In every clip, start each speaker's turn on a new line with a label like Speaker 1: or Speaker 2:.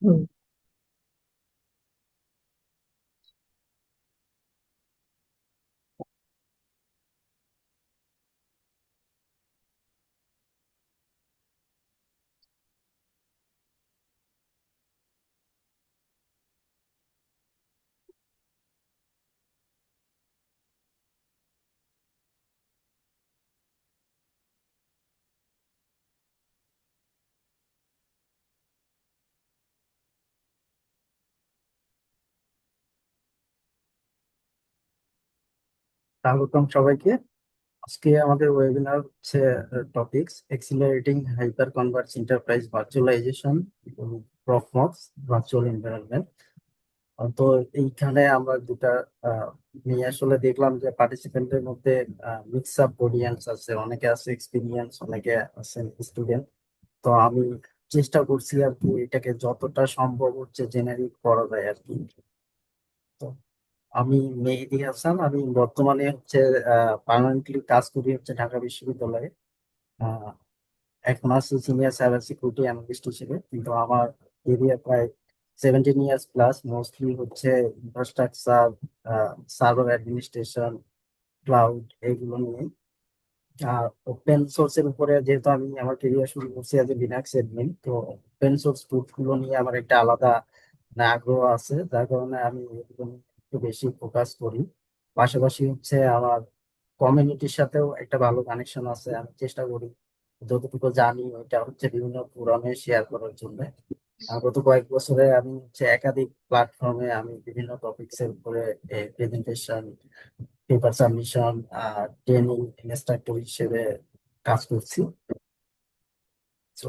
Speaker 1: হুম।
Speaker 2: স্বাগতম সবাইকে। আজকে আমাদের ওয়েবিনার হচ্ছে topics accelerating hyper converge enterprise virtualization Proxmox virtual environment. তো এইখানে আমরা দুটা আহ, নিয়ে আসলে দেখলাম যে পার্টিসিপেন্টের মধ্যে মিক্স আপ অডিয়েন্স আছে, অনেকে আছে এক্সপিরিয়েন্স, অনেকে আছেন স্টুডেন্ট। তো আমি চেষ্টা করছি আর কি এটাকে যতটা সম্ভব হচ্ছে জেনারিক করা যায় আর কি। তো আমি মেহেদি হাসান, আমি বর্তমানে হচ্ছে পার্মানেন্টলি কাজ করি হচ্ছে ঢাকা বিশ্ববিদ্যালয়ে। আহ, এখন আছি সিনিয়র সাইবার সিকিউরিটি অ্যানালিস্ট হিসেবে, কিন্তু আমার এরিয়া প্রায় 17 ইয়ার্স প্লাস, মোস্টলি হচ্ছে ইনফ্রাস্ট্রাকচার, সার্ভার অ্যাডমিনিস্ট্রেশন, ক্লাউড এগুলো নিয়ে। আর ওপেন সোর্সের উপরে যেহেতু আমি আমার কেরিয়ার শুরু করছি অ্যাজ এ লিনাক্স এডমিন, তো ওপেন সোর্স টুল গুলো নিয়ে আমার একটা আলাদা আগ্রহ আছে, যার কারণে আমি এগুলো নিয়ে একটু বেশি ফোকাস করি। পাশাপাশি হচ্ছে আমার কমিউনিটির সাথেও একটা ভালো কানেকশন আছে, আমি চেষ্টা করি যতটুকু জানি ওইটা হচ্ছে বিভিন্ন ফোরামে শেয়ার করার জন্য। গত কয়েক বছরে আমি হচ্ছে একাধিক প্ল্যাটফর্মে আমি বিভিন্ন টপিকস এর উপরে presentation, paper submission, training instructor হিসেবে কাজ করছি। তো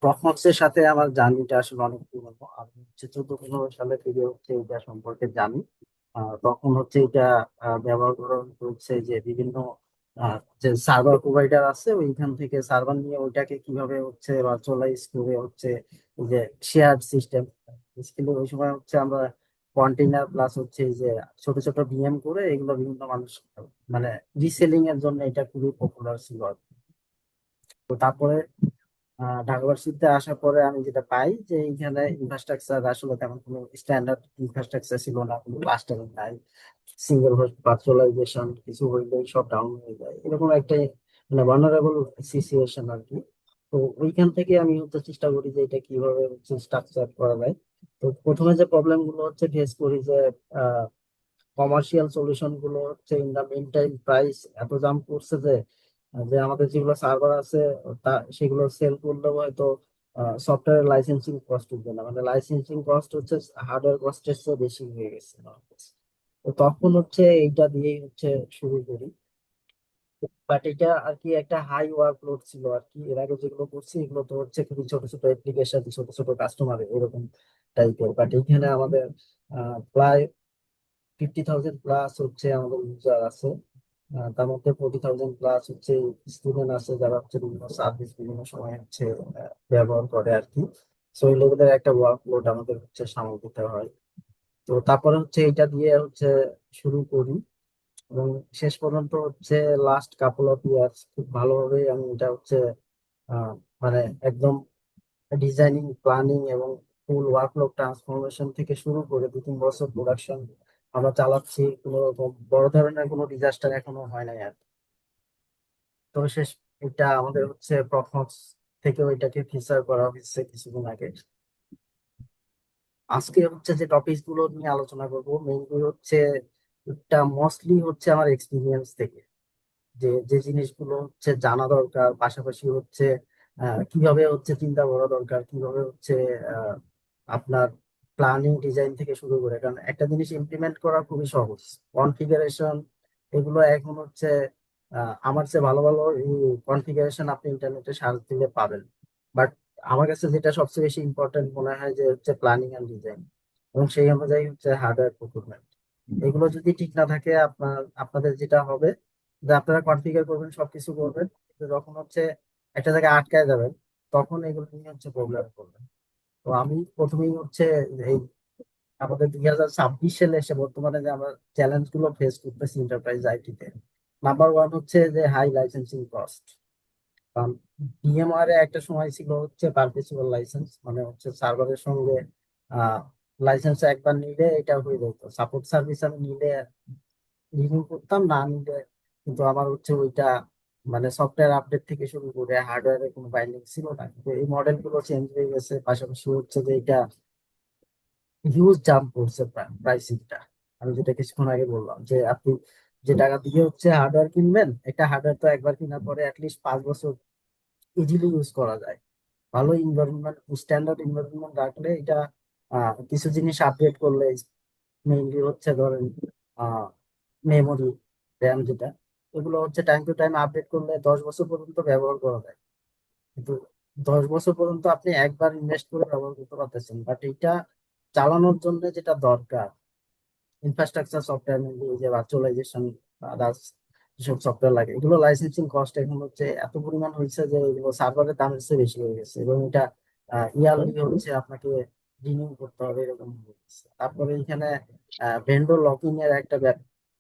Speaker 2: প্রফমক্স এর সাথে আমার জার্নিটা আসলে অনেক পুরনো। আমি হচ্ছে 14-15 সালে থেকে হচ্ছে এটা সম্পর্কে জানি। তখন হচ্ছে এটা ব্যবহার করা হচ্ছে যে বিভিন্ন যে সার্ভার প্রোভাইডার আছে ওইখান থেকে সার্ভার নিয়ে ওইটাকে কিভাবে হচ্ছে ভার্চুয়ালাইজ করে হচ্ছে এই যে শেয়ার সিস্টেম। বেসিক্যালি ওই সময় হচ্ছে আমরা কন্টেইনার প্লাস হচ্ছে এই যে ছোট ছোট ভিএম করে এগুলো বিভিন্ন মানুষ মানে রিসেলিং এর জন্য এটা খুবই পপুলার ছিল আর কি। তো তারপরে ঢাকা ভার্সিটিতে আসার পরে আমি যেটা পাই যে এইখানে ইনফ্রাস্ট্রাকচার আসলে তেমন কোনো স্ট্যান্ডার্ড ইনফ্রাস্ট্রাকচার ছিল না, কোনো ক্লাস্টারিং নাই, সিঙ্গেল হোস্ট ভার্চুয়ালাইজেশন কিছু হইলেই সব ডাউন হয়ে যায়, এরকম একটা মানে ভালনারেবল সিচুয়েশন আর কি। তো ওইখান থেকে আমি হচ্ছে চেষ্টা করি যে এটা কিভাবে হচ্ছে স্ট্রাকচার করা যায়। তো প্রথমে যে প্রবলেম গুলো হচ্ছে ফেস করি যে কমার্শিয়াল সলিউশন গুলো হচ্ছে in the meantime price এত দাম পড়ছে যে যে আমাদের যেগুলো সার্ভার আছে তা সেগুলো সেল করলেও হয়তো সফটওয়্যার লাইসেন্সিং কস্ট উঠবে না, মানে লাইসেন্সিং কস্ট হচ্ছে হার্ডওয়্যার কস্টের চেয়ে বেশি হয়ে গেছে আমার কাছে। তো তখন হচ্ছে এইটা দিয়েই হচ্ছে শুরু করি। বাট এটা আর কি একটা হাই ওয়ার্কলোড ছিল আর কি, এর আগে যেগুলো করছি এগুলো তো হচ্ছে খুবই ছোট ছোট অ্যাপ্লিকেশন, ছোট ছোট কাস্টমার এরকম টাইপের। বাট এখানে আমাদের প্রায় 50,000 প্লাস হচ্ছে আমাদের ইউজার আছে। তার মধ্যে 40,000 প্লাস হচ্ছে স্টুডেন্ট আছে যারা হচ্ছে বিভিন্ন সার্ভিস বিভিন্ন সময় হচ্ছে ব্যবহার করে আর কি। সো এই লেভেলের একটা ওয়ার্কলোড আমাদের হচ্ছে সামাল দিতে হয়। তো তারপরে হচ্ছে এটা দিয়ে হচ্ছে শুরু করি এবং শেষ পর্যন্ত হচ্ছে লাস্ট কাপল অফ ইয়ার্স খুব ভালোভাবে আমি এটা হচ্ছে আহ, মানে একদম ডিজাইনিং প্ল্যানিং এবং ফুল ওয়ার্কফ্লো ট্রান্সফরমেশন থেকে শুরু করে 2-3 বছর প্রোডাকশন আমরা চালাচ্ছি, কোনো রকম বড় ধরনের কোনো ডিজাস্টার এখনো হয় নাই আর কি। তো শেষ এটা আমাদের হচ্ছে প্রফমক্স থেকে ওইটাকে ফিচার করা হয়েছে কিছুদিন আগে। আজকে হচ্ছে যে টপিক গুলো নিয়ে আলোচনা করব মেইনলি হচ্ছে এটা মোস্টলি হচ্ছে আমার এক্সপিরিয়েন্স থেকে যে যে জিনিসগুলো হচ্ছে জানা দরকার, পাশাপাশি হচ্ছে কিভাবে হচ্ছে চিন্তা করা দরকার, কিভাবে হচ্ছে আহ, আপনার প্ল্যানিং ডিজাইন থেকে শুরু করে, কারণ একটা জিনিস ইমপ্লিমেন্ট করা খুবই সহজ, কনফিগারেশন এগুলো এখন হচ্ছে আমার চেয়ে ভালো ভালো কনফিগারেশন আপনি ইন্টারনেটে সার্চ দিলে পাবেন। বাট আমার কাছে যেটা সবচেয়ে বেশি ইম্পর্টেন্ট মনে হয় যে হচ্ছে প্ল্যানিং এন্ড ডিজাইন এবং সেই অনুযায়ী হচ্ছে হার্ডওয়্যার প্রকিউরমেন্ট। এগুলো যদি ঠিক না থাকে আপনাদের যেটা হবে যে আপনারা কনফিগার করবেন সবকিছু করবেন, কিন্তু যখন হচ্ছে একটা জায়গায় আটকায় যাবেন তখন এগুলো নিয়ে হচ্ছে প্রবলেম করবেন। তো আমি প্রথমেই হচ্ছে এই আমাদের 2026 সালে এসে বর্তমানে যে আমরা চ্যালেঞ্জ গুলো ফেস করতেছি এন্টারপ্রাইজ আইটিতে, নাম্বার ওয়ান হচ্ছে যে হাই লাইসেন্সিং কস্ট। কারণ ভিএমআর এ একটা সময় ছিল হচ্ছে পারপেচুয়াল লাইসেন্স, মানে হচ্ছে সার্ভারের সঙ্গে লাইসেন্স একবার নিলে এটা হয়ে যেত। সাপোর্ট সার্ভিস আমি নিলে রিনিউ করতাম, না নিলে কিন্তু আমার হচ্ছে ওইটা মানে সফটওয়্যার আপডেট থেকে শুরু করে হার্ডওয়্যারের কোনো বাইন্ডিং ছিল না। কিন্তু এই মডেল গুলো চেঞ্জ হয়ে গেছে, পাশাপাশি হচ্ছে যে এটা হিউজ জাম্প করছে প্রাইসিংটা। আমি যেটা কিছুক্ষণ আগে বললাম যে আপনি যে টাকা দিয়ে হচ্ছে হার্ডওয়্যার কিনবেন, একটা হার্ডওয়্যার তো একবার কেনার পরে অ্যাটলিস্ট 5 বছর ইজিলি ইউজ করা যায়। ভালো ইনভারনমেন্ট, স্ট্যান্ডার্ড ইনভারনমেন্ট রাখলে এটা কিছু জিনিস আপডেট করলে, মেইনলি হচ্ছে ধরেন মেমোরি, র্যাম যেটা, এগুলো হচ্ছে টাইম টু টাইম আপডেট করলে 10 বছর পর্যন্ত ব্যবহার করা যায়। কিন্তু 10 বছর পর্যন্ত আপনি একবার ইনভেস্ট করে ব্যবহার করতে পারতেছেন, বাট এটা চালানোর জন্য যেটা দরকার ইনফ্রাস্ট্রাকচার সফটওয়্যার, মেনলি যে ভার্চুয়ালাইজেশন, আদার্স যেসব সফটওয়্যার লাগে, এগুলো লাইসেন্সিং কস্ট এখন হচ্ছে এত পরিমাণ হয়েছে যে এগুলো সার্ভারের দাম হচ্ছে বেশি হয়ে গেছে, এবং এটা ইয়ারলি হচ্ছে আপনাকে রিনিউ করতে হবে এরকম হয়ে গেছে। তারপরে এখানে ভেন্ডর লকিং এর একটা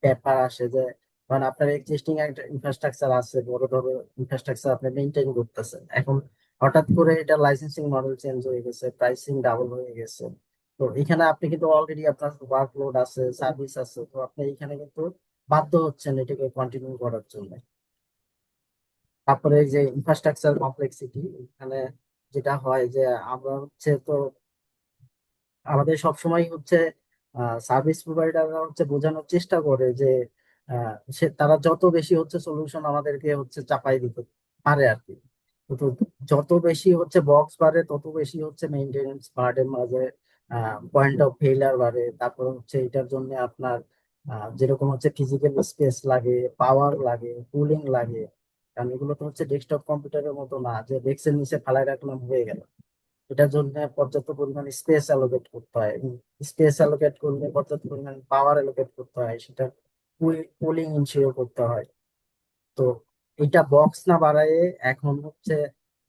Speaker 2: ব্যাপার আসে যে মানে আপনার এক্সিস্টিং একটা ইনফ্রাস্ট্রাকচার আছে, বড় ধরো ইনফ্রাস্ট্রাকচার আপনি মেনটেন করতেছেন, এখন হঠাৎ করে এটা লাইসেন্সিং মডেল চেঞ্জ হয়ে গেছে, প্রাইসিং ডাবল হয়ে গেছে। তো এখানে আপনি কিন্তু অলরেডি আপনার ওয়ার্কলোড আছে, সার্ভিস আছে, তো আপনি এখানে কিন্তু বাধ্য হচ্ছেন এটাকে কন্টিনিউ করার জন্য। তারপরে এই যে ইনফ্রাস্ট্রাকচার কমপ্লেক্সিটি, এখানে যেটা হয় যে আমরা হচ্ছে তো আমাদের সবসময় হচ্ছে সার্ভিস প্রোভাইডাররা হচ্ছে বোঝানোর চেষ্টা করে যে তারা যত বেশি হচ্ছে সলিউশন আমাদেরকে হচ্ছে চাপাই দিতে পারে আর কি। কিন্তু যত বেশি হচ্ছে বক্স বাড়ে তত বেশি হচ্ছে মেইনটেনেন্স বার্ডেন মাঝে, পয়েন্ট অফ ফেইলার বাড়ে। তারপর হচ্ছে এটার জন্য আপনার যেরকম হচ্ছে ফিজিক্যাল স্পেস লাগে, পাওয়ার লাগে, কুলিং লাগে। কারণ এগুলো তো হচ্ছে ডেস্কটপ কম্পিউটারের মতো না যে ডেস্কের নিচে ফালাই রাখলাম হয়ে গেল। এটার জন্য পর্যাপ্ত পরিমাণ স্পেস অ্যালোকেট করতে হয়, স্পেস অ্যালোকেট করলে পর্যাপ্ত পরিমাণ পাওয়ার অ্যালোকেট করতে হয়, সেটা কুলিং ইনশিওর করতে হয়। তো এটা বক্স না বাড়ায় এখন হচ্ছে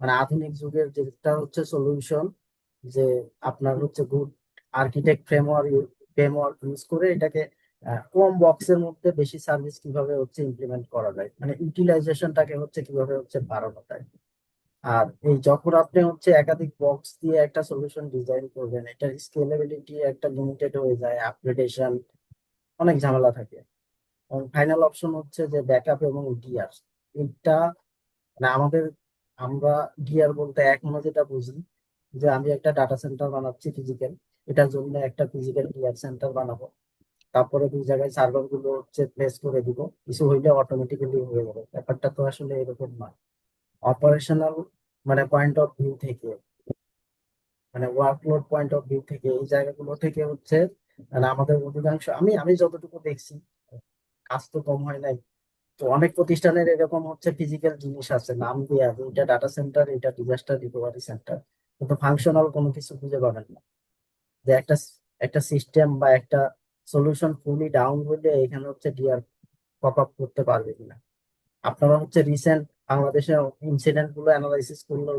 Speaker 2: মানে আধুনিক যুগের যেটা হচ্ছে সলিউশন, যে আপনার হচ্ছে গুড আর্কিটেক্ট ফ্রেমওয়ার্ক ইউজ করে এটাকে কম বক্সের মধ্যে বেশি সার্ভিস কিভাবে হচ্ছে ইমপ্লিমেন্ট করা যায়, মানে ইউটিলাইজেশনটাকে হচ্ছে কিভাবে হচ্ছে বাড়ানো যায়। আর এই যখন আপনি হচ্ছে একাধিক বক্স দিয়ে একটা সলিউশন ডিজাইন করবেন, এটার স্কেলেবিলিটি একটা লিমিটেড হয়ে যায়, আপগ্রেডেশন অনেক ঝামেলা থাকে। এবং ফাইনাল অপশন হচ্ছে যে ব্যাকআপ এবং ডিআর। এটা মানে আমরা ডিআর বলতে এখনো যেটা বুঝি যে আমি একটা ডাটা সেন্টার বানাচ্ছি ফিজিক্যাল, এটার জন্য একটা ফিজিক্যাল ডিআর সেন্টার বানাবো, তারপরে দুই জায়গায় সার্ভার গুলো হচ্ছে প্লেস করে দিব, কিছু হইলে অটোমেটিক্যালি হয়ে যাবে। ব্যাপারটা তো আসলে এরকম না। অপারেশনাল মানে পয়েন্ট অফ ভিউ থেকে, মানে ওয়ার্কলোড পয়েন্ট অফ ভিউ থেকে, এই জায়গাগুলো থেকে হচ্ছে মানে আমাদের অধিকাংশ, আমি আমি যতটুকু দেখছি, কাজ তো কম হয় নাই। তো অনেক প্রতিষ্ঠানের এরকম হচ্ছে ফিজিক্যাল জিনিস আছে নাম দেয়া যে এটা ডাটা সেন্টার, এটা ডিজাস্টার রিকভারি সেন্টার, কিন্তু ফাংশনাল কোনো কিছু খুঁজে পাবেন না। যে একটা একটা সিস্টেম বা একটা সলিউশন ফুলি ডাউন হলে এখানে হচ্ছে ডিআর পপ আপ করতে পারবে কিনা। আপনারা হচ্ছে রিসেন্ট বাংলাদেশের ইনসিডেন্ট গুলো অ্যানালাইসিস করলেও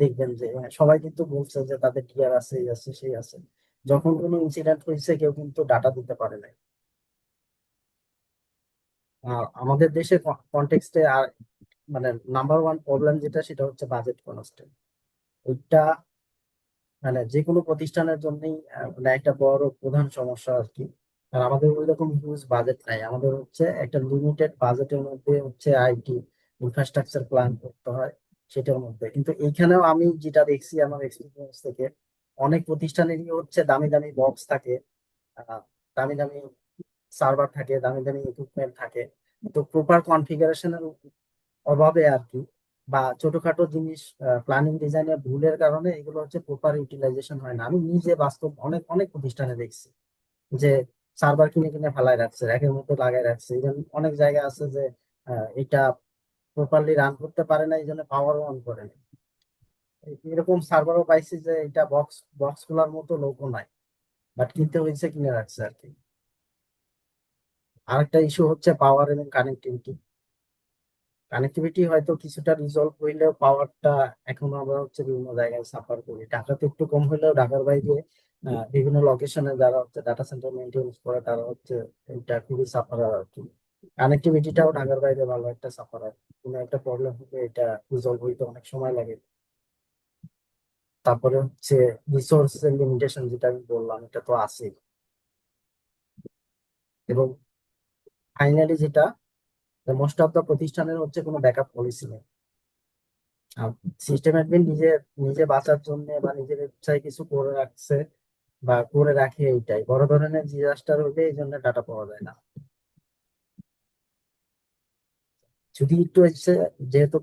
Speaker 2: দেখবেন যে সবাই কিন্তু বলছে যে তাদের টিআর আছে, এই আছে, সেই আছে। যখন কোনো ইনসিডেন্ট হয়েছে কেউ কিন্তু ডাটা দিতে পারে না। আমাদের দেশের কনটেক্সটে আর মানে নাম্বার ওয়ান প্রবলেম যেটা, সেটা হচ্ছে বাজেট কনস্ট্রেন্ট। এটা মানে যে কোনো প্রতিষ্ঠানের জন্যই মানে একটা বড় প্রধান সমস্যা আর কি। আর আমাদের ওই রকম হিউজ বাজেট নাই, আমাদের হচ্ছে একটা লিমিটেড বাজেটের মধ্যে হচ্ছে আইটি ইনফ্রাস্ট্রাকচার প্ল্যান করতে হয় সেটার মধ্যে। কিন্তু এইখানেও আমি যেটা দেখছি আমার এক্সপিরিয়েন্স থেকে, অনেক প্রতিষ্ঠানেরই হচ্ছে দামি দামি বক্স থাকে, আহ, দামি দামি সার্ভার থাকে, দামি দামি ইকুইপমেন্ট থাকে, তো প্রপার কনফিগারেশনের অভাবে আর কি, বা ছোটখাটো জিনিস প্ল্যানিং ডিজাইনের ভুলের কারণে এগুলো হচ্ছে প্রপার ইউটিলাইজেশন হয় না। আমি নিজে বাস্তব অনেক অনেক প্রতিষ্ঠানে দেখছি যে সার্ভার কিনে কিনে ফেলায় রাখছে, র্যাকের মধ্যে লাগাই রাখছে। ইভেন অনেক জায়গা আছে যে এটা প্রপারলি রান করতে পারে না, এই জন্য পাওয়ারও অন করে না। এরকম সার্ভারও পাইছি যে এটা বক্স বক্স খোলার মতো লোকও নাই, বাট কিনতে হয়েছে, কিনে রাখছে আর কি। আরেকটা ইস্যু হচ্ছে পাওয়ার এবং কানেক্টিভিটি। কানেক্টিভিটি হয়তো কিছুটা রিজলভ হইলেও পাওয়ারটা এখনো আমরা হচ্ছে বিভিন্ন জায়গায় সাফার করি। ঢাকাতে একটু কম হইলেও ঢাকার বাইরে বিভিন্ন লোকেশনে যারা হচ্ছে ডাটা সেন্টার মেনটেন করে তারা হচ্ছে এটা খুবই সাফার আর কি। কানেক্টিভিটিটাও ঢাকার বাইরে ভালো একটা সাফার। কোনো একটা প্রবলেম হলে এটা রিজলভ হইতে অনেক সময় লাগে। তারপরে হচ্ছে রিসোর্সের লিমিটেশন, যেটা আমি বললাম, এটা তো আছে। এবং ফাইনালি যেটা, মোস্ট অফ দ্য প্রতিষ্ঠানের হচ্ছে কোনো ব্যাকআপ পলিসি নেই। সিস্টেম অ্যাডমিন নিজে নিজে বাঁচার জন্য বা নিজের ইচ্ছায় কিছু করে রাখছে বা করে রাখে, এইটাই বড় ধরনের ডিজাস্টার হলে এই জন্য ডাটা পাওয়া যায় না। যদি একটু হচ্ছে, যেহেতু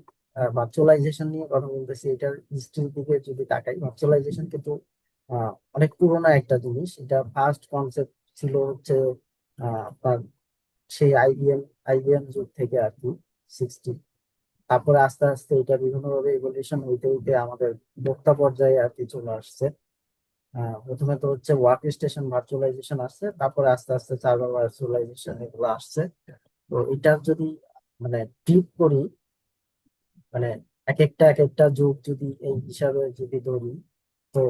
Speaker 2: ভার্চুয়ালাইজেশন নিয়ে কথা বলতেছি, এটার হিস্ট্রির দিকে যদি তাকাই, ভার্চুয়ালাইজেশন কিন্তু অনেক পুরোনো একটা জিনিস। এটা ফার্স্ট কনসেপ্ট ছিল হচ্ছে আপনার সেই আইবিএম যুগ থেকে আর কি, 60। তারপরে আস্তে আস্তে এটা বিভিন্ন ভাবে ইভলিউশন হইতে হইতে আমাদের ভোক্তা পর্যায়ে আর কি চলে আসছে। প্রথমে তো হচ্ছে ওয়ার্ক স্টেশন ভার্চুয়ালাইজেশন আসছে, তারপরে আস্তে আস্তে সার্ভার ভার্চুয়ালাইজেশন এগুলো আসছে। তো এটা যদি মানে ক্লিক করি, মানে এক একটা যুগ যদি এই হিসাবে যদি ধরি, তো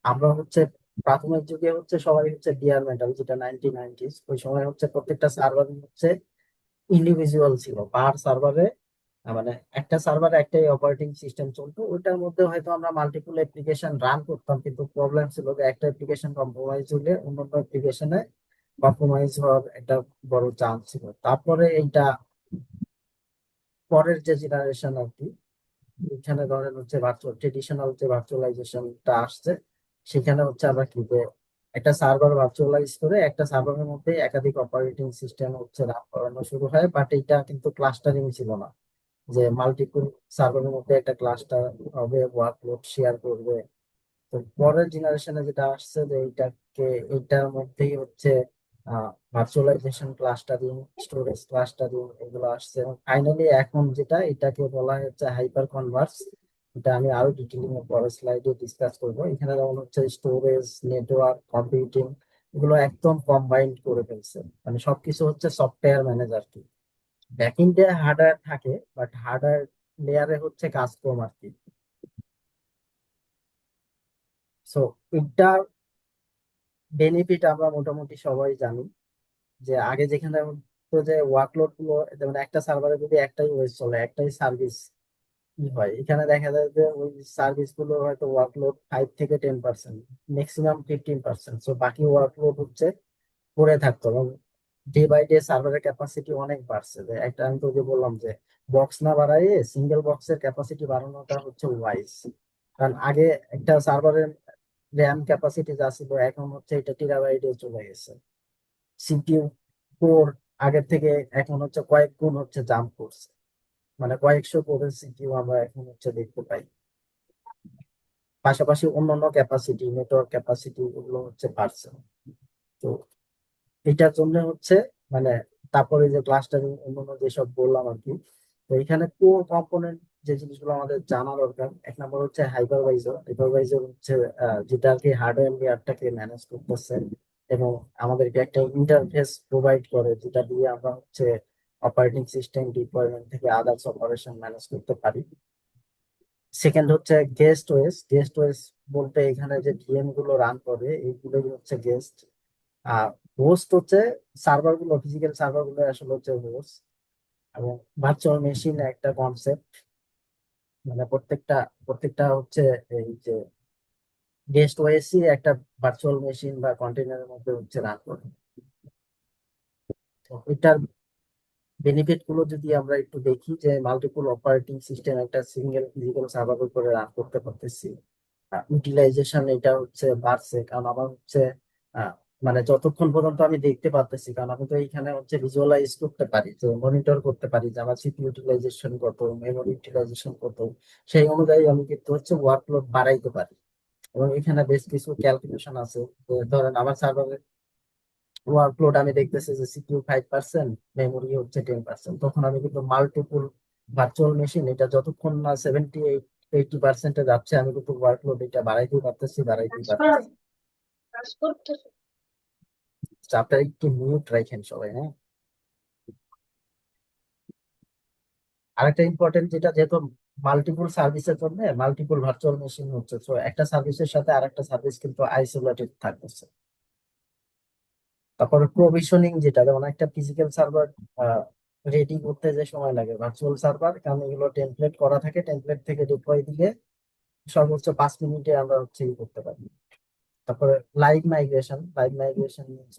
Speaker 2: আমরা হচ্ছে প্রাথমিক যুগে হচ্ছে সবাই হচ্ছে ডিয়ার মেটাল, যেটা 1990s, ওই সময় হচ্ছে প্রত্যেকটা সার্ভার হচ্ছে ইন্ডিভিজুয়াল ছিল। পার সার্ভারে মানে একটা সার্ভারে একটাই অপারেটিং সিস্টেম চলতো, ওইটার মধ্যে হয়তো আমরা মাল্টিপল অ্যাপ্লিকেশন রান করতাম, কিন্তু প্রবলেম ছিল যে একটা অ্যাপ্লিকেশন কম্প্রোমাইজ হলে অন্যান্য অ্যাপ্লিকেশনে কম্প্রোমাইজ হওয়ার একটা বড় চান্স ছিল। তারপরে এইটা পরের যে জেনারেশন আর কি, এখানে ধরেন হচ্ছে ভার্চুয়াল ট্রেডিশনাল যে ভার্চুয়ালাইজেশনটা আসছে, সেখানে হচ্ছে আমরা কি যে একটা সার্ভার ভার্চুয়ালাইজ করে একটা সার্ভারের মধ্যে একাধিক অপারেটিং সিস্টেম হচ্ছে রান করানো শুরু হয়। বাট এটা কিন্তু ক্লাস্টারিং ছিল না, যে মাল্টিপল সার্ভারের মধ্যে একটা ক্লাস্টার হবে, ওয়ার্কলোড শেয়ার করবে। তো পরের জেনারেশনে যেটা আসছে, যে এইটার মধ্যেই হচ্ছে ভার্চুয়ালাইজেশন, ক্লাস্টারিং, স্টোরেজ ক্লাস্টারিং এগুলো আসছে। এবং ফাইনালি এখন যেটা, এটাকে বলা হচ্ছে হাইপার কনভার্স। এটা আমি আরো ডিটেইলিং এর পরের স্লাইডে ডিসকাস করবো। এখানে যেমন হচ্ছে স্টোরেজ, নেটওয়ার্ক, কম্পিউটিং এগুলো একদম কম্বাইন্ড করে ফেলছে। মানে সবকিছু হচ্ছে সফটওয়্যার ম্যানেজার কি, ব্যাকএন্ডে হার্ডওয়্যার থাকে, বাট হার্ডওয়্যার লেয়ারে হচ্ছে কাজ কম আর কি। সো এটার বেনিফিট আমরা মোটামুটি সবাই জানি, যে আগে যেখানে হতো যে ওয়ার্কলোড গুলো, যেমন একটা সার্ভারে যদি একটাই ওয়েস চলে, একটাই সার্ভিস কি হয়, এখানে দেখা যায় যে ওই সার্ভিস গুলো হয়তো ওয়ার্কলোড 5 থেকে 10%, ম্যাক্সিমাম 15%। সো বাকি ওয়ার্কলোড হচ্ছে পড়ে থাকতো। এবং ডে বাই ডে সার্ভারের ক্যাপাসিটি অনেক বাড়ছে। যে একটা আমি তো যে বললাম যে বক্স না বাড়াইয়ে সিঙ্গেল বক্সের ক্যাপাসিটি বাড়ানোটা হচ্ছে ওয়াইজ। কারণ আগে একটা সার্ভারের র্যাম ক্যাপাসিটি যা ছিল, এখন হচ্ছে এটা টেরাবাইটে চলে গেছে। সিপিইউ কোর আগের থেকে এখন হচ্ছে কয়েক গুণ হচ্ছে জাম্প করছে, মানে কয়েকশো কোরের সিপিইউ আমরা এখন হচ্ছে দেখতে পাই। পাশাপাশি অন্যান্য ক্যাপাসিটি, নেটওয়ার্ক ক্যাপাসিটি এগুলো হচ্ছে বাড়ছে। তো এটার জন্য হচ্ছে মানে, তারপরে যে ক্লাস্টারিং অন্যান্য যেসব বললাম আর কি। তো এখানে কোর কম্পোনেন্ট যে জিনিসগুলো আমাদের জানা দরকার, এক নম্বর হচ্ছে হাইপারভাইজার। হাইপারভাইজার হচ্ছে যেটা আর কি হার্ডওয়্যার লেয়ারটাকে ম্যানেজ করতেছে এবং আমাদেরকে একটা ইন্টারফেস প্রোভাইড করে, যেটা দিয়ে আমরা হচ্ছে অপারেটিং সিস্টেম ডিপ্লয়মেন্ট থেকে আদার্স অপারেশন ম্যানেজ করতে পারি। সেকেন্ড হচ্ছে গেস্ট ওএস। গেস্ট ওএস বলতে এখানে যে ভিএম গুলো রান করে, এইগুলোই হচ্ছে গেস্ট। আর হোস্ট হচ্ছে সার্ভার গুলো, ফিজিক্যাল সার্ভার গুলো আসলে হচ্ছে হোস্ট। এবং ভার্চুয়াল মেশিন একটা কনসেপ্ট, মানে প্রত্যেকটা প্রত্যেকটা হচ্ছে এই যে গেস্ট ওএসই একটা ভার্চুয়াল মেশিন বা কন্টেনারের মধ্যে হচ্ছে রান করে। তো এটার বেনিফিট গুলো যদি আমরা একটু দেখি, যে মাল্টিপল অপারেটিং সিস্টেম একটা সিঙ্গেল ফিজিক্যাল সার্ভার উপরে রান করতে পারতেছি। ইউটিলাইজেশন এটা হচ্ছে বাড়ছে, কারণ আমার হচ্ছে আহ, মানে যতক্ষণ পর্যন্ত আমি দেখতে পারতেছি, কারণ আমি তো এইখানে হচ্ছে ভিজুয়ালাইজ করতে পারি, যে মনিটর করতে পারি যে আমার সিপি ইউটিলাইজেশন কত, মেমোরি ইউটিলাইজেশন কত, সেই অনুযায়ী আমি কিন্তু হচ্ছে ওয়ার্কলোড বাড়াইতে পারি। এবং এখানে বেশ কিছু ক্যালকুলেশন আছে। তো ধরেন আমার সার্ভারের ওয়ার্কলোড আমি দেখতেছি যে সিপিইউ 5%, মেমোরি হচ্ছে 10%, তখন আমি কিন্তু মাল্টিপল ভার্চুয়াল মেশিন, এটা যতক্ষণ না 70-80% যাচ্ছে, আমি কিন্তু ওয়ার্কলোড এটা বাড়াইতেই পারতেছি। চাপটা একটু মিউট রাখেন সবাই, হ্যাঁ। আরেকটা ইম্পর্টেন্ট যেটা, যেহেতু মাল্টিপল সার্ভিসের জন্য মাল্টিপল ভার্চুয়াল মেশিন হচ্ছে, তো একটা সার্ভিসের সাথে আরেকটা সার্ভিস কিন্তু আইসোলেটেড থাকতেছে। তারপরে প্রভিশনিং, যেটা যেমন একটা ফিজিক্যাল সার্ভার রেডি করতে যে সময় লাগে, ভার্চুয়াল সার্ভার, কারণ এগুলো টেমপ্লেট করা থাকে, টেমপ্লেট থেকে ডিপ্লয় দিলে সর্বোচ্চ 5 মিনিটে আমরা হচ্ছে ই করতে পারি। তারপরে লাইভ মাইগ্রেশন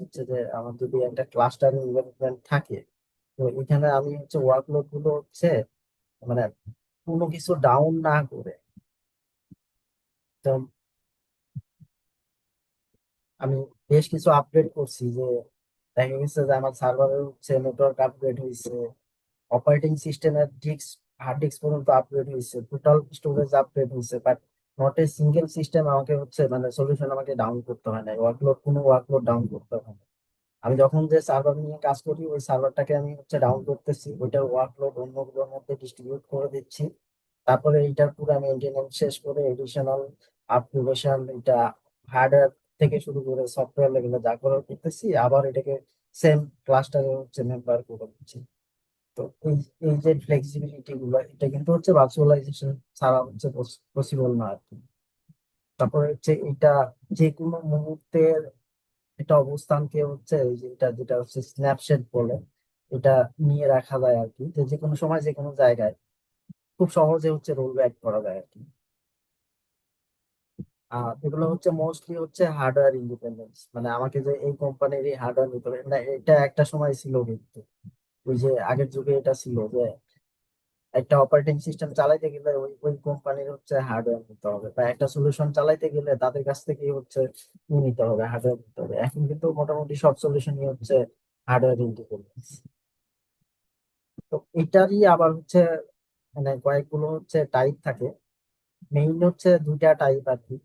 Speaker 2: হচ্ছে যে আমার যদি একটা ক্লাস্টার ইনভলভমেন্ট থাকে, তো এখানে আমি হচ্ছে ওয়ার্কলোড গুলো হচ্ছে মানে কোনো কিছু ডাউন না করে, তো আমি বেশ কিছু আপডেট করছি যে দেখা গেছে যে আমার সার্ভারের হচ্ছে নেটওয়ার্ক আপগ্রেড হয়েছে, অপারেটিং সিস্টেমের ডিস্ক হার্ড ডিস্ক পর্যন্ত আপগ্রেড হয়েছে, টোটাল স্টোরেজ আপগ্রেড হয়েছে, but not a single system আমাকে হচ্ছে মানে সলিউশন আমাকে ডাউন করতে হয় না, ওয়ার্কলোড ডাউন করতে হয় না। আমি যখন যে সার্ভার নিয়ে কাজ করি ওই সার্ভারটাকে আমি হচ্ছে ডাউন করতেছি, ওইটার ওয়ার্কলোড অন্যগুলোর মধ্যে ডিস্ট্রিবিউট করে দিচ্ছি। তারপরে এইটার পুরো মেনটেনেন্স শেষ করে এডিশনাল আপগ্রেডেশন, এটা হার্ডওয়্যার থেকে শুরু করে সফটওয়্যার লেভেলে যা করার করতেছি, আবার এটাকে সেম ক্লাস্টারে হচ্ছে মেম্বার করে দিচ্ছি। তো এই এই যে ফ্লেক্সিবিলিটি গুলো, এটা কিন্তু হচ্ছে ভার্চুয়ালাইজেশন ছাড়া হচ্ছে পসিবল না আর কি। তারপরে হচ্ছে এটা যে কোনো মুহূর্তের এটা অবস্থানকে হচ্ছে এই যে এটা যেটা হচ্ছে স্ন্যাপশট বলে, এটা নিয়ে রাখা যায় আর কি, যে যে কোনো সময় যে কোনো জায়গায় খুব সহজে হচ্ছে রোল ব্যাক করা যায় আর কি। আর এগুলো হচ্ছে মোস্টলি হচ্ছে হার্ডওয়্যার ইন্ডিপেন্ডেন্স, মানে আমাকে যে এই কোম্পানির হার্ডওয়্যার নিতে হবে না, এটা একটা সময় ছিল কিন্তু ওই যে আগের যুগে এটা ছিল যে একটা অপারেটিং সিস্টেম চালাইতে গেলে ওই ওই কোম্পানির হচ্ছে হার্ডওয়্যার নিতে হবে, বা একটা সলিউশন চালাইতে গেলে তাদের কাছ থেকেই হচ্ছে নিতে হবে, হার্ডওয়্যার নিতে হবে। এখন কিন্তু মোটামুটি সব সলিউশনই হচ্ছে হার্ডওয়্যার ইন্ডিপেন্ডেন্স। তো এটারই আবার হচ্ছে মানে কয়েকগুলো হচ্ছে টাইপ থাকে। মেইন হচ্ছে দুইটা টাইপ আর কি।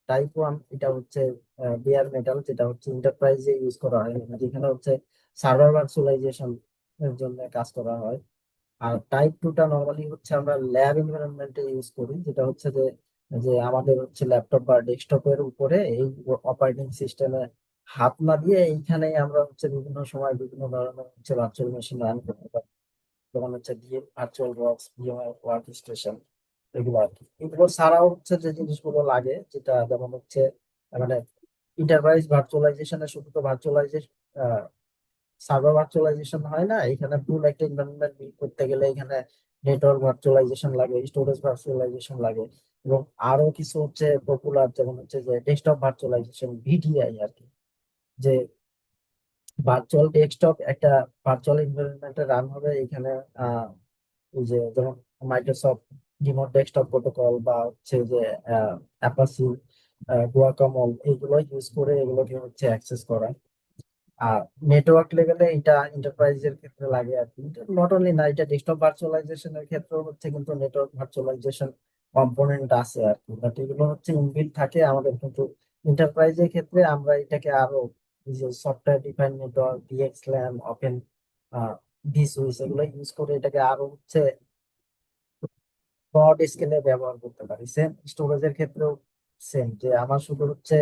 Speaker 2: টাইপ ওয়ান এটা হচ্ছে বেয়ার মেটাল, যেটা হচ্ছে এন্টারপ্রাইজে ইউজ করা হয়, মানে যেখানে হচ্ছে সার্ভার ভার্চুয়ালাইজেশন এর জন্য কাজ করা হয়। আর টাইপ টুটা নর্মালি হচ্ছে আমরা ল্যাব এনভায়রনমেন্টে ইউজ করি, যেটা হচ্ছে যে যে আমাদের হচ্ছে ল্যাপটপ বা ডেস্কটপের উপরে এই অপারেটিং সিস্টেমে হাত না দিয়ে এইখানেই আমরা হচ্ছে বিভিন্ন সময় বিভিন্ন ধরনের হচ্ছে ভার্চুয়াল মেশিন রান করতে পারি, যেমন হচ্ছে দিয়ে virtual box, VMI work station, এগুলো আর কি। এগুলো ছাড়াও হচ্ছে যে জিনিসগুলো লাগে, যেটা যেমন হচ্ছে মানে ইন্টারপ্রাইজ ভার্চুয়ালাইজেশনে শুধু তো ভার্চুয়ালাইজেশন সার্ভার ভার্চুয়ালাইজেশন হয় না, এখানে ফুল একটা এনভায়রনমেন্ট বিল্ড করতে গেলে এখানে নেটওয়ার্ক ভার্চুয়ালাইজেশন লাগে, স্টোরেজ ভার্চুয়ালাইজেশন লাগে, এবং আরো কিছু হচ্ছে পপুলার যেমন হচ্ছে যে ডেস্কটপ ভার্চুয়ালাইজেশন, ভিডিআই আর কি। যে ভার্চুয়াল ডেস্কটপ একটা ভার্চুয়াল এনভায়রনমেন্টে রান হবে এখানে। আহ এই যে যেমন মাইক্রোসফট রিমোট ডেস্কটপ প্রোটোকল বা হচ্ছে যে অ্যাপাসি, গুয়াকামল, এগুলো ইউজ করে এগুলোকে হচ্ছে অ্যাক্সেস করা। আর নেটওয়ার্ক লেভেলে এটা এন্টারপ্রাইজের ক্ষেত্রে লাগে আর কি। নট অনলি না, এটা ডেস্কটপ ভার্চুয়ালাইজেশনের ক্ষেত্রেও হচ্ছে কিন্তু নেটওয়ার্ক ভার্চুয়ালাইজেশন কম্পোনেন্ট আছে আর কি, বাট এগুলো হচ্ছে ইনবিল্ট থাকে আমাদের কিন্তু এন্টারপ্রাইজের ক্ষেত্রে আমরা এটাকে আরো এই যে সফটওয়্যার ডিফাইন্ড নেটওয়ার্ক, ডিএক্সল্যান, ওপেন ভিসুইস, এগুলো ইউজ করে এটাকে আরো হচ্ছে ব্রড স্কেলে ব্যবহার করতে পারি। সেম স্টোরেজের ক্ষেত্রেও সেম, যে আমার শুধু হচ্ছে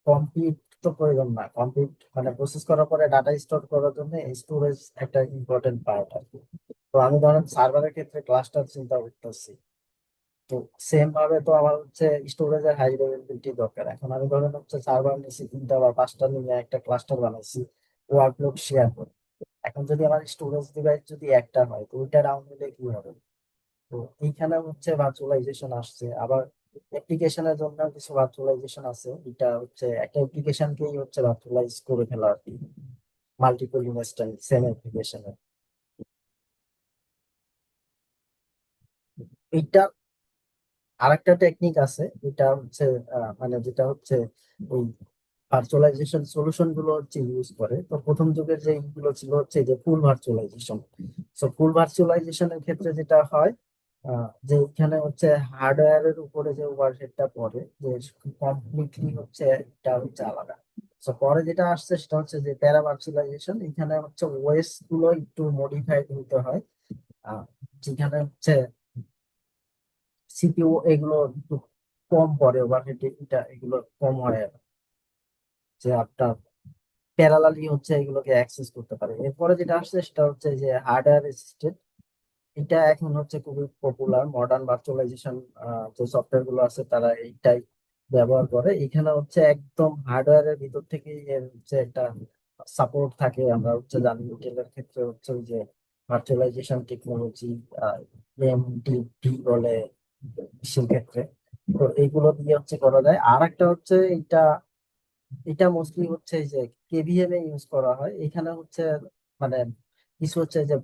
Speaker 2: কম্পিউট তো প্রয়োজন না, কম্পিউট মানে প্রসেস করার পরে ডাটা স্টোর করার জন্য স্টোরেজ একটা ইম্পর্টেন্ট পার্ট আর কি। তো আমি ধরেন সার্ভারের ক্ষেত্রে ক্লাস্টার চিন্তা করতেছি, তো সেম ভাবে তো আমার হচ্ছে স্টোরেজের হাই রেলিয়াবিলিটি দরকার। এখন আমি ধরেন হচ্ছে সার্ভার নিয়েছি 3টা বা 5টা নিয়ে একটা ক্লাস্টার বানাইছি, ওয়ার্কলোড শেয়ার করে। এখন যদি আমার স্টোরেজ ডিভাইস যদি একটা হয়, তো ওইটা ডাউন হলে কি হবে? তো এইখানে হচ্ছে ভার্চুয়ালাইজেশন আসছে। আবার অ্যাপ্লিকেশনের জন্য কিছু ভার্চুয়ালাইজেশন আছে, এটা হচ্ছে একটা অ্যাপ্লিকেশনকেই হচ্ছে ভার্চুয়ালাইজ করে ফেলা আর কি, মাল্টিপল ইনস্ট্যান্স সেম অ্যাপ্লিকেশনে। এইটা আরেকটা টেকনিক আছে, এটা হচ্ছে মানে যেটা হচ্ছে ওই ভার্চুয়ালাইজেশন সলিউশন গুলো হচ্ছে ইউজ করে। তো প্রথম যুগের যে গুলো ছিল হচ্ছে যে ফুল ভার্চুয়ালাইজেশন। সো ফুল ভার্চুয়ালাইজেশনের ক্ষেত্রে যেটা হয় যে এখানে হচ্ছে হার্ডওয়্যারের উপরে যে ওভারহেডটা পড়ে, যে কমপ্লিটলি হচ্ছে এটা হচ্ছে আলাদা। তো পরে যেটা আসছে সেটা হচ্ছে যে প্যারা ভার্চুয়ালাইজেশন, এখানে হচ্ছে ওএস গুলো একটু মডিফাইড হতে হয়। আহ, যেখানে হচ্ছে সিপিইউ এগুলো একটু কম পড়ে, ওভারহেড এটা এগুলো কম হয়, যে আপনার প্যারালালি হচ্ছে এগুলোকে অ্যাক্সেস করতে পারে। এরপরে যেটা আসছে সেটা হচ্ছে যে হার্ডওয়্যার অ্যাসিস্টেড, এটা এখন হচ্ছে খুবই পপুলার মডার্ন ভার্চুয়ালাইজেশন। যে সফটওয়্যার গুলো আছে তারা এইটাই ব্যবহার করে। এখানে হচ্ছে একদম হার্ডওয়্যারের ভিতর থেকে এর হচ্ছে একটা সাপোর্ট থাকে। আমরা হচ্ছে জানি ইন্টেলের ক্ষেত্রে হচ্ছে ওই যে ভার্চুয়ালাইজেশন টেকনোলজি এমডিভি বলে, সেক্ষেত্রে তো এইগুলো দিয়ে হচ্ছে করা যায়। আর একটা হচ্ছে এটা এটা মোস্টলি হচ্ছে এই যে কেভিএম এ ইউজ করা হয়। এখানে হচ্ছে মানে কিছু হচ্ছে যে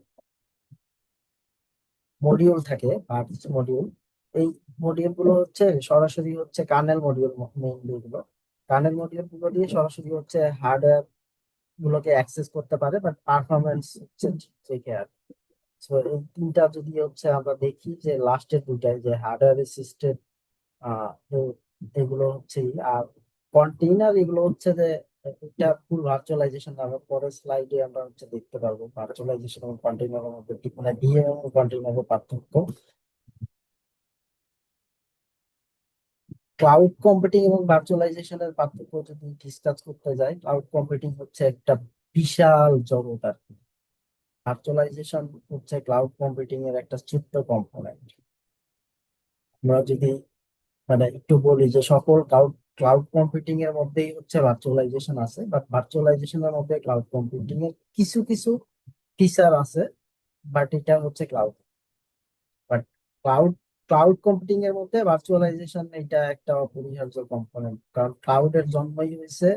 Speaker 2: মডিউল থাকে, পার্টস মডিউল। এই মডিউল গুলো হচ্ছে সরাসরি হচ্ছে কার্নেল মডিউল, মেইনলি এগুলো কার্নেল মডিউল গুলো দিয়ে সরাসরি হচ্ছে হার্ডওয়্যার গুলোকে অ্যাক্সেস করতে পারে, বাট পারফরমেন্স হচ্ছে ঠিক রেখে আর কি। So, এই তিনটা যদি হচ্ছে আমরা দেখি যে লাস্টের দুটাই যে হার্ডওয়্যার সিস্টেম, এগুলো হচ্ছে। আর কন্টেইনার এগুলো হচ্ছে যে এটা ফুল ভার্চুয়ালাইজেশন। আমরা পরের স্লাইডে আমরা হচ্ছে দেখতে পারবো ভার্চুয়ালাইজেশন এবং কন্টেইনারের মধ্যে মানে ভিএম এবং কন্টেইনারের পার্থক্য। ক্লাউড কম্পিউটিং এবং ভার্চুয়ালাইজেশনের পার্থক্য যদি ডিসকাস করতে যাই, ক্লাউড কম্পিউটিং হচ্ছে একটা বিশাল জগৎ আর কি। ভার্চুয়ালাইজেশন হচ্ছে ক্লাউড কম্পিউটিং এর একটা ছোট্ট কম্পোনেন্ট। আমরা যদি মানে একটু বলি যে সকল ক্লাউড ক্লাউড কম্পিউটিং এর মধ্যেই হচ্ছে ভার্চুয়ালাইজেশন আছে, বাট ভার্চুয়ালাইজেশনের মধ্যে ক্লাউড কম্পিউটিং এর কিছু কিছু ফিচার আছে, বাট এটা হচ্ছে cloud. But cloud cloud computing এর মধ্যে ভার্চুয়ালাইজেশন এটা একটা অপরিহার্য কম্পোনেন্ট, কারণ ক্লাউডের জন্মই হয়েছে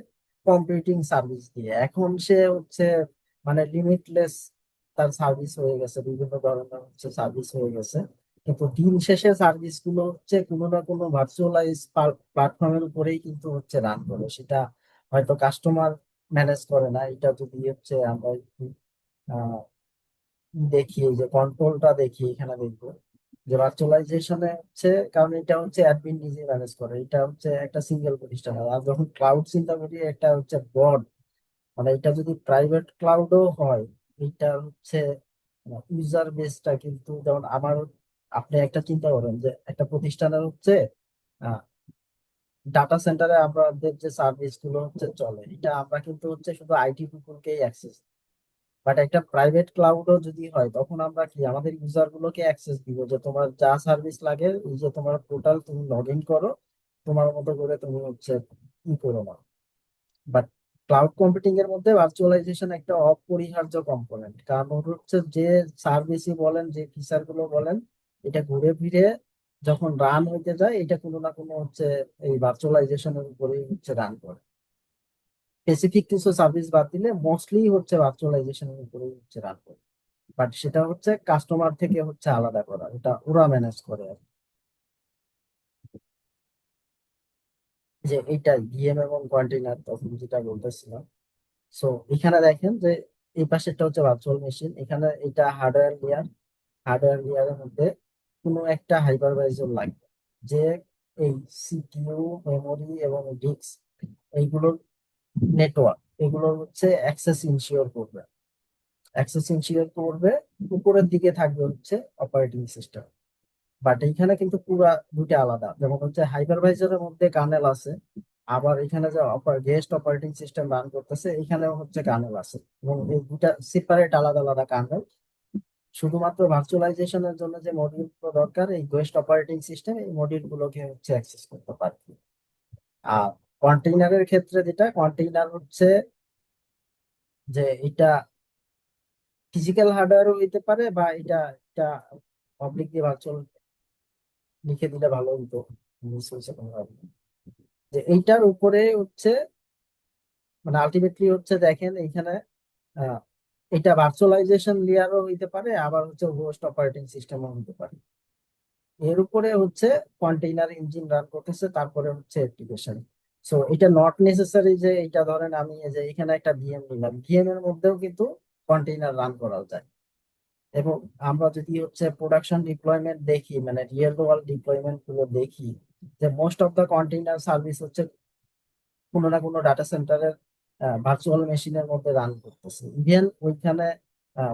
Speaker 2: কম্পিউটিং সার্ভিস দিয়ে। এখন সে হচ্ছে মানে লিমিটলেস তার সার্ভিস হয়ে গেছে, বিভিন্ন ধরনের হচ্ছে সার্ভিস হয়ে গেছে। কিন্তু দিন শেষে সার্ভিস গুলো হচ্ছে কোনো না কোনো ভার্চুয়ালাইজ প্ল্যাটফর্মের উপরেই কিন্তু হচ্ছে রান করে। সেটা হয়তো কাস্টমার ম্যানেজ করে না। এটা যদি হচ্ছে আমরা একটু দেখি, এই যে কন্ট্রোলটা দেখি, এখানে দেখবো যে ভার্চুয়ালাইজেশনে হচ্ছে, কারণ এটা হচ্ছে অ্যাডমিন নিজে ম্যানেজ করে, এটা হচ্ছে একটা সিঙ্গেল প্রতিষ্ঠান। আর যখন ক্লাউড চিন্তা করি, একটা হচ্ছে ব্রড, মানে এটা যদি প্রাইভেট ক্লাউডও হয়, এটা হচ্ছে ইউজার বেসটা কিন্তু যেমন আমার, আপনি একটা চিন্তা করেন যে একটা প্রতিষ্ঠানের হচ্ছে ডাটা সেন্টারে আমাদের যে সার্ভিস গুলো হচ্ছে চলে, এটা আমরা কিন্তু হচ্ছে শুধু আইটি পিপুলকেই অ্যাক্সেস। বাট একটা প্রাইভেট ক্লাউডও যদি হয়, তখন আমরা কি আমাদের ইউজার গুলোকে অ্যাক্সেস দিব যে তোমার যা সার্ভিস লাগে, এই যে তোমার পোর্টাল, তুমি লগ ইন করো, তোমার মতো করে তুমি হচ্ছে ই করো না। বাট ক্লাউড কম্পিউটিং এর মধ্যে ভার্চুয়ালাইজেশন একটা অপরিহার্য কম্পোনেন্ট, কারণ ওর হচ্ছে যে সার্ভিসই বলেন, যে ফিচার গুলো বলেন, এটা ঘুরে ফিরে যখন রান হইতে যায়, এটা কোনো না কোনো হচ্ছে এই ভার্চুয়ালাইজেশনের উপরেই হচ্ছে রান করে। স্পেসিফিক কিছু সার্ভিস বাদ দিলে মোস্টলি হচ্ছে ভার্চুয়ালাইজেশনের উপরেই হচ্ছে রান করে। বাট সেটা হচ্ছে কাস্টমার থেকে হচ্ছে আলাদা করা, এটা ওরা ম্যানেজ করে আর কি। যে এইটা ভিএম এবং কন্টেইনার তখন যেটা বলতেছিলাম। সো এখানে দেখেন যে এই পাশেরটা হচ্ছে ভার্চুয়াল মেশিন, এখানে এটা হার্ডওয়্যার লেয়ার। হার্ডওয়্যার লেয়ারের মধ্যে কোনো একটা হাইপারভাইজার লাগবে, যে এই সিপিইউ, মেমোরি এবং ডিস্ক, এইগুলোর নেটওয়ার্ক, এগুলো হচ্ছে অ্যাক্সেস ইনশিওর করবে। অ্যাক্সেস ইনশিওর করবে। উপরের দিকে থাকবে হচ্ছে অপারেটিং সিস্টেম। বাট এইখানে কিন্তু পুরা দুইটা আলাদা। যেমন হচ্ছে হাইপারভাইজারের মধ্যে কার্নেল আছে, আবার এখানে যে গেস্ট অপারেটিং সিস্টেম রান করতেছে, এখানেও হচ্ছে কার্নেল আছে, এবং এই দুটা সেপারেট আলাদা আলাদা কার্নেল। শুধুমাত্র ভার্চুয়ালাইজেশনের জন্য যে মডিউল গুলো দরকার, এই গেস্ট অপারেটিং সিস্টেম এই মডিউল গুলোকে হচ্ছে অ্যাক্সেস করতে পারে। আর কন্টেইনারের ক্ষেত্রে যেটা, কন্টেইনার হচ্ছে যে এটা ফিজিক্যাল হার্ডওয়্যারও হইতে পারে, বা এটা এটা পাবলিক দিয়ে ভার্চুয়াল লিখে দিলে ভালো হতো, মিস হয়েছে কোনোভাবে। যে এইটার উপরে হচ্ছে মানে আলটিমেটলি হচ্ছে দেখেন এইখানে আহ, এটা ভার্চুয়ালাইজেশন লেয়ারও হইতে পারে, আবার হচ্ছে হোস্ট অপারেটিং সিস্টেমও হইতে পারে। এর উপরে হচ্ছে কন্টেইনার ইঞ্জিন রান করতেছে, তারপরে হচ্ছে অ্যাপ্লিকেশন। সো এটা নট নেসেসারি যে এটা ধরেন আমি এই যে এখানে একটা ভিএম নিলাম, ভিএম এর মধ্যেও কিন্তু কন্টেইনার রান করা যায়। এবং আমরা যদি হচ্ছে প্রোডাকশন ডিপ্লয়মেন্ট দেখি, মানে রিয়েল ওয়ার্ল্ড ডিপ্লয়মেন্ট গুলো দেখি, যে most of the container service হচ্ছে কোনো না কোনো ডাটা সেন্টারের ভার্চুয়াল মেশিনের মধ্যে রান করতেছে। ইভেন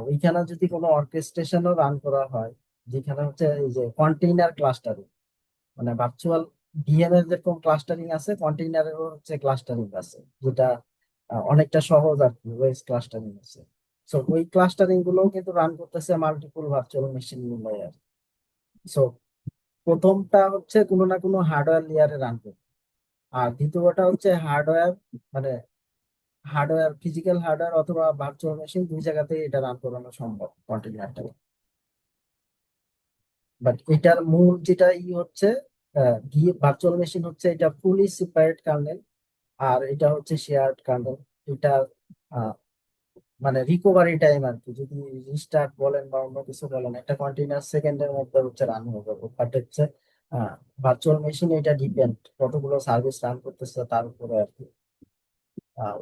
Speaker 2: ওইখানে যদি কোনো অর্কেস্ট্রেশনও রান করা হয়, যেখানে হচ্ছে এই যে কন্টেইনার ক্লাস্টারিং, মানে ভার্চুয়াল ভিএম এর যেরকম ক্লাস্টারিং আছে, কন্টেইনারেরও হচ্ছে ক্লাস্টারিং আছে, যেটা অনেকটা সহজ আর কি, ওয়েস ক্লাস্টারিং আছে। সো ওই ক্লাস্টারিং গুলোও কিন্তু রান করতেছে মাল্টিপল ভার্চুয়াল মেশিন মিলে। সো প্রথমটা হচ্ছে কোনো না কোনো হার্ডওয়্যার লেয়ারে রান করবে। আর দ্বিতীয়টা হচ্ছে হার্ডওয়্যার, মানে হার্ডওয়্যার, ফিজিক্যাল হার্ডওয়্যার অথবা ভার্চুয়াল মেশিন, দুই জায়গাতেই এটা রান করানো সম্ভব কন্টেইনারটা। বাট এটার মূল যেটা হচ্ছে ভার্চুয়াল মেশিন হচ্ছে এটা ফুলি সেপারেট কার্নেল, আর এটা হচ্ছে শেয়ার্ড কার্নেল। এটা আহ, মানে রিকভারি টাইম আর কি, যদি রিস্টার্ট বলেন বা অন্য কিছু বলেন, একটা কন্টিনিউয়াস সেকেন্ডের মধ্যে হচ্ছে রান হয়ে যাবে। বাট হচ্ছে ভার্চুয়াল মেশিন এটা ডিপেন্ড কতগুলো সার্ভিস রান করতেছে তার উপরে আর কি।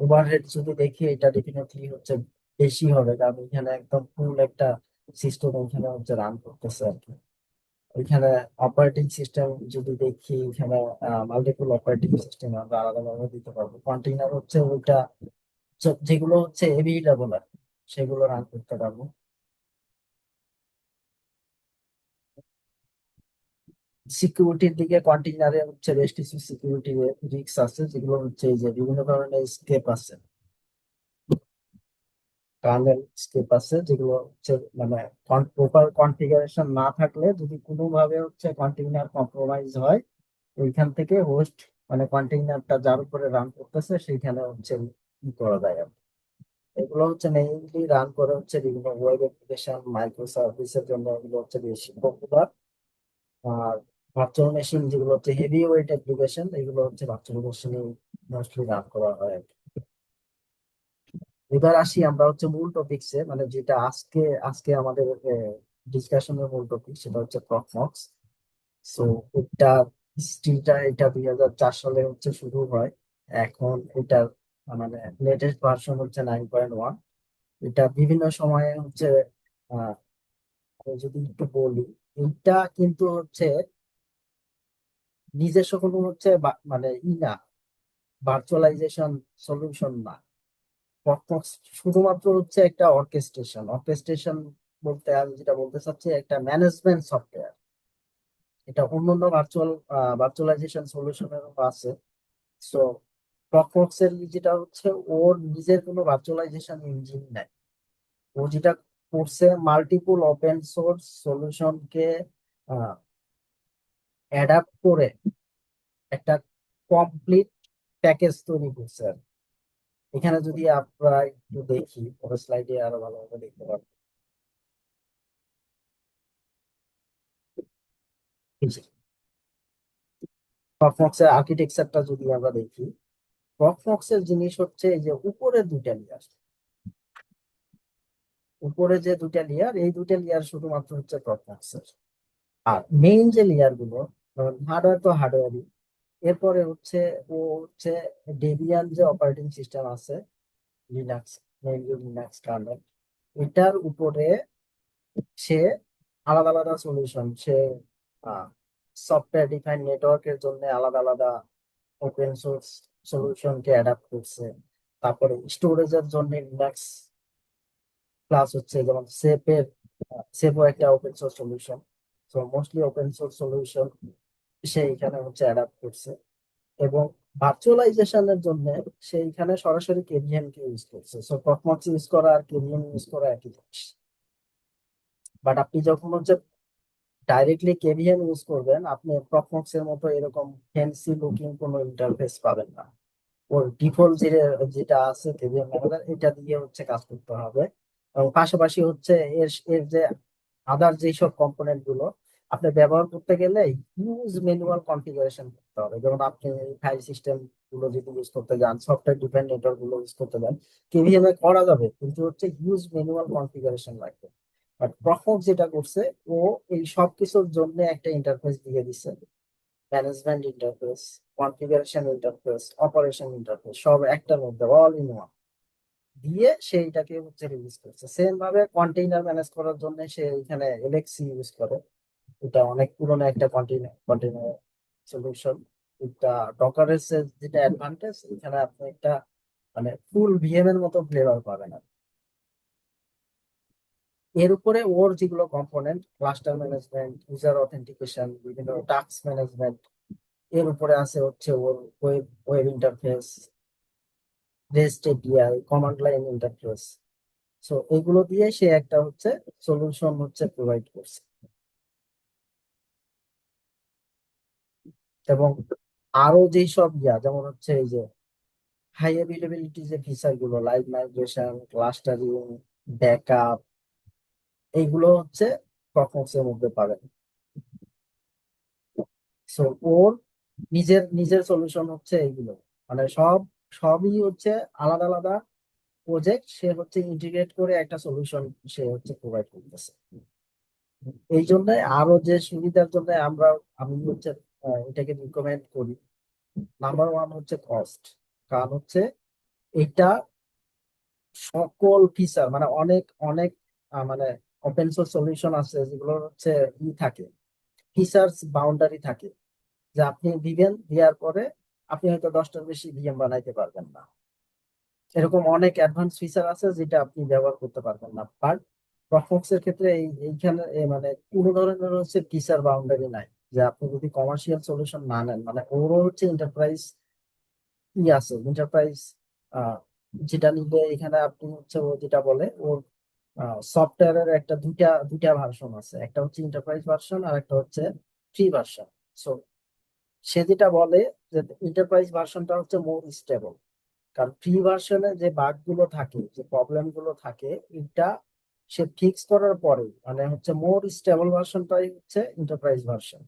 Speaker 2: ওভারহেড যদি দেখি এটা ডেফিনেটলি হচ্ছে বেশি হবে, কারণ এখানে একদম ফুল একটা সিস্টেম এখানে হচ্ছে রান করতেছে আর কি। এখানে অপারেটিং সিস্টেম যদি দেখি, এখানে মাল্টিপল অপারেটিং সিস্টেম আমরা আলাদাভাবে দিতে পারবো। কন্টেইনার হচ্ছে ওইটা যেগুলো হচ্ছে এভিটেবল আর কি, সেগুলো রান করতে পারবো। সিকিউরিটির দিকে কন্টেইনারে হচ্ছে বেশ কিছু সিকিউরিটি রিস্ক আছে, যেগুলো হচ্ছে এই যে বিভিন্ন ধরনের স্কেপ আছে, কার্নেল স্কেপ আছে, যেগুলো হচ্ছে মানে প্রপার কনফিগারেশন না থাকলে যদি কোনোভাবে হচ্ছে কন্টেইনার কম্প্রোমাইজ হয়, ওইখান থেকে হোস্ট মানে কন্টেইনারটা যার উপরে রান করতেছে সেইখানে হচ্ছে ই করা যায় আর কি। এগুলো হচ্ছে মেইনলি রান করে হচ্ছে বিভিন্ন ওয়েব অ্যাপ্লিকেশন, মাইক্রো সার্ভিসের জন্য এগুলো হচ্ছে বেশি পপুলার। আর ভার্চুয়াল মেশিন যেগুলো হচ্ছে হেভি ওয়েট অ্যাপ্লিকেশন, এগুলো হচ্ছে ভার্চুয়াল মেশিনে মোস্টলি রান করা হয় আর কি। এবার আসি আমরা হচ্ছে মূল টপিকসে, মানে যেটা আজকে আজকে আমাদের ডিসকাশনের মূল টপিক, সেটা হচ্ছে প্রকমক্স। সো এটা হিস্ট্রিটা এটা 2004 সালে হচ্ছে শুরু হয়। এখন এটার মানে লেটেস্ট ভার্সন হচ্ছে 9.1। এটা বিভিন্ন সময়ে হচ্ছে আহ আমি যদি একটু বলি, এটা কিন্তু হচ্ছে নিজস্ব কোনো হচ্ছে মানে না, ভার্চুয়ালাইজেশন সলিউশন না। প্রকমক্স শুধুমাত্র হচ্ছে একটা অর্কেস্ট্রেশন। অর্কেস্ট্রেশন বলতে আমি যেটা বলতে চাচ্ছি, একটা ম্যানেজমেন্ট সফটওয়্যার। এটা অন্যান্য ভার্চুয়ালাইজেশন সলিউশনেরও আছে। সো প্রকমক্স এর যেটা হচ্ছে, ওর নিজের কোনো ভার্চুয়ালাইজেশন ইঞ্জিন নাই। ও যেটা করছে, মাল্টিপল ওপেন সোর্স সলিউশনকে অ্যাডাপ্ট করে একটা কমপ্লিট প্যাকেজ তৈরি করছে আর কি। এখানে যদি আমরা একটু দেখি, পরের স্লাইডে আরো ভালোভাবে দেখতে পারবো। প্রকমক্স এর আর্কিটেকচারটা যদি আমরা দেখি, প্রকমক্স এর জিনিস হচ্ছে এই যে উপরে দুইটা লেয়ার, উপরে যে দুইটা লেয়ার, এই দুইটা লেয়ার শুধুমাত্র হচ্ছে প্রকমক্স এর। আর মেইন যে লেয়ার গুলো, হার্ডওয়্যার তো হার্ডওয়্যারই। এরপরে হচ্ছে ও হচ্ছে ডেবিয়ান যে অপারেটিং সিস্টেম আছে, লিনাক্স, মেইনলি লিনাক্স কার্নেল, এটার উপরে সে আলাদা আলাদা সলিউশন, সে সফটওয়্যার ডিফাইন্ড নেটওয়ার্কের জন্য আলাদা আলাদা ওপেন সোর্স সলিউশনকে অ্যাডাপ্ট করছে। তারপরে স্টোরেজের জন্য লিনাক্স, প্লাস হচ্ছে যেমন সেপের, সেপও একটা ওপেন সোর্স সলিউশন। তো মোস্টলি ওপেন সোর্স সলিউশন সে এখানে হচ্ছে অ্যাডাপ্ট করছে। এবং ভার্চুয়ালাইজেশনের জন্য সেইখানে সরাসরি কেভিএম কে ইউজ করছে। সো প্রকমক্স ইউজ করা আর কেভিএম ইউজ করা একই জিনিস। বাট আপনি যখন হচ্ছে ডাইরেক্টলি কেভিএম ইউজ করবেন, আপনি প্রকমক্স এর মতো এরকম ফ্যান্সি লুকিং কোনো ইন্টারফেস পাবেন না। ওর ডিফল্ট যেটা আছে কেভিএম ম্যানেজার, এটা দিয়ে হচ্ছে কাজ করতে হবে। এবং পাশাপাশি হচ্ছে এর এর যে আদার যেসব কম্পোনেন্ট গুলো আপনি ব্যবহার করতে গেলে হিউজ ম্যানুয়াল কনফিগারেশন করতে হবে। যেমন আপনি ফাইল সিস্টেম গুলো যদি ইউজ করতে যান, সফটওয়্যার ডিপেন্ড নেটওয়ার্ক গুলো ইউজ করতে যান, কেভিএম এ করা যাবে, কিন্তু হচ্ছে হিউজ ম্যানুয়াল কনফিগারেশন লাগবে। বাট প্রকমক্স যেটা করছে, ও এই সব কিছুর জন্য একটা ইন্টারফেস দিয়ে দিচ্ছে। Management interface, configuration interface, operation interface, সব একটার মধ্যে অল ইন ওয়ান দিয়ে সেইটাকে হচ্ছে রিলিজ করছে। সেম ভাবে কন্টেইনার ম্যানেজ করার জন্য সে এখানে এলএক্সি ইউজ করে। এটা অনেক পুরোনো একটা কন্টেইনার সলিউশন। এটা ডকারের যেটা অ্যাডভান্টেজ, এখানে আপনি একটা মানে ফুল ভিএম এর মতো ফ্লেভার পাবেন আর। এর উপরে ওর যেগুলো component, cluster management, user authentication, বিভিন্ন টাস্ক ম্যানেজমেন্ট, এর উপরে আছে হচ্ছে ওর web web interface, REST API, command line interface. So এগুলো দিয়ে সে একটা হচ্ছে সলিউশন হচ্ছে প্রোভাইড করছে। এবং আরো যেই সব যেমন হচ্ছে এই যে হাই অ্যাভেলেবিলিটি যে ফিচার গুলো, লাইভ মাইগ্রেশন, ক্লাস্টারিং, ব্যাকআপ, এইগুলো হচ্ছে প্রকমক্স এর মধ্যে পাবেন। সো ওর নিজের নিজের সলিউশন হচ্ছে এইগুলো, মানে সবই হচ্ছে আলাদা আলাদা প্রজেক্ট, সে হচ্ছে ইন্টিগ্রেট করে একটা সলিউশন সে হচ্ছে প্রোভাইড করতেছে। এই জন্য আরো যে সুবিধার জন্য আমি হচ্ছে এটাকে রিকমেন্ড করি। নাম্বার ওয়ান হচ্ছে কস্ট। কারণ হচ্ছে এটা সকল ফিচার মানে অনেক অনেক মানে ওপেন সোর্স সলিউশন আছে যেগুলো হচ্ছে থাকে, ফিচার্স বাউন্ডারি থাকে, যে আপনি দিবেন, দেওয়ার পরে আপনি হয়তো 10টার বেশি ভিএম বানাইতে পারবেন না। এরকম অনেক অ্যাডভান্স ফিচার আছে যেটা আপনি ব্যবহার করতে পারবেন না, বাট প্রফক্স এর ক্ষেত্রে এইখানে মানে কোনো ধরনের হচ্ছে ফিচার বাউন্ডারি নাই। যে আপনি যদি কমার্শিয়াল সলিউশন না নেন, মানে ওরও হচ্ছে এন্টারপ্রাইজ আছে, এন্টারপ্রাইজ যেটা নিলে এখানে আপনি হচ্ছে ও যেটা বলে ওর সফটওয়্যারের একটা দুইটা দুইটা ভার্সন আছে, একটা হচ্ছে এন্টারপ্রাইজ ভার্সন আর একটা হচ্ছে ফ্রি ভার্সন। সো সে যেটা বলে যে এন্টারপ্রাইজ ভার্সনটা হচ্ছে মোর স্টেবল। কারণ ফ্রি ভার্সনে যে বাগ গুলো থাকে, যে প্রবলেম গুলো থাকে, এটা সে ফিক্স করার পরে মানে হচ্ছে মোর স্টেবল ভার্সনটাই হচ্ছে এন্টারপ্রাইজ ভার্সন।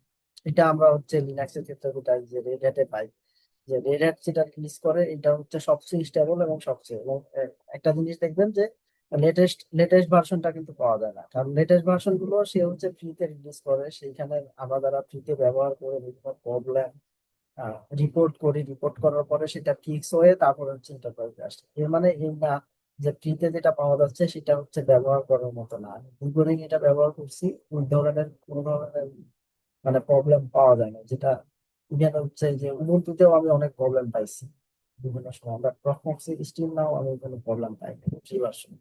Speaker 2: এটা আমরা হচ্ছে লিনাক্স এর ক্ষেত্রে যেটা যে রেড হ্যাটে পাই, যে রেড হ্যাট যেটা রিলিজ করে এটা হচ্ছে সবচেয়ে স্টেবল এবং সবচেয়ে, এবং একটা জিনিস দেখবেন যে লেটেস্ট ভার্সনটা কিন্তু পাওয়া যায় না, কারণ লেটেস্ট ভার্সন গুলো সে হচ্ছে ফ্রিতে রিলিজ করে, সেইখানে আমরা যারা ফ্রিতে ব্যবহার করে বিভিন্ন প্রবলেম রিপোর্ট করার পরে সেটা ফিক্স হয়ে তারপরে হচ্ছে এন্টারপ্রাইজে আসে। এর মানে এই না যে ফ্রিতে যেটা পাওয়া যাচ্ছে সেটা হচ্ছে ব্যবহার করার মতো না। আমি দুর্গরিং এটা ব্যবহার করছি, ওই ধরনের কোনো ধরনের মানে প্রবলেম পাওয়া যায় না, যেটা ইভেন হচ্ছে যে উবুন্টুতেও আমি অনেক প্রবলেম পাইছি বিভিন্ন সময়, আমরা প্রক্সি স্টিল নাও আমি কোনো প্রবলেম পাইনি ফ্রি ভার্সন।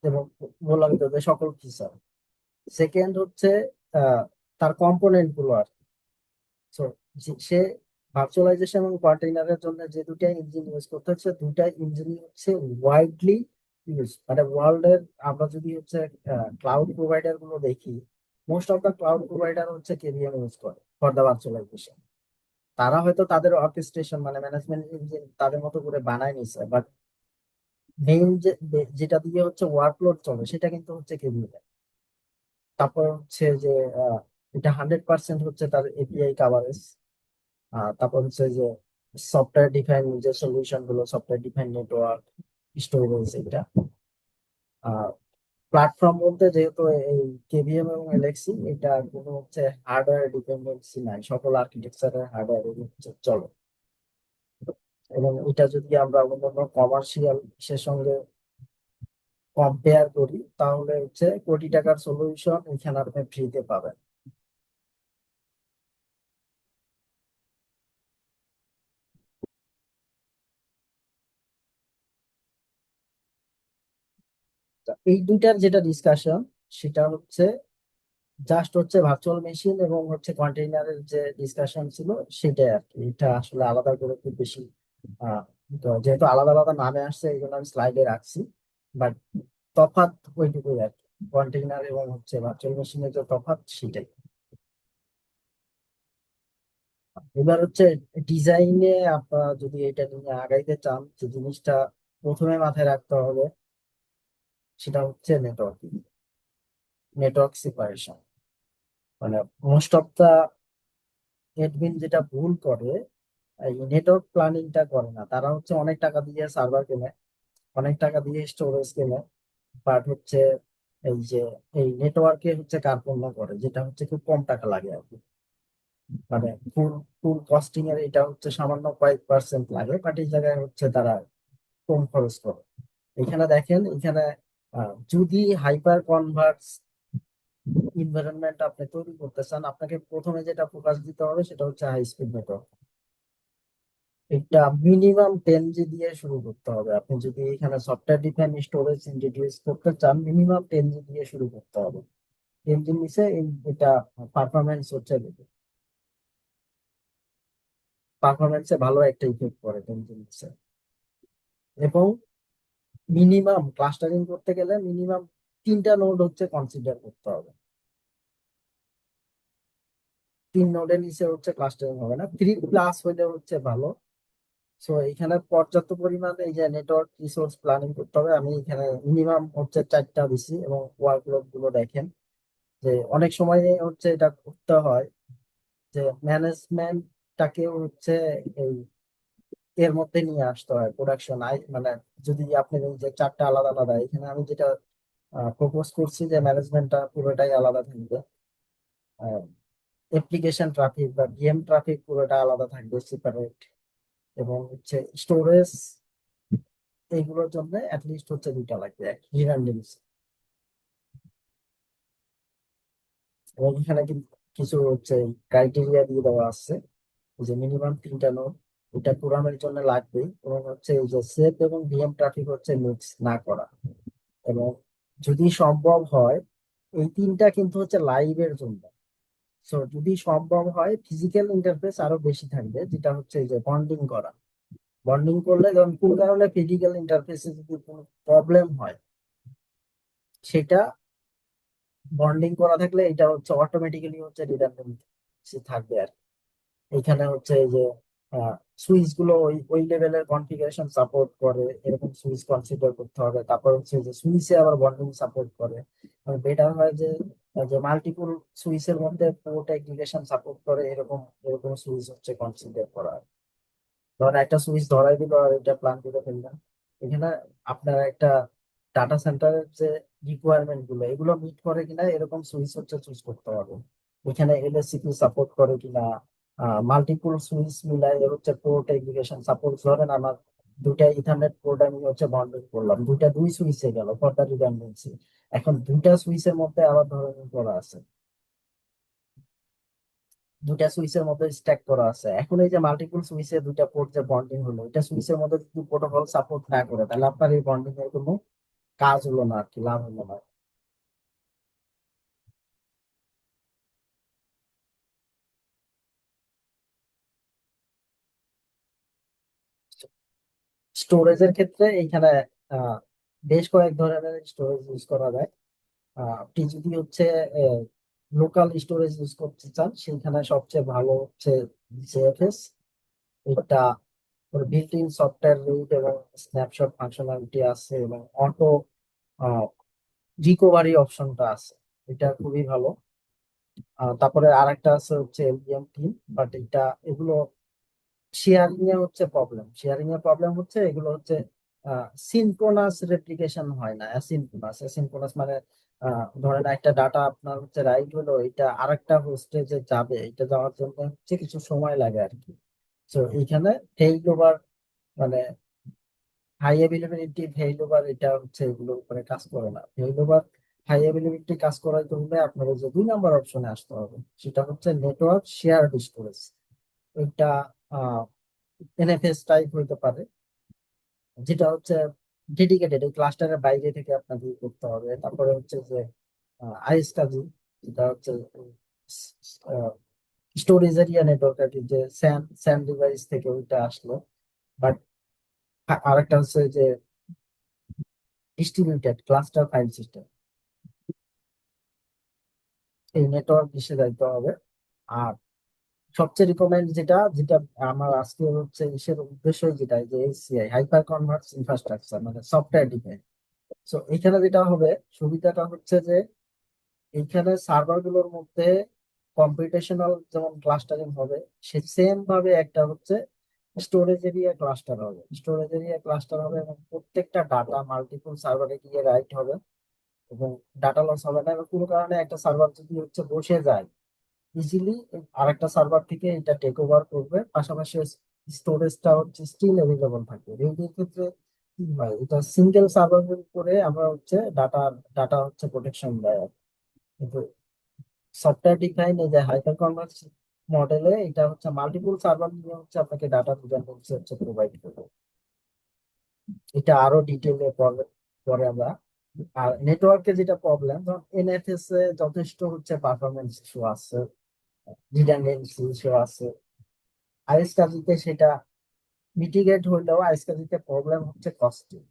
Speaker 2: এবং বললাম তো যে সকল ফিচার। সেকেন্ড হচ্ছে আহ, তার কম্পোনেন্ট গুলো আর কি। So, সে ভার্চুয়ালাইজেশন এবং কন্টেইনারের জন্য যে দুইটা ইঞ্জিন ইউজ করতে হচ্ছে, দুইটা ইঞ্জিনই হচ্ছে ওয়াইডলি ইউজ, মানে ওয়ার্ল্ড এর আমরা যদি হচ্ছে ক্লাউড প্রোভাইডার গুলো দেখি, most of the cloud provider হচ্ছে কেভিএম ইউজ করে ফর দ্য ভার্চুয়ালাইজেশন। তারা হয়তো তাদের অর্কেস্ট্রেশন মানে ম্যানেজমেন্ট ইঞ্জিন তাদের মতো করে বানায় নিছে, বাট মেইন যেটা দিয়ে হচ্ছে ওয়ার্কলোড চলে সেটা কিন্তু হচ্ছে কেভিএম। তারপর হচ্ছে যে এটা 100% হচ্ছে তার এপিআই কাভারেজ। তারপর হচ্ছে যে সফটওয়্যার ডিফাইন যে সলিউশন গুলো, সফটওয়্যার ডিফাইন নেটওয়ার্ক, স্টোরেজ, এটা প্ল্যাটফর্ম বলতে যেহেতু এই কেভিএম এবং এলএক্সি, এটা কোনো হচ্ছে হার্ডওয়্যার ডিপেন্ডেন্সি নাই, সকল আর্কিটেকচারের হার্ডওয়্যার চলে। এবং এটা যদি আমরা অন্যান্য কমার্শিয়াল সে সঙ্গে কম্পেয়ার করি, তাহলে হচ্ছে কোটি টাকার সলিউশন এখানে আপনি ফ্রিতে পাবেন। তা এই দুইটার যেটা ডিসকাশন, সেটা হচ্ছে জাস্ট হচ্ছে ভার্চুয়াল মেশিন এবং হচ্ছে কন্টেইনারের যে ডিসকাশন ছিল সেটাই আর কি। এটা আসলে আলাদা করে খুব বেশি আহ, তো যেহেতু আলাদা আলাদা নামে আসছে এই জন্য আমি স্লাইডে রাখছি, বাট তফাৎ ওইটুকুই আর কি। কন্টেইনার এবং হচ্ছে ভার্চুয়াল মেশিনের যে তফাৎ সেটাই। এবার হচ্ছে ডিজাইনে আপনারা যদি এটা নিয়ে আগাইতে চান, যে জিনিসটা প্রথমে মাথায় রাখতে হবে সেটা হচ্ছে নেটওয়ার্ক সেপারেশন। মানে মোস্ট অফ দা এডমিন যেটা ভুল করে, এই নেটওয়ার্ক প্ল্যানিংটা করে না। তারা হচ্ছে অনেক টাকা দিয়ে সার্ভার কেনে, অনেক টাকা দিয়ে স্টোরেজ কেনে, বাট হচ্ছে এই যে এই নেটওয়ার্কে হচ্ছে কার্পণ্য করে, যেটা হচ্ছে খুব কম টাকা লাগে আর কি। মানে ফুল ফুল কস্টিং এর এটা হচ্ছে সামান্য কয়েক পার্সেন্ট লাগে, বাট এই জায়গায় হচ্ছে তারা কম খরচ করে। এখানে দেখেন, এখানে যদি হাইপার কনভার্স এনভায়রনমেন্ট আপনি তৈরি করতে চান, আপনাকে প্রথমে যেটা ফোকাস দিতে হবে সেটা হচ্ছে হাই স্পিড নেটওয়ার্ক। এটা মিনিমাম 10 জি দিয়ে শুরু করতে হবে। আপনি যদি এখানে সফটওয়্যার ডিফাইন স্টোরেজ ইন্ট্রোডিউস করতে চান, মিনিমাম 10 জি দিয়ে শুরু করতে হবে। 10 জি নিচে এটা পারফরমেন্স হচ্ছে, পারফরমেন্সে ভালো একটা ইফেক্ট পড়ে 10 জি নিচে। এবং মিনিমাম ক্লাস্টারিং করতে গেলে মিনিমাম 3টা নোড হচ্ছে কনসিডার করতে হবে। 3 নোডের নিচে হচ্ছে ক্লাস্টারিং হবে না, 3+ হইলে হচ্ছে ভালো। সো এখানে পর্যাপ্ত পরিমাণে এই যে নেটওয়ার্ক রিসোর্স প্ল্যানিং করতে হবে। আমি এখানে মিনিমাম হচ্ছে 4টা দিছি, এবং ওয়ার্কলোড গুলো দেখেন যে অনেক সময় হচ্ছে এটা করতে হয় যে ম্যানেজমেন্টটাকে হচ্ছে এই এর মধ্যে নিয়ে আসতে হয় প্রোডাকশন মানে যদি আপনি এই যে চারটা আলাদা আলাদা, এখানে আমি যেটা প্রপোজ করছি যে ম্যানেজমেন্টটা পুরোটাই আলাদা থাকবে, অ্যাপ্লিকেশন ট্রাফিক বা ভিএম ট্রাফিক পুরোটা আলাদা থাকবে সেপারেট, এবং হচ্ছে স্টোরেজ এইগুলোর জন্য অ্যাটলিস্ট হচ্ছে দুইটা লাগবে রিডান্ডেন্সি। এবং এখানে কিন্তু কিছু হচ্ছে ক্রাইটেরিয়া দিয়ে দেওয়া আছে, এই যে মিনিমাম তিনটা নোড এটা প্রোগ্রামের জন্য লাগবেই, এবং হচ্ছে এই যে সেভ এবং ভিএম ট্রাফিক হচ্ছে মিক্স না করা, এবং যদি সম্ভব হয় এই তিনটা কিন্তু হচ্ছে লাইভের জন্য। সো যদি সম্ভব হয় ফিজিক্যাল ইন্টারফেস আরো বেশি থাকবে, যেটা হচ্ছে এই যে বন্ডিং করা। বন্ডিং করলে ধরুন কোন কারণে ফিজিক্যাল ইন্টারফেসে যদি কোনো প্রবলেম হয়, সেটা বন্ডিং করা থাকলে এটা হচ্ছে অটোমেটিক্যালি হচ্ছে রিডান্ডেন্সি থাকবে আর কি। এখানে হচ্ছে এই যে সুইচ গুলো ওই ওই লেভেলের কনফিগারেশন সাপোর্ট করে এরকম সুইচ কনসিডার করতে হবে। তারপর হচ্ছে যে সুইচে আবার বন্ডিং সাপোর্ট করে, বেটার হয় যে যে মাল্টিপল সুইচের মধ্যে পোর্ট এগ্রিগেশন সাপোর্ট করে এরকম এরকম সুইচ হচ্ছে কনসিডার করা। ধরেন একটা সুইচ ধরাই দিল আর এটা প্ল্যান করে ফেললাম, এখানে আপনার একটা ডাটা সেন্টারের যে রিকোয়ারমেন্ট গুলো এগুলো মিট করে কিনা এরকম সুইচ হচ্ছে চুজ করতে হবে। এখানে এলএসসিপি সাপোর্ট করে কিনা, মাল্টিপল সুইচ মিলাই এর হচ্ছে পোর্ট এগ্রিগেশন সাপোর্ট। ধরেন আমার দুইটা ইথারনেট পোর্ট আমি হচ্ছে বন্ডিং করলাম, দুই সুইচে গেল ফর দ্য রিডান্ডেন্সি। এখন দুইটা সুইচের মধ্যে আবার ধরেন করা আছে, দুইটা সুইচের মধ্যে স্ট্যাক করা আছে। এখন এই যে মাল্টিপল সুইচে দুইটা পোর্ট যে বন্ডিং হলো, এটা সুইচের মধ্যে যদি প্রোটোকল সাপোর্ট না করে তাহলে আপনার এই বন্ডিং এর কোনো কাজ হলো না আর কি, লাভ হলো না। স্টোরেজের ক্ষেত্রে এইখানে আহ, বেশ কয়েক ধরনের স্টোরেজ ইউজ করা যায়। আপনি যদি হচ্ছে লোকাল স্টোরেজ ইউজ করতে চান সেখানে সবচেয়ে ভালো হচ্ছে জেএফএস। এটা বিল্ট ইন সফটওয়্যার রিড এবং স্ন্যাপশট ফাংশনালিটি আছে, এবং অটো রিকভারি অপশনটা আছে, এটা খুবই ভালো। তারপরে আরেকটা আছে হচ্ছে এলভিএম টিম, বাট এটা এগুলো শেয়ারিং এর প্রবলেম হচ্ছে এগুলো হচ্ছে সিনক্রোনাস রেপ্লিকেশন হয় না, অ্যাসিনক্রোনাস মানে ধরেন একটা ডাটা আপনার হচ্ছে রাইট হলো, এটা আরেকটা হোস্টে যে যাবে এটা যাওয়ার জন্য হচ্ছে কিছু সময় লাগে আর কি। তো এইখানে ফেইল ওভার মানে হাই অ্যাভেলেবিলিটি ফেইল ওভার এটা হচ্ছে এগুলোর উপরে কাজ করে না। ফেইল ওভার হাই অ্যাভেলেবিলিটি কাজ করার জন্য আপনার যে 2 নম্বর অপশনে আসতে হবে, সেটা হচ্ছে নেটওয়ার্ক শেয়ার স্টোরেজ। এটা এনএফএস টাইপ হইতে পারে, যেটা হচ্ছে ডেডিকেটেড এই ক্লাস্টারের বাইরে থেকে আপনাকে করতে হবে। তারপরে হচ্ছে যে আইএসকাজি, যেটা হচ্ছে স্টোরেজ এরিয়া নেটওয়ার্ক আর কি, যে স্যান স্যান ডিভাইস থেকে ওইটা আসলো। বাট আরেকটা হচ্ছে যে ডিস্ট্রিবিউটেড ক্লাস্টার ফাইল সিস্টেম, এই নেটওয়ার্ক বিষয়ে যাইতে হবে। আর সবচেয়ে রিকমেন্ড যেটা যেটা আমার আজকে হচ্ছে ইসের উদ্দেশ্য যেটা, যে এইচসিআই হাইপার কনভার্জ ইনফ্রাস্ট্রাকচার মানে সফটওয়্যার ডিফাইন। তো এখানে যেটা হবে সুবিধাটা হচ্ছে যে এইখানে সার্ভার গুলোর মধ্যে কম্পিউটেশনাল যেমন ক্লাস্টারিং হবে, সে সেম ভাবে একটা হচ্ছে স্টোরেজ এরিয়া ক্লাস্টার হবে, এবং প্রত্যেকটা ডাটা মাল্টিপল সার্ভারে গিয়ে রাইট হবে, এবং ডাটা লস হবে না। এবং কোনো কারণে একটা সার্ভার যদি হচ্ছে বসে যায় ইজিলি আরেকটা সার্ভার থেকে এটা টেক ওভার করবে, পাশাপাশি স্টোরেজটা হচ্ছে স্টিল অ্যাভেলেবল থাকবে। রেডির ক্ষেত্রে কি হয়, এটা সিঙ্গেল সার্ভারের উপরে আমরা হচ্ছে ডাটা হচ্ছে প্রোটেকশন দেয়। কিন্তু সফটওয়্যার ডিফাইন এই যে হাইপার কনভার্জ মডেলে এটা হচ্ছে মাল্টিপল সার্ভার নিয়ে হচ্ছে আপনাকে ডাটা রিডান্ডেন্সি হচ্ছে প্রোভাইড করবে। এটা আরো ডিটেইলে পরে পরে আমরা। আর নেটওয়ার্কে যেটা প্রবলেম, ধরুন এনএফএস এ যথেষ্ট হচ্ছে পারফরমেন্স ইস্যু আছে, রিডান্ডেন্সি ইস্যু আছে। আইএস কাজীতে সেটা মিটিগেট হলেও আইএস কাজীতে প্রবলেম হচ্ছে কস্টিং।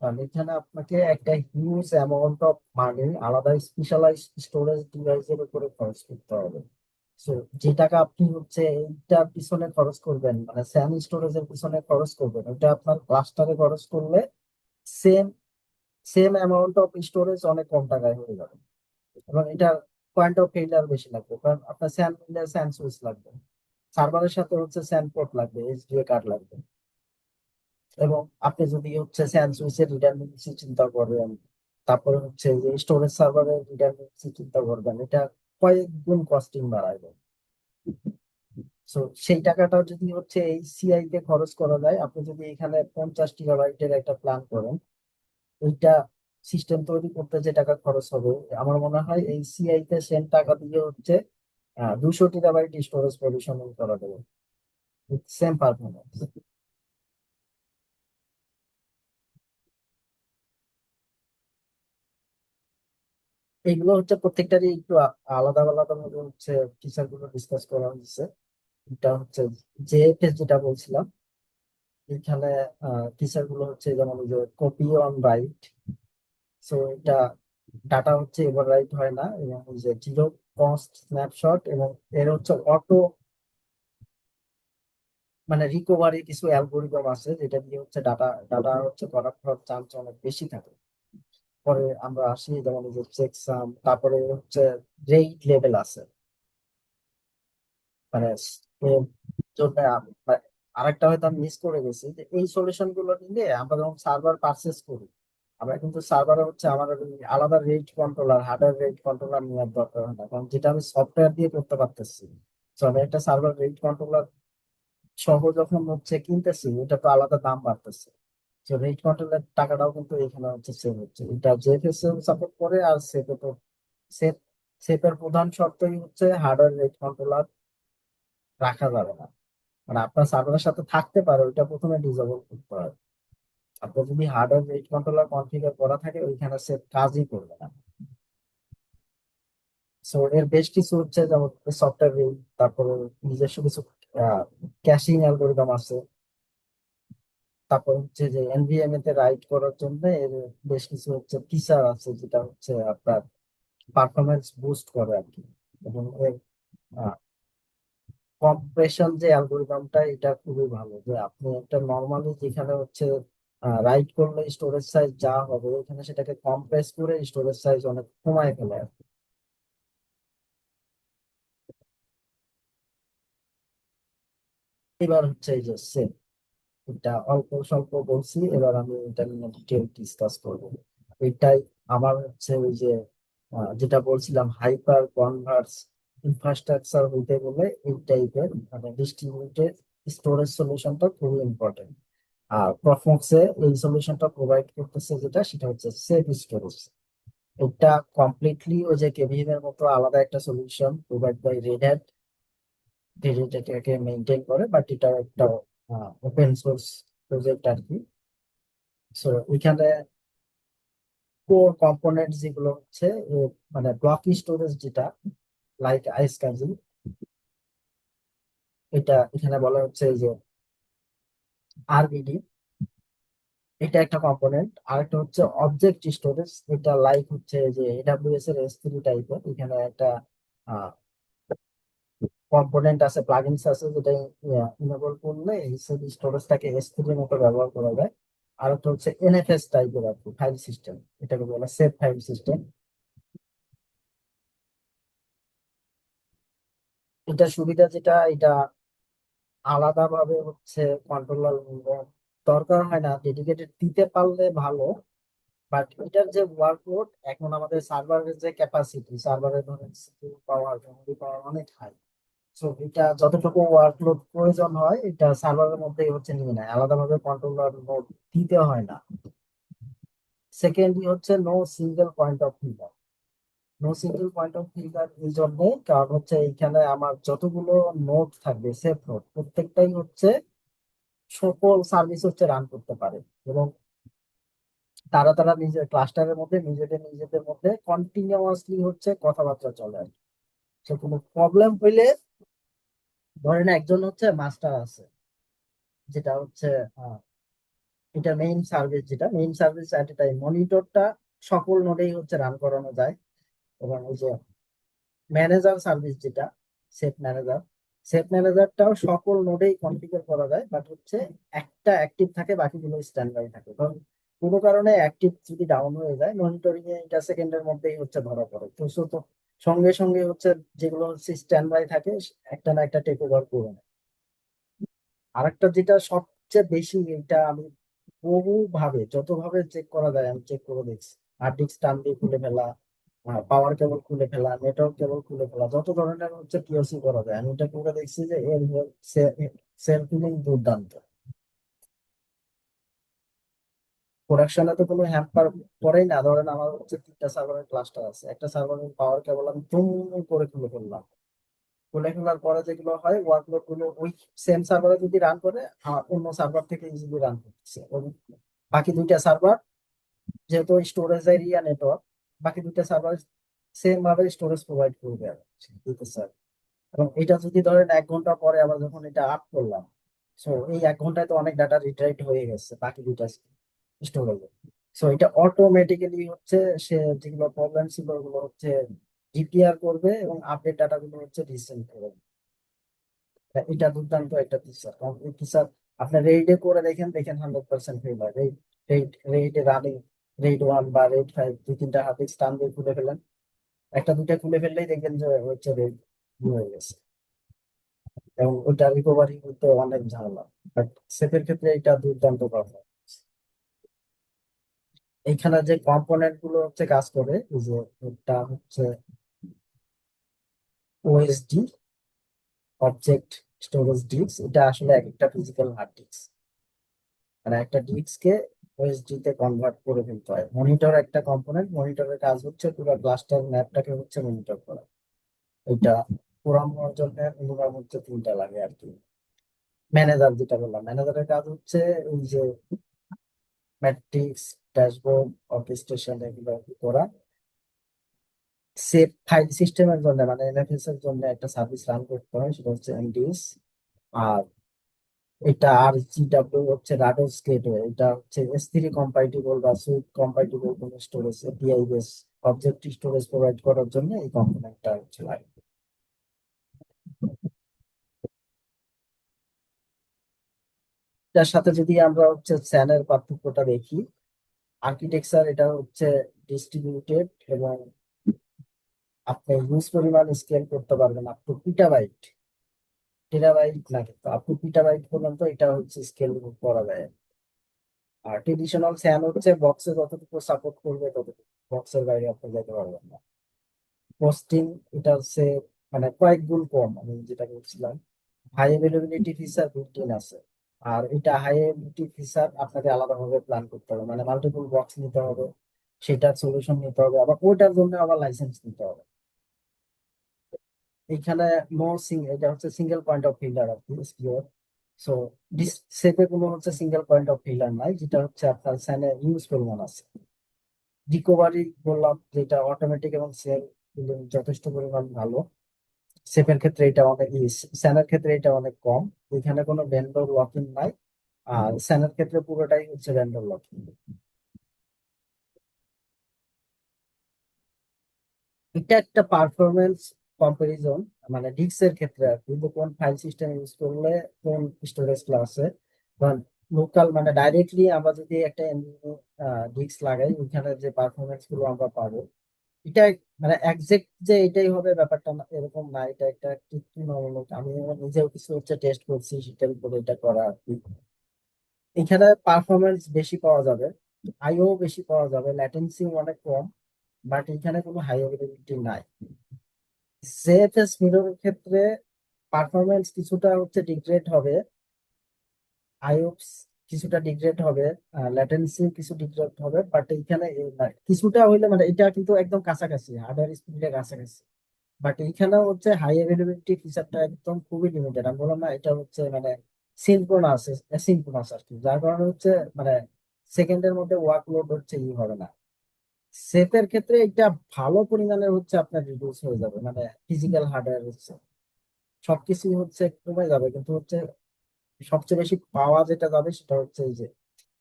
Speaker 2: কারণ এখানে আপনাকে একটা হিউজ অ্যামাউন্ট অফ মানি আলাদা স্পেশালাইজ স্টোরেজ ডিভাইসের উপরে খরচ করতে হবে। So, যে টাকা আপনি হচ্ছে এইটার পিছনে খরচ করবেন মানে স্যাম স্টোরেজের পিছনে খরচ করবেন, ওটা আপনার ক্লাস্টারে খরচ করলে same same amount of storage অনেক কম টাকায় হয়ে যাবে। এবং এটা পয়েন্ট অফ ফেইলিয়ার বেশি লাগবে, কারণ আপনার স্যান নিলে স্যান সুইচ লাগবে, সার্ভারের সাথে হচ্ছে স্যান পোর্ট লাগবে, এইচডিএ কার্ড লাগবে। এবং আপনি যদি হচ্ছে স্যান সুইচের রিডান্ডেন্সি চিন্তা করেন, তারপরে হচ্ছে যে স্টোরেজ সার্ভারের রিডান্ডেন্সি চিন্তা করবেন, এটা কয়েক গুণ কস্টিং বাড়াবে। তো সেই টাকাটা যদি হচ্ছে এই সিআই তে খরচ করা যায়, আপনি যদি এখানে 50 GB একটা প্ল্যান করেন, ওইটা সিস্টেম তৈরি করতে যে টাকা খরচ হবে, আমার মনে হয় এই সিআই তে সেম টাকা দিয়ে হচ্ছে 200 GB স্টোরেজ প্রভিশনিং করা যাবে, সেম পারফরমেন্স। এইগুলো হচ্ছে প্রত্যেকটারই একটু আলাদা আলাদা ভাবে হচ্ছে ফিচার গুলো ডিসকাস করা হয়েছে। এটা হচ্ছে জেএফএস যেটা বলছিলাম, এখানে ফিচার গুলো হচ্ছে যেমন ওই যে কপি অন রাইট। সো এটা ডাটা হচ্ছে এবার রাইট হয় না, এবং ওই যে জিরো কস্ট স্ন্যাপশট, এবং এর হচ্ছে অটো মানে রিকভারি কিছু অ্যালগোরিদম আছে যেটা দিয়ে হচ্ছে ডাটা ডাটা হচ্ছে করাপ্ট হওয়ার চান্স অনেক বেশি থাকে। পরে আমরা আসি যেমন এই যে চেকসাম, তারপরে হচ্ছে রেট লেভেল আছে, মানে এর জন্য আরেকটা হয়তো আমি মিস করে গেছি, যে এই সলিউশন গুলো নিলে আমরা যখন সার্ভার পারচেস করি, আমরা কিন্তু সার্ভারে হচ্ছে আমার ওই আলাদা rate controller, hardware rate controller নেওয়ার দরকার হয় না, কারণ যেটা আমি সফটওয়্যার দিয়ে করতে পারতেছি। তো আমি একটা সার্ভার রেট কন্ট্রোলার সহ যখন হচ্ছে কিনতেছি, ওটা তো আলাদা দাম বাড়তেছে। তো রেট কন্ট্রোলের টাকাটাও কিন্তু এখানে হচ্ছে সেভ হচ্ছে, এটা জেএফএস সাপোর্ট করে। আর সেপে তো সেপ সেপের প্রধান শর্তই হচ্ছে হার্ডওয়্যার রেট কন্ট্রোলার রাখা যাবে না, মানে আপনার সার্ভারের সাথে থাকতে পারে, ওইটা প্রথমে ডিসেবল করতে হয়। আপনার যদি হার্ডওয়্যার রেট কন্ট্রোলার কনফিগার করা থাকে, ওইখানে সে কাজই করবে না। সো এর বেশ কিছু হচ্ছে যেমন সফটওয়্যার, তারপরে নিজস্ব কিছু ক্যাশিং অ্যালগোরিদম আছে। তারপর হচ্ছে যে এনভিএমএ তে রাইট করার জন্য এর বেশ কিছু হচ্ছে ফিচার আছে, যেটা হচ্ছে আপনার পারফরমেন্স বুস্ট করে আর কি। এবং এর কম্প্রেশন যে অ্যালগোরিদমটা, এটা খুবই ভালো, যে আপনি একটা নর্মালি যেখানে হচ্ছে রাইট করলে স্টোরেজ সাইজ যা হবে, এখানে সেটাকে কম্প্রেস করে স্টোরেজ সাইজ অনেক কমায় ফেলে আর কি। এবার হচ্ছে এই যে সেম, এটা অল্প স্বল্প বলছি, এবার আমি এটা নিয়ে ডিটেল ডিসকাস করবো। এটাই আমার হচ্ছে ওই যে যেটা বলছিলাম, হাইপার কনভার্স ইনফ্রাস্ট্রাকচার হইতে গেলে এই টাইপের মানে ডিস্ট্রিবিউটেড স্টোরেজ সলিউশনটা খুবই ইম্পর্টেন্ট। আর প্রফমক্সে এই সলিউশনটা প্রোভাইড করতেছে, যেটা সেটা হচ্ছে সেফ স্টোরেজ। এটা কমপ্লিটলি ওই যে কেভিএম এর মতো আলাদা একটা solution provide by Red Hat, এটাকে মেনটেন করে, বাট এটা একটা ওপেন সোর্স প্রজেক্ট আর কি। সো এখানে কোর কম্পোনেন্ট যেগুলো হচ্ছে মানে ব্লক স্টোরেজ যেটা, লাইক আইস কাজি, এটা এখানে বলা হচ্ছে এই যে আরবিডি, এটা একটা কম্পোনেন্ট। আর একটা হচ্ছে অবজেক্ট স্টোরেজ, এটা লাইক হচ্ছে যে এডাব্লিউএস এর S3 টাইপের, এখানে একটা কম্পোনেন্ট আছে, প্লাগইনস আছে, যেটা ইনেবল করলে এই স্টোরেজটাকে S3 এর মতো ব্যবহার করা যায়। আর একটা হচ্ছে এনএফএস টাইপের আর কি ফাইল সিস্টেম, এটাকে বলে সেফ ফাইল সিস্টেম। এটা সুবিধা যেটা, এটা আলাদাভাবে হচ্ছে কন্ট্রোলার দরকার হয় না, ডেডিকেটেড দিতে পারলে ভালো। বাট এটার যে ওয়ার্কলোড, এখন আমাদের সার্ভারের যে ক্যাপাসিটি, সার্ভারের ধরেন সিপিইউ পাওয়ার, মেমোরি পাওয়ার অনেক হাই। সো এটা যতটুকু ওয়ার্কলোড প্রয়োজন হয়, এটা সার্ভারের মধ্যেই হচ্ছে নিয়ে নেয়, আলাদাভাবে কন্ট্রোলার নোড দিতে হয় না। সেকেন্ডলি হচ্ছে no single point of filter. No single point of filter এই জন্য, কারণ হচ্ছে এইখানে আমার যতগুলো নোড থাকবে, সেফ নোড, প্রত্যেকটাই হচ্ছে সকল সার্ভিস হচ্ছে রান করতে পারে। এবং তারা তারা নিজের ক্লাস্টারের মধ্যে নিজেদের নিজেদের মধ্যে কন্টিনিউয়াসলি হচ্ছে কথাবার্তা চলে আর কি। সে কোনো প্রবলেম হইলে, ধরেন একজন হচ্ছে মাস্টার আছে, যেটা হচ্ছে আহ, এটা মেইন সার্ভিস, যেটা main service at a time মনিটরটা সকল নোডেই হচ্ছে রান করানো যায়। এবং ওই যে ম্যানেজার সার্ভিস যেটা, সেফ ম্যানেজার, সেফ ম্যানেজারটাও সকল নোডেই কনফিগার করা যায়, বাট হচ্ছে একটা অ্যাক্টিভ থাকে, বাকিগুলো স্ট্যান্ড বাই থাকে। কারণ কোনো কারণে অ্যাক্টিভ যদি ডাউন হয়ে যায়, মনিটরিং এ এটা সেকেন্ডের মধ্যেই হচ্ছে ধরা পড়ে। তো so তো সঙ্গে সঙ্গে হচ্ছে যেগুলো হচ্ছে স্ট্যান্ড বাই থাকে একটা না একটা টেক ওভার করে নেয়। আরেকটা যেটা সবচেয়ে বেশি, এটা আমি বহু ভাবে যতভাবে চেক করা যায় আমি চেক করে দেখছি। হার্ড ডিস্ক টান দিয়ে খুলে ফেলা, পাওয়ার কেবল খুলে ফেলা, নেটওয়ার্ক কেবল খুলে ফেলা, যত ধরনের হচ্ছে পিওসি করা যায় আমি এটা করে দেখছি যে এর সেলফ হিলিং দুর্দান্ত। প্রোডাকশনে তো কোনো হ্যাম্পার পরেই না। ধরেন আমার হচ্ছে 3টা সার্ভারের ক্লাস্টার আছে, একটা সার্ভারের পাওয়ার কেবল আমি তুম করে খুলে ফেললাম। খুলে ফেলার পরে যেগুলো হয় ওয়ার্কলোড গুলো ওই সেম সার্ভারে যদি রান করে, অন্য সার্ভার থেকে ইজিলি রান করতেছে। এবং বাকি 2টা সার্ভার, যেহেতু স্টোরেজ এরিয়া নেটওয়ার্ক, বাকি 2টা সার্ভার সেম ভাবে স্টোরেজ প্রোভাইড করবে আর দিতেছে। এবং এটা যদি ধরেন 1 ঘন্টা পরে আবার যখন এটা আপ করলাম, সো এই 1 ঘন্টায় তো অনেক ডাটা রিট্রাইট হয়ে গেছে বাকি 2টা স্টোরেজে। সো এটা অটোমেটিক্যালি হচ্ছে সে যেগুলো প্রবলেম ছিল ওগুলো হচ্ছে রিপেয়ার করবে এবং আপডেট ডাটা গুলো হচ্ছে রিসেন্ড করবে। এটা দুর্দান্ত একটা ফিচার। কারণ এই ফিচার আপনি রেইডে করে দেখেন, দেখেন 100% ফেল হয়। রেইডে রানিং রেইড 1 বা রেইড 5 2-3টা হাতে স্টান দিয়ে খুলে ফেলেন, একটা দুইটা খুলে ফেললেই দেখবেন যে হচ্ছে রেইড হয়ে গেছে। এবং ওইটা রিকভারি করতে অনেক ঝামেলা। বাট সেফের ক্ষেত্রে এটা দুর্দান্ত পারফরম্যান্স। এইখানে যে কম্পোনেন্ট গুলো হচ্ছে কাজ করে, এই যে এটা হচ্ছে ওএসডি, অবজেক্ট স্টোরেজ ডিস্ক। এটা আসলে এক একটা ফিজিক্যাল হার্ড ডিস্ক, মানে একটা ডিস্ককে ওএসডি তে কনভার্ট করে ফেলতে হয়। মনিটর একটা কম্পোনেন্ট, মনিটরের কাজ হচ্ছে পুরো ক্লাস্টার ম্যাপটাকে হচ্ছে মনিটর করা। এটা পুরানোর জন্য মিনিমাম হচ্ছে 3টা লাগে আর কি। ম্যানেজার যেটা বললাম, ম্যানেজারের কাজ হচ্ছে এই যে ম্যাট্রিক্স, ড্যাশবোর্ড, অর্কেস্ট্রেশন এগুলো করা। সেভ ফাইল সিস্টেমের জন্য মানে এনএফএস এর জন্য একটা সার্ভিস রান করতে হয়, সেটা হচ্ছে এমডিএস। আর এটা আর জিডাব্লিউ হচ্ছে রাডোস গেটওয়ে। এটা হচ্ছে S3 কম্পাইটেবল বা সুইট কম্পাইটেবল কোন storage API base object storage provide করার জন্য এই কম্পোনেন্টটা হচ্ছে লাগে। এটার সাথে যদি আমরা হচ্ছে স্যানের পার্থক্যটা দেখি, আর্কিটেকচার এটা হচ্ছে ডিস্ট্রিবিউটেড এবং আপনি ইউজ পরিমাণ স্কেল করতে পারবেন আপ টু পিটাবাইট, টেরাবাইট না, কিন্তু আপ টু পিটাবাইট পর্যন্ত এটা হচ্ছে স্কেল করা যায়। আর ট্রেডিশনাল স্যান হচ্ছে বক্সে যতটুকু সাপোর্ট করবে ততটুকু, বক্সের বাইরে আপনি যেতে পারবেন না। পোস্টিং এটা হচ্ছে মানে কয়েক গুণ কম আমি যেটা বলছিলাম। High availability feature built in আছে। আর এটা হাই অ্যাভেলেবিলিটি ফিচার আপনাকে আলাদাভাবে প্ল্যান করতে হবে, মানে মাল্টিপল বক্স নিতে হবে, সেটার সলিউশন নিতে হবে, আবার ওইটার জন্য আবার লাইসেন্স নিতে হবে। এখানে নো সিং এটা হচ্ছে সিঙ্গেল পয়েন্ট অফ ফেইলার আর কি সিওর। সো সেফে কোনো হচ্ছে সিঙ্গেল পয়েন্ট অফ ফেইলার নাই, যেটা হচ্ছে আপনার স্যানে ইউজ পরিমাণ আছে। রিকভারি বললাম যেটা অটোমেটিক এবং সেল যথেষ্ট পরিমাণ ভালো। সেফের ক্ষেত্রে এটা অনেক স্যানের ক্ষেত্রে এটা অনেক কম। এখানে কোনো ভেন্ডর লক-ইন নাই। আর স্যানের ক্ষেত্রে পুরোটাই হচ্ছে ভেন্ডর লক-ইন। এটা একটা পারফরমেন্স কম্পারিজন, মানে ডিস্কের ক্ষেত্রে আর কি, যে কোন ফাইল সিস্টেম ইউজ করলে কোন স্টোরেজ ক্লাসে বা লোকাল, মানে ডাইরেক্টলি আমরা যদি একটা ডিস্ক লাগাই ওইখানে যে পারফরমেন্স গুলো আমরা পাবো, এটা মানে একজ্যাক্ট যে এটাই হবে ব্যাপারটা এরকম না। এটা একটা কৃত্রিমমূলক, আমি আমার নিজেও কিছু হচ্ছে টেস্ট করছি সেটার উপরে এটা করা আর কি। এখানে পারফরমেন্স বেশি পাওয়া যাবে, আইও বেশি পাওয়া যাবে, ল্যাটেন্সি অনেক কম, বাট এখানে কোনো হাই অ্যাভেলেবিলিটি নাই। জেএফএস মিররের ক্ষেত্রে পারফরমেন্স কিছুটা হচ্ছে ডিগ্রেড হবে, আইওপস কিছুটা ডিগ্রেড হবে, ল্যাটেন্সি কিছু ডিগ্রেড হবে, বাট এইখানে কিছুটা হইলে মানে এটা কিন্তু একদম কাছাকাছি, হার্ডওয়্যার স্পিডের কাছাকাছি। বাট এইখানেও হচ্ছে হাই অ্যাভেলেবিলিটি ফিচারটা একদম খুবই লিমিটেড। আমি বললাম না, এটা হচ্ছে মানে সিনক্রোনাস অ্যাসিনক্রোনাস আর কি, যার কারণে হচ্ছে মানে সেকেন্ডের মধ্যে ওয়ার্কলোড হচ্ছে হবে না। সেফের ক্ষেত্রে এটা ভালো পরিমাণে হচ্ছে আপনার রিডিউস হয়ে যাবে, মানে ফিজিক্যাল হার্ডওয়্যার হচ্ছে সবকিছু হচ্ছে কমে যাবে, কিন্তু হচ্ছে সবচেয়ে বেশি পাওয়া যেটা যাবে সেটা হচ্ছে এই যে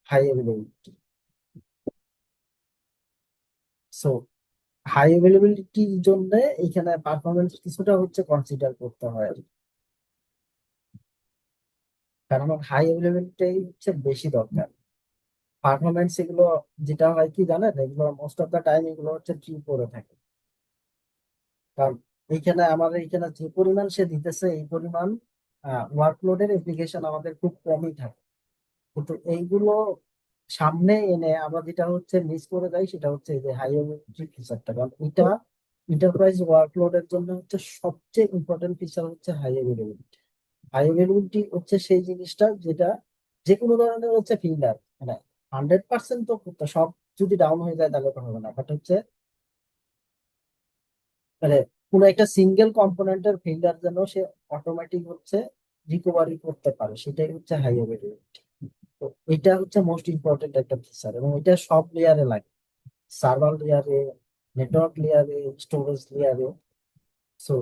Speaker 2: হাই অ্যাভেলেবিলিটি। সো হাই অ্যাভেলেবিলিটির জন্য এইখানে পারফরমেন্স কিছুটা হচ্ছে কনসিডার করতে হয় আর কি। কারণ হাই অ্যাভেলেবিলিটি হচ্ছে বেশি দরকার। পারফরমেন্স এগুলো যেটা হয় কি জানেন, এগুলো মোস্ট অফ দা টাইম এগুলো হচ্ছে ট্রি করে থাকে। কারণ এইখানে আমাদের এইখানে যে পরিমাণ সে দিতেছে এই পরিমাণ ওয়ার্কলোডের অ্যাপ্লিকেশন আমাদের খুব কমই থাকে। কিন্তু এইগুলো সামনে এনে আমরা যেটা হচ্ছে মিস করে যাই সেটা হচ্ছে এই যে হাই অ্যাবিলিটি ফিচারটা। কারণ এটা এন্টারপ্রাইজ ওয়ার্কলোডের জন্য হচ্ছে সবচেয়ে ইম্পর্টেন্ট ফিচার হচ্ছে হাই অ্যাভেলেবিলিটি। হাই অ্যাভেলেবিলিটি হচ্ছে সেই জিনিসটা যেটা যে কোনো ধরনের হচ্ছে ফিল্ডার, মানে 100% তো সব যদি ডাউন হয়ে যায় তাহলে তো হবে না, বাট হচ্ছে মানে কোনো একটা সিঙ্গেল কম্পোনেন্টের ফেলিয়ার যেন সে অটোমেটিক হচ্ছে রিকভারি করতে পারে, সেটাই হচ্ছে হাই অ্যাভেলেবিলিটি। তো এটা হচ্ছে মোস্ট ইম্পর্টেন্ট একটা ফিচার, এবং এটা সব লেয়ারে লাগে, সার্ভার লেয়ারে, নেটওয়ার্ক লেয়ারে, স্টোরেজ লেয়ারে। সো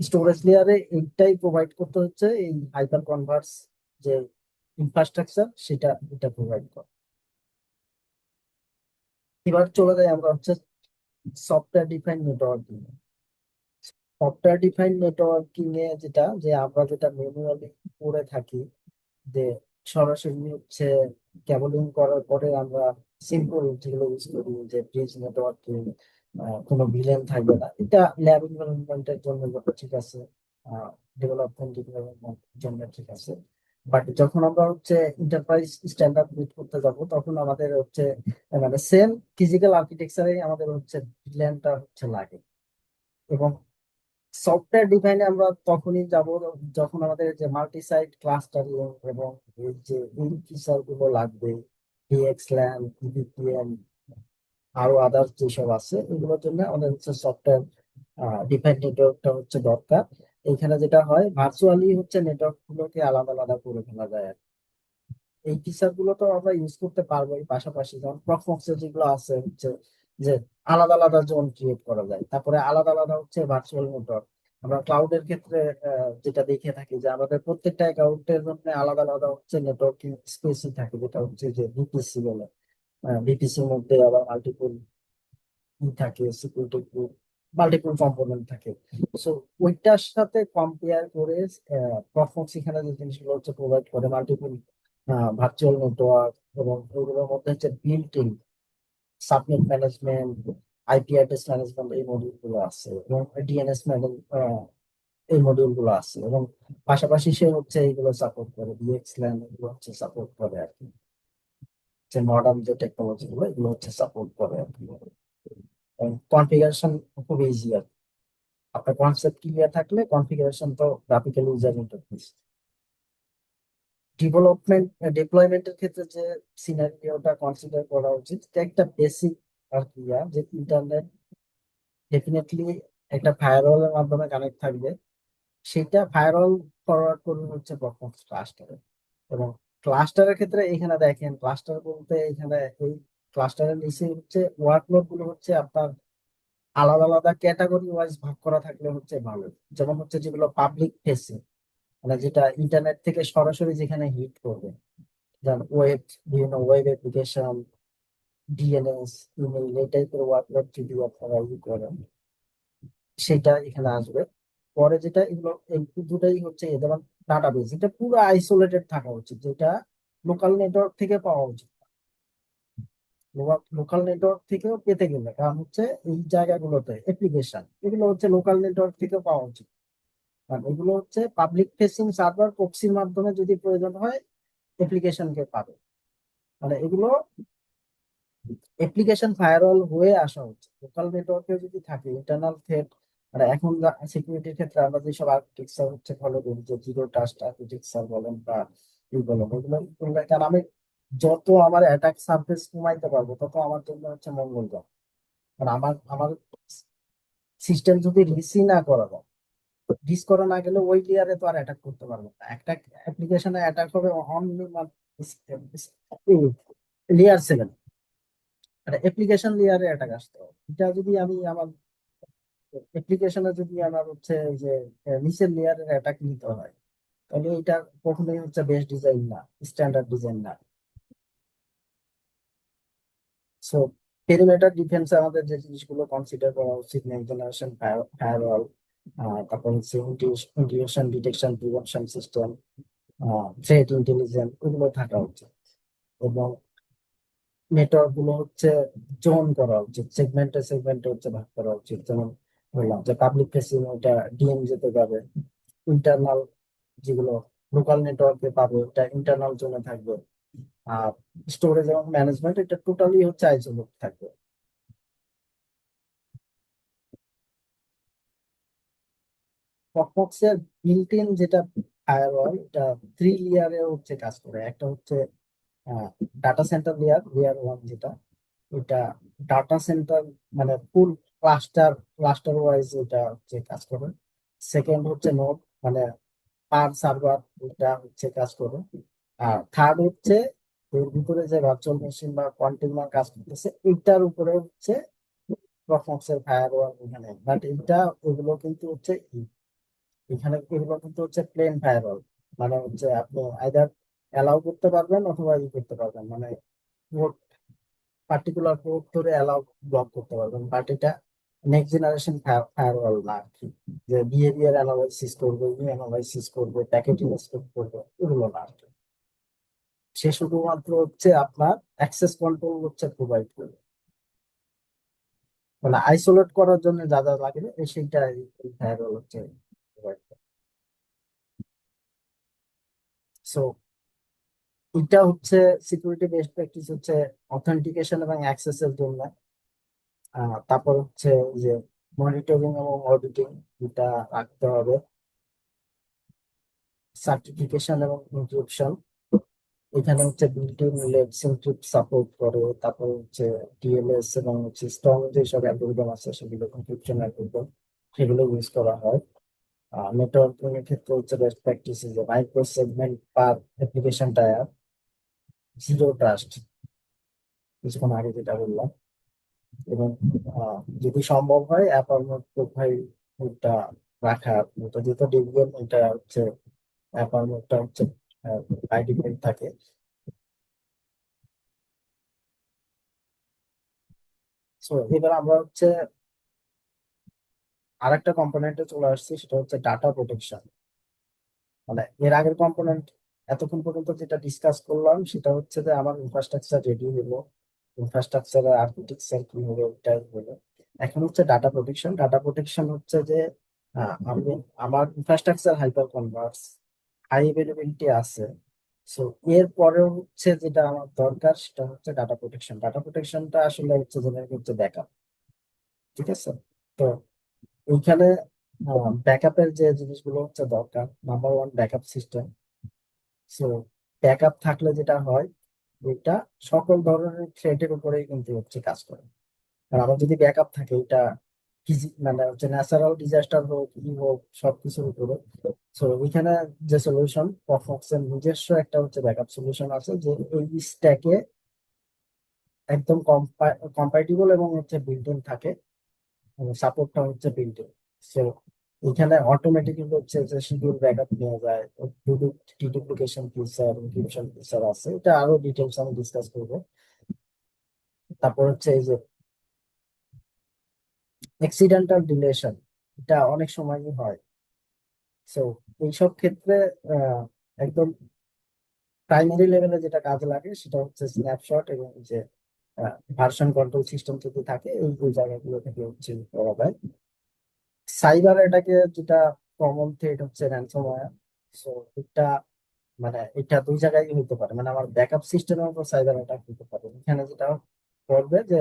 Speaker 2: স্টোরেজ লেয়ারে এইটাই প্রোভাইড করতে হচ্ছে এই হাইপার কনভার্স যে ইনফ্রাস্ট্রাকচার, সেটা এটা প্রোভাইড করে। এবার চলে যাই আমরা হচ্ছে software define networking. Software defined networking এ যেটা যে আমরা যেটা ম্যানুয়ালি করে থাকি, যে সরাসরি হচ্ছে ক্যাবলিং করার পরে আমরা সিম্পল যেগুলো ইউজ করি, যে ব্রিজ নেটওয়ার্কিং, কোনো ভিলেন থাকবে না, এটা ল্যাব এনভায়রনমেন্টের জন্য যত ঠিক আছে, ডেভেলপমেন্ট জন্য ঠিক আছে। বাট যখন আমরা হচ্ছে এন্টারপ্রাইজ স্ট্যান্ডার্ড মিট করতে যাব তখন আমাদের হচ্ছে মানে সেম ফিজিক্যাল আর্কিটেকচারে আমাদের হচ্ছে ভিলেনটা হচ্ছে লাগে। এবং সফটওয়্যার ডিফাইনে আমরা তখনই যাব যখন আমাদের যে মাল্টি সাইট ক্লাস্টারিং এবং এই যে এই ফিচার গুলো লাগবে, ডিএক্সল্যান, ইভিপিএন, আরো আদার্স যেসব আছে এগুলোর জন্য আমাদের হচ্ছে সফটওয়্যার ডিফাইন নেটওয়ার্কটা হচ্ছে দরকার। এখানে যেটা হয় ভার্চুয়ালি হচ্ছে নেটওয়ার্ক গুলোকে আলাদা আলাদা করে ফেলা যায় আর কি। এই ফিচার গুলো তো আমরা ইউজ করতে পারবো, এই পাশাপাশি যেমন প্রক্সি যেগুলো আছে হচ্ছে যে আলাদা আলাদা জোন ক্রিয়েট করা যায়, তারপরে আলাদা আলাদা হচ্ছে ভার্চুয়াল নেটওয়ার্ক। আমরা ক্লাউডের ক্ষেত্রে যেটা দেখে থাকি যে আমাদের প্রত্যেকটা অ্যাকাউন্টের জন্য আলাদা আলাদা হচ্ছে নেটওয়ার্কিং স্পেসই থাকে, যেটা হচ্ছে যে ভিপিসি বলে। ভিপিসির মধ্যে আবার মাল্টিপল থাকে, সিকিউরিটি গ্রুপ, মাল্টিপল কম্পোনেন্ট থাকে। সো ওইটার সাথে কম্পেয়ার করে প্রক্সি এখানে যে জিনিসগুলো হচ্ছে প্রোভাইড করে মাল্টিপল ভার্চুয়াল নেটওয়ার্ক, এবং এগুলোর মধ্যে হচ্ছে built in subnet management, IP address management, এই মডিউল গুলো আছে, এবং ডিএনএস ম্যানেজ এই মডিউল গুলো আছে, এবং পাশাপাশি সে হচ্ছে এইগুলো সাপোর্ট করে, ডিএক্সল্যান এগুলো হচ্ছে সাপোর্ট করে আর কি, যে মডার্ন যে টেকনোলজি গুলো এগুলো হচ্ছে সাপোর্ট করে আর কি। কনফিগারেশন খুব ইজি আর কি। আপনার কনসেপ্ট ক্লিয়ার থাকলে কনফিগারেশন তো গ্রাফিক্যাল ইউজার ইন্টারফেস। ডেভেলপমেন্ট ডিপ্লয়মেন্টের ক্ষেত্রে যে সিনারিওটা কনসিডার করা উচিত, এটা একটা বেসিক আর কি, যে ইন্টারনেট ডেফিনেটলি একটা ফায়ারওয়ালের মাধ্যমে কানেক্ট থাকবে, সেটা ফায়ারওয়াল ফরওয়ার্ড করবে হচ্ছে পারফরমেন্স ক্লাস্টারে। এবং ক্লাস্টারের ক্ষেত্রে এখানে দেখেন, ক্লাস্টার বলতে এখানে এই ক্লাস্টারের নিচে হচ্ছে ওয়ার্কলোড গুলো হচ্ছে আপনার আলাদা আলাদা ক্যাটাগরি ওয়াইজ ভাগ করা থাকলে হচ্ছে ভালো। যেমন হচ্ছে যেগুলো পাবলিক ফেসিং, মানে যেটা ইন্টারনেট থেকে সরাসরি যেখানে হিট করবে, যেমন ওয়েব, বিভিন্ন ওয়েব অ্যাপ্লিকেশন, ডিএনএস, ইমেল, এই টাইপের ওয়ার্কলোড যদি আপনারা করেন সেটা এখানে আসবে। পরে যেটা এগুলো এই দুটাই হচ্ছে যেমন ডাটাবেস, এটা পুরো আইসোলেটেড থাকা উচিত, যেটা লোকাল নেটওয়ার্ক থেকে পাওয়া উচিত। লোকাল নেটওয়ার্ক থেকেও পেতে গেলে, কারণ হচ্ছে এই জায়গাগুলোতে অ্যাপ্লিকেশন এগুলো হচ্ছে লোকাল নেটওয়ার্ক থেকে পাওয়া উচিত। কারণ এগুলো হচ্ছে পাবলিক ফেসিং সার্ভার প্রক্সির মাধ্যমে যদি প্রয়োজন হয় অ্যাপ্লিকেশনকে পাবে, মানে এগুলো অ্যাপ্লিকেশন ফায়ারওয়াল হয়ে আসা উচিত। লোকাল নেটওয়ার্কে যদি থাকে ইন্টারনাল থ্রেট, মানে এখন সিকিউরিটির ক্ষেত্রে আমরা যেসব আর্কিটেকচার হচ্ছে ফলো করি, যে জিরো ট্রাস্ট আর্কিটেকচার বলেন বা ই বলেন, এগুলো করলে কারণ আমি যত আমার অ্যাটাক সারফেস কমাইতে পারবো তত আমার জন্য হচ্ছে মঙ্গলজনক। কারণ আমার আমার সিস্টেম যদি রিসি না করা যায়, রিস করা না গেলে ওই লেয়ারে তো আর অ্যাটাক করতে পারবো না। একটা অ্যাপ্লিকেশনে অ্যাটাক হবে অনলি লেয়ার 7, মানে অ্যাপ্লিকেশন লেয়ারে অ্যাটাক আসতে হবে। এটা যদি আমি আমার অ্যাপ্লিকেশনে যদি আমার হচ্ছে যে নিচের লেয়ারের অ্যাটাক নিতে হয়, তাহলে এটা কখনোই হচ্ছে বেস্ট ডিজাইন না, স্ট্যান্ডার্ড ডিজাইন না। সো পেরিমিটার ডিফেন্সে আমাদের যে জিনিসগুলো কনসিডার করা উচিত, নেক্সট জেনারেশন ফায়ারওয়াল, তারপর হচ্ছে integration detection prevention system, threat intelligence, এগুলো থাকা উচিত। এবং নেটওয়ার্ক গুলো হচ্ছে জোন করা উচিত, সেগমেন্টে সেগমেন্টে হচ্ছে ভাগ করা উচিত। যেমন বললাম যে পাবলিক ফেসিং ওটা ডিএমজি তে যাবে, ইন্টারনাল যেগুলো লোকাল নেটওয়ার্কে পাবে ওটা ইন্টারনাল জোনে থাকবে। আর স্টোরেজ এবং ম্যানেজমেন্ট এটা টোটালি হচ্ছে আইসোলেট থাকবে। প্রক্সের বিল্ট ইন যেটা ফায়ারওয়াল, এটা 3 লেয়ারে হচ্ছে কাজ করে। একটা হচ্ছে ডাটা সেন্টার লেয়ার, লেয়ার 1 যেটা, এটা ডাটা সেন্টার মানে ফুল ক্লাস্টার ওয়াইজ এটা হচ্ছে কাজ করে। সেকেন্ড হচ্ছে নোড, মানে পার সার্ভার, এটা হচ্ছে কাজ করে। আর থার্ড হচ্ছে এর ভিতরে যে ভার্চুয়াল মেশিন বা কন্টেইনার কাজ করতেছে এটার উপরে হচ্ছে প্রফমক্সের ফায়ারওয়াল এখানে। বাট এটা ওগুলো কিন্তু হচ্ছে এখানে এগুলো কিন্তু হচ্ছে প্লেন ফায়ারওয়াল, মানে হচ্ছে আপনি আইদার অ্যালাউ করতে পারবেন অথবা করতে পারবেন, মানে পোর্ট, পার্টিকুলার পোর্ট ধরে অ্যালাউ ব্লক করতে পারবেন। বাট এটা নেক্সট জেনারেশন ফায়ারওয়াল না আর কি, যে বিহেভিয়ার অ্যানালাইসিস করবে, ইউ অ্যানালাইসিস করবে, প্যাকেট ইনস্পেক্ট করবে, এগুলো না আর কি। সে শুধুমাত্র হচ্ছে আপনার অ্যাক্সেস কন্ট্রোল হচ্ছে প্রোভাইড করবে, মানে আইসোলেট করার জন্য যা যা লাগে সেইটা এই ফায়ারওয়াল হচ্ছে provide করে। সো এটা হচ্ছে সিকিউরিটি বেস্ট প্র্যাকটিস হচ্ছে অথেন্টিকেশন এবং অ্যাক্সেসের জন্য। তারপর হচ্ছে যে মনিটরিং এবং অডিটিং এটা রাখতে হবে। সার্টিফিকেশন এবং ইনক্রিপশন, এখানে হচ্ছে built in let's encrypt support করে। তারপর হচ্ছে টিএলএস এবং হচ্ছে স্ট্রং যেসব অ্যালগোরিদম আছে সেগুলো এনক্রিপশন অ্যালগোরিদম, সেগুলো ইউজ করা হয়। নেটওয়ার্কিং এর ক্ষেত্রে হচ্ছে বেস্ট প্র্যাকটিস যে মাইক্রো সেগমেন্ট পার অ্যাপ্লিকেশন টায়ার, জিরো ট্রাস্ট, কিছুক্ষণ আগে যেটা বললাম। এবং যদি সম্ভব হয় অ্যাপারমেন্ট প্রোফাইল ওটা রাখা, ওটা যেহেতু দেখবেন এটা হচ্ছে অ্যাপারমেন্টটা হচ্ছে বাই ডিফল্ট থাকে। সো এবার আমরা হচ্ছে আরেকটা কম্পোনেন্টে চলে আসছি, সেটা হচ্ছে ডাটা প্রোটেকশন। মানে এর আগের কম্পোনেন্ট এতক্ষণ পর্যন্ত যেটা ডিসকাস করলাম সেটা হচ্ছে যে আমার ইনফ্রাস্ট্রাকচার রেডি হলো, ইনফ্রাস্ট্রাকচারের আর্কিটেকচার কি হবে ওটাই হলো। এখন হচ্ছে ডাটা প্রোটেকশন। ডাটা প্রোটেকশন হচ্ছে যে আমি আমার infrastructure hyper Converse, high availability আছে। সো এর পরেও হচ্ছে যেটা আমার দরকার সেটা হচ্ছে ডাটা প্রোটেকশন। ডাটা প্রোটেকশনটা আসলে হচ্ছে যেটা হচ্ছে ব্যাকআপ। ঠিক আছে? তো এইখানে ব্যাকআপের যে জিনিসগুলো হচ্ছে দরকার, number one backup system. So backup থাকলে যেটা হয়, এটা সকল ধরনের থ্রেটের উপরেই কিন্তু হচ্ছে কাজ করে। আর আমার যদি ব্যাকআপ থাকে, এটা মানে হচ্ছে ন্যাচারাল ডিজাস্টার হোক ই হোক সবকিছুর উপরে। সো ওইখানে যে সলিউশন পারফক্সের নিজস্ব একটা হচ্ছে ব্যাকআপ সলিউশন আছে, যে এই স্ট্যাকে একদম কম্পাটিবল এবং হচ্ছে বিল্ট ইন থাকে, সাপোর্টটা হচ্ছে বিল্ট ইন। সো এখানে অটোমেটিক্যালি হচ্ছে যে শিডিউল ব্যাকআপ নেওয়া যায়, ডিডুপ্লিকেশন ফিচার, ইনক্রিপশন ফিচার আছে, এটা আরো ডিটেলস আমি ডিসকাস করবো। তারপর হচ্ছে এই যে অ্যাক্সিডেন্টাল ডিলেশন, এটা অনেক সময়ই হয়। সো এইসব ক্ষেত্রে আহ, একদম প্রাইমারি লেভেলে যেটা কাজে লাগে সেটা হচ্ছে স্ন্যাপশট এবং যে ভার্সন কন্ট্রোল সিস্টেম যদি থাকে, এই দুই জায়গাগুলো থেকে হচ্ছে করা যায়। সাইবার অ্যাটাকে যেটা কমন থ্রেট হচ্ছে র্যানসমওয়্যার। সো এটা মানে এটা দুই জায়গায় হতে পারে, মানে আমার ব্যাকআপ সিস্টেমের উপর সাইবার অ্যাটাক হতে পারে। এখানে যেটা করবে যে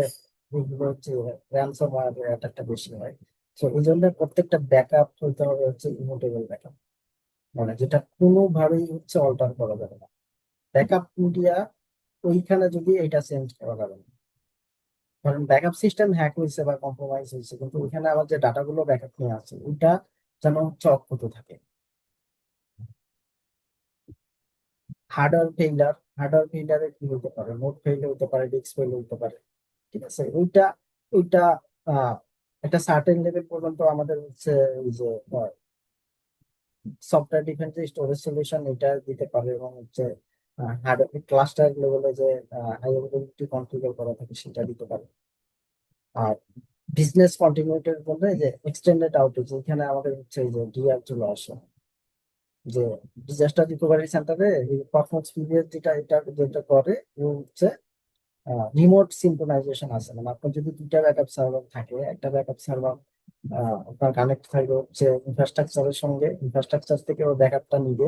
Speaker 2: এইগুলো হচ্ছে র্যানসমওয়্যার অ্যাটাকটা বেশি হয়। তো এই জন্য প্রত্যেকটা ব্যাকআপ হইতে হবে হচ্ছে ইমুটেবল ব্যাকআপ, মানে যেটা কোনোভাবেই হচ্ছে অল্টার করা যাবে না। ব্যাকআপ মিডিয়া ওইখানে যদি এটা চেঞ্জ করা যাবে না, কারণ ব্যাকআপ সিস্টেম হ্যাক হয়েছে বা কম্প্রোমাইজ হয়েছে, কিন্তু ওইখানে আমার যে ডাটাগুলো ব্যাকআপ নিয়ে আছে ওইটা যেন হচ্ছে অক্ষত থাকে। হার্ডওয়্যার ফেইলারে কি হতে পারে, নোট ফেইল হতে পারে, ডিস্ক ফেইল হতে পারে। ঠিক আছে? ওইটা ওইটা আহ একটা সার্টেন লেভেল পর্যন্ত আমাদের হচ্ছে ওই যে সফটওয়্যার ডিফারেন্ট যে স্টোরেজ সলিউশন এটা দিতে পারে, এবং হচ্ছে হার্ডওয়্যার ক্লাস্টার লেভেলে যে হাই অ্যাভেলেবিলিটি কনফিগার করা থাকে সেটা দিতে পারে। আর বিজনেস কন্টিনিউটির জন্য এই যে এক্সটেন্ডেড আউটেজ, এখানে আমাদের হচ্ছে এই যে ডিআর চলে আসে, যে ডিজাস্টার রিকভারি সেন্টারে এই পারফরমেন্স পিরিয়ড যেটা এটা যেটা করে ও হচ্ছে রিমোট সিনক্রোনাইজেশন আছে। মানে আপনার যদি দুইটা ব্যাকআপ সার্ভার থাকে, একটা ব্যাকআপ সার্ভার আপনার কানেক্ট থাকবে হচ্ছে ইনফ্রাস্ট্রাকচারের সঙ্গে, ইনফ্রাস্ট্রাকচার থেকে ও ব্যাকআপটা নিবে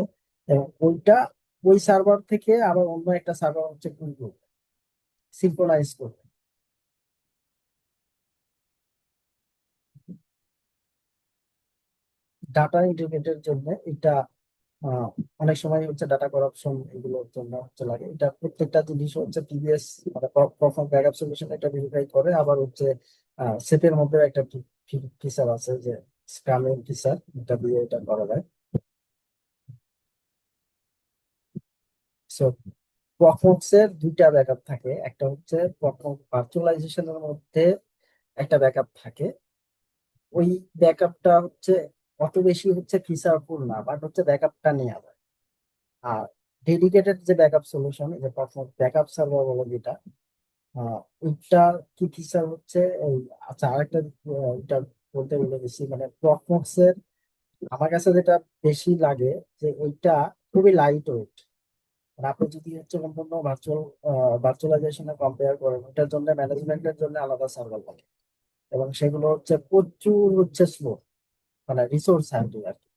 Speaker 2: এবং ওইটা ওই সার্ভার থেকে আবার অন্য একটা সার্ভার হচ্ছে সিনক্রোনাইজ করবে। ডাটা ইন্টিগ্রেটের জন্য এটা আহ, অনেক সময় হচ্ছে ডাটা করাপশন এগুলোর জন্য হচ্ছে লাগে। এটা প্রত্যেকটা জিনিস হচ্ছে টিবিএস মানে পারফর্ম ব্যাকআপ সলিউশন এটা ভেরিফাই করে। আবার হচ্ছে সেপের মধ্যে একটা ফিচার আছে যে স্ক্রামের ফিচার, এটা দিয়ে এটা করা যায়। সো প্রক্সমক্স এর দুইটা ব্যাকআপ থাকে, একটা হচ্ছে প্রক্সমক্স ভার্চুয়ালাইজেশনের মধ্যে একটা ব্যাকআপ থাকে। ওই ব্যাকআপটা হচ্ছে অত বেশি হচ্ছে ফিচারফুল না, বাট হচ্ছে ব্যাকআপটা নেওয়া যায়। আর ডেডিকেটেড যে ব্যাকআপ সলিউশন, যে প্রক্সমক্স ব্যাকআপ সার্ভার বলে যেটা, ওইটা কি ফিচার হচ্ছে এই। আচ্ছা, আরেকটা এটা বলতে ভুলে গেছি, মানে প্রক্সমক্স এর আমার কাছে যেটা বেশি লাগে যে ওইটা খুবই লাইট ওয়েট। আর আপনি যদি হচ্ছে সম্পূর্ণ ভার্চুয়ালাইজেশনে কম্পেয়ার করেন, ওটার জন্য ম্যানেজমেন্টের জন্য আলাদা সার্ভার লাগে এবং সেগুলো হচ্ছে প্রচুর হচ্ছে স্লো, মানে রিসোর্স হ্যান্ডি আর কি।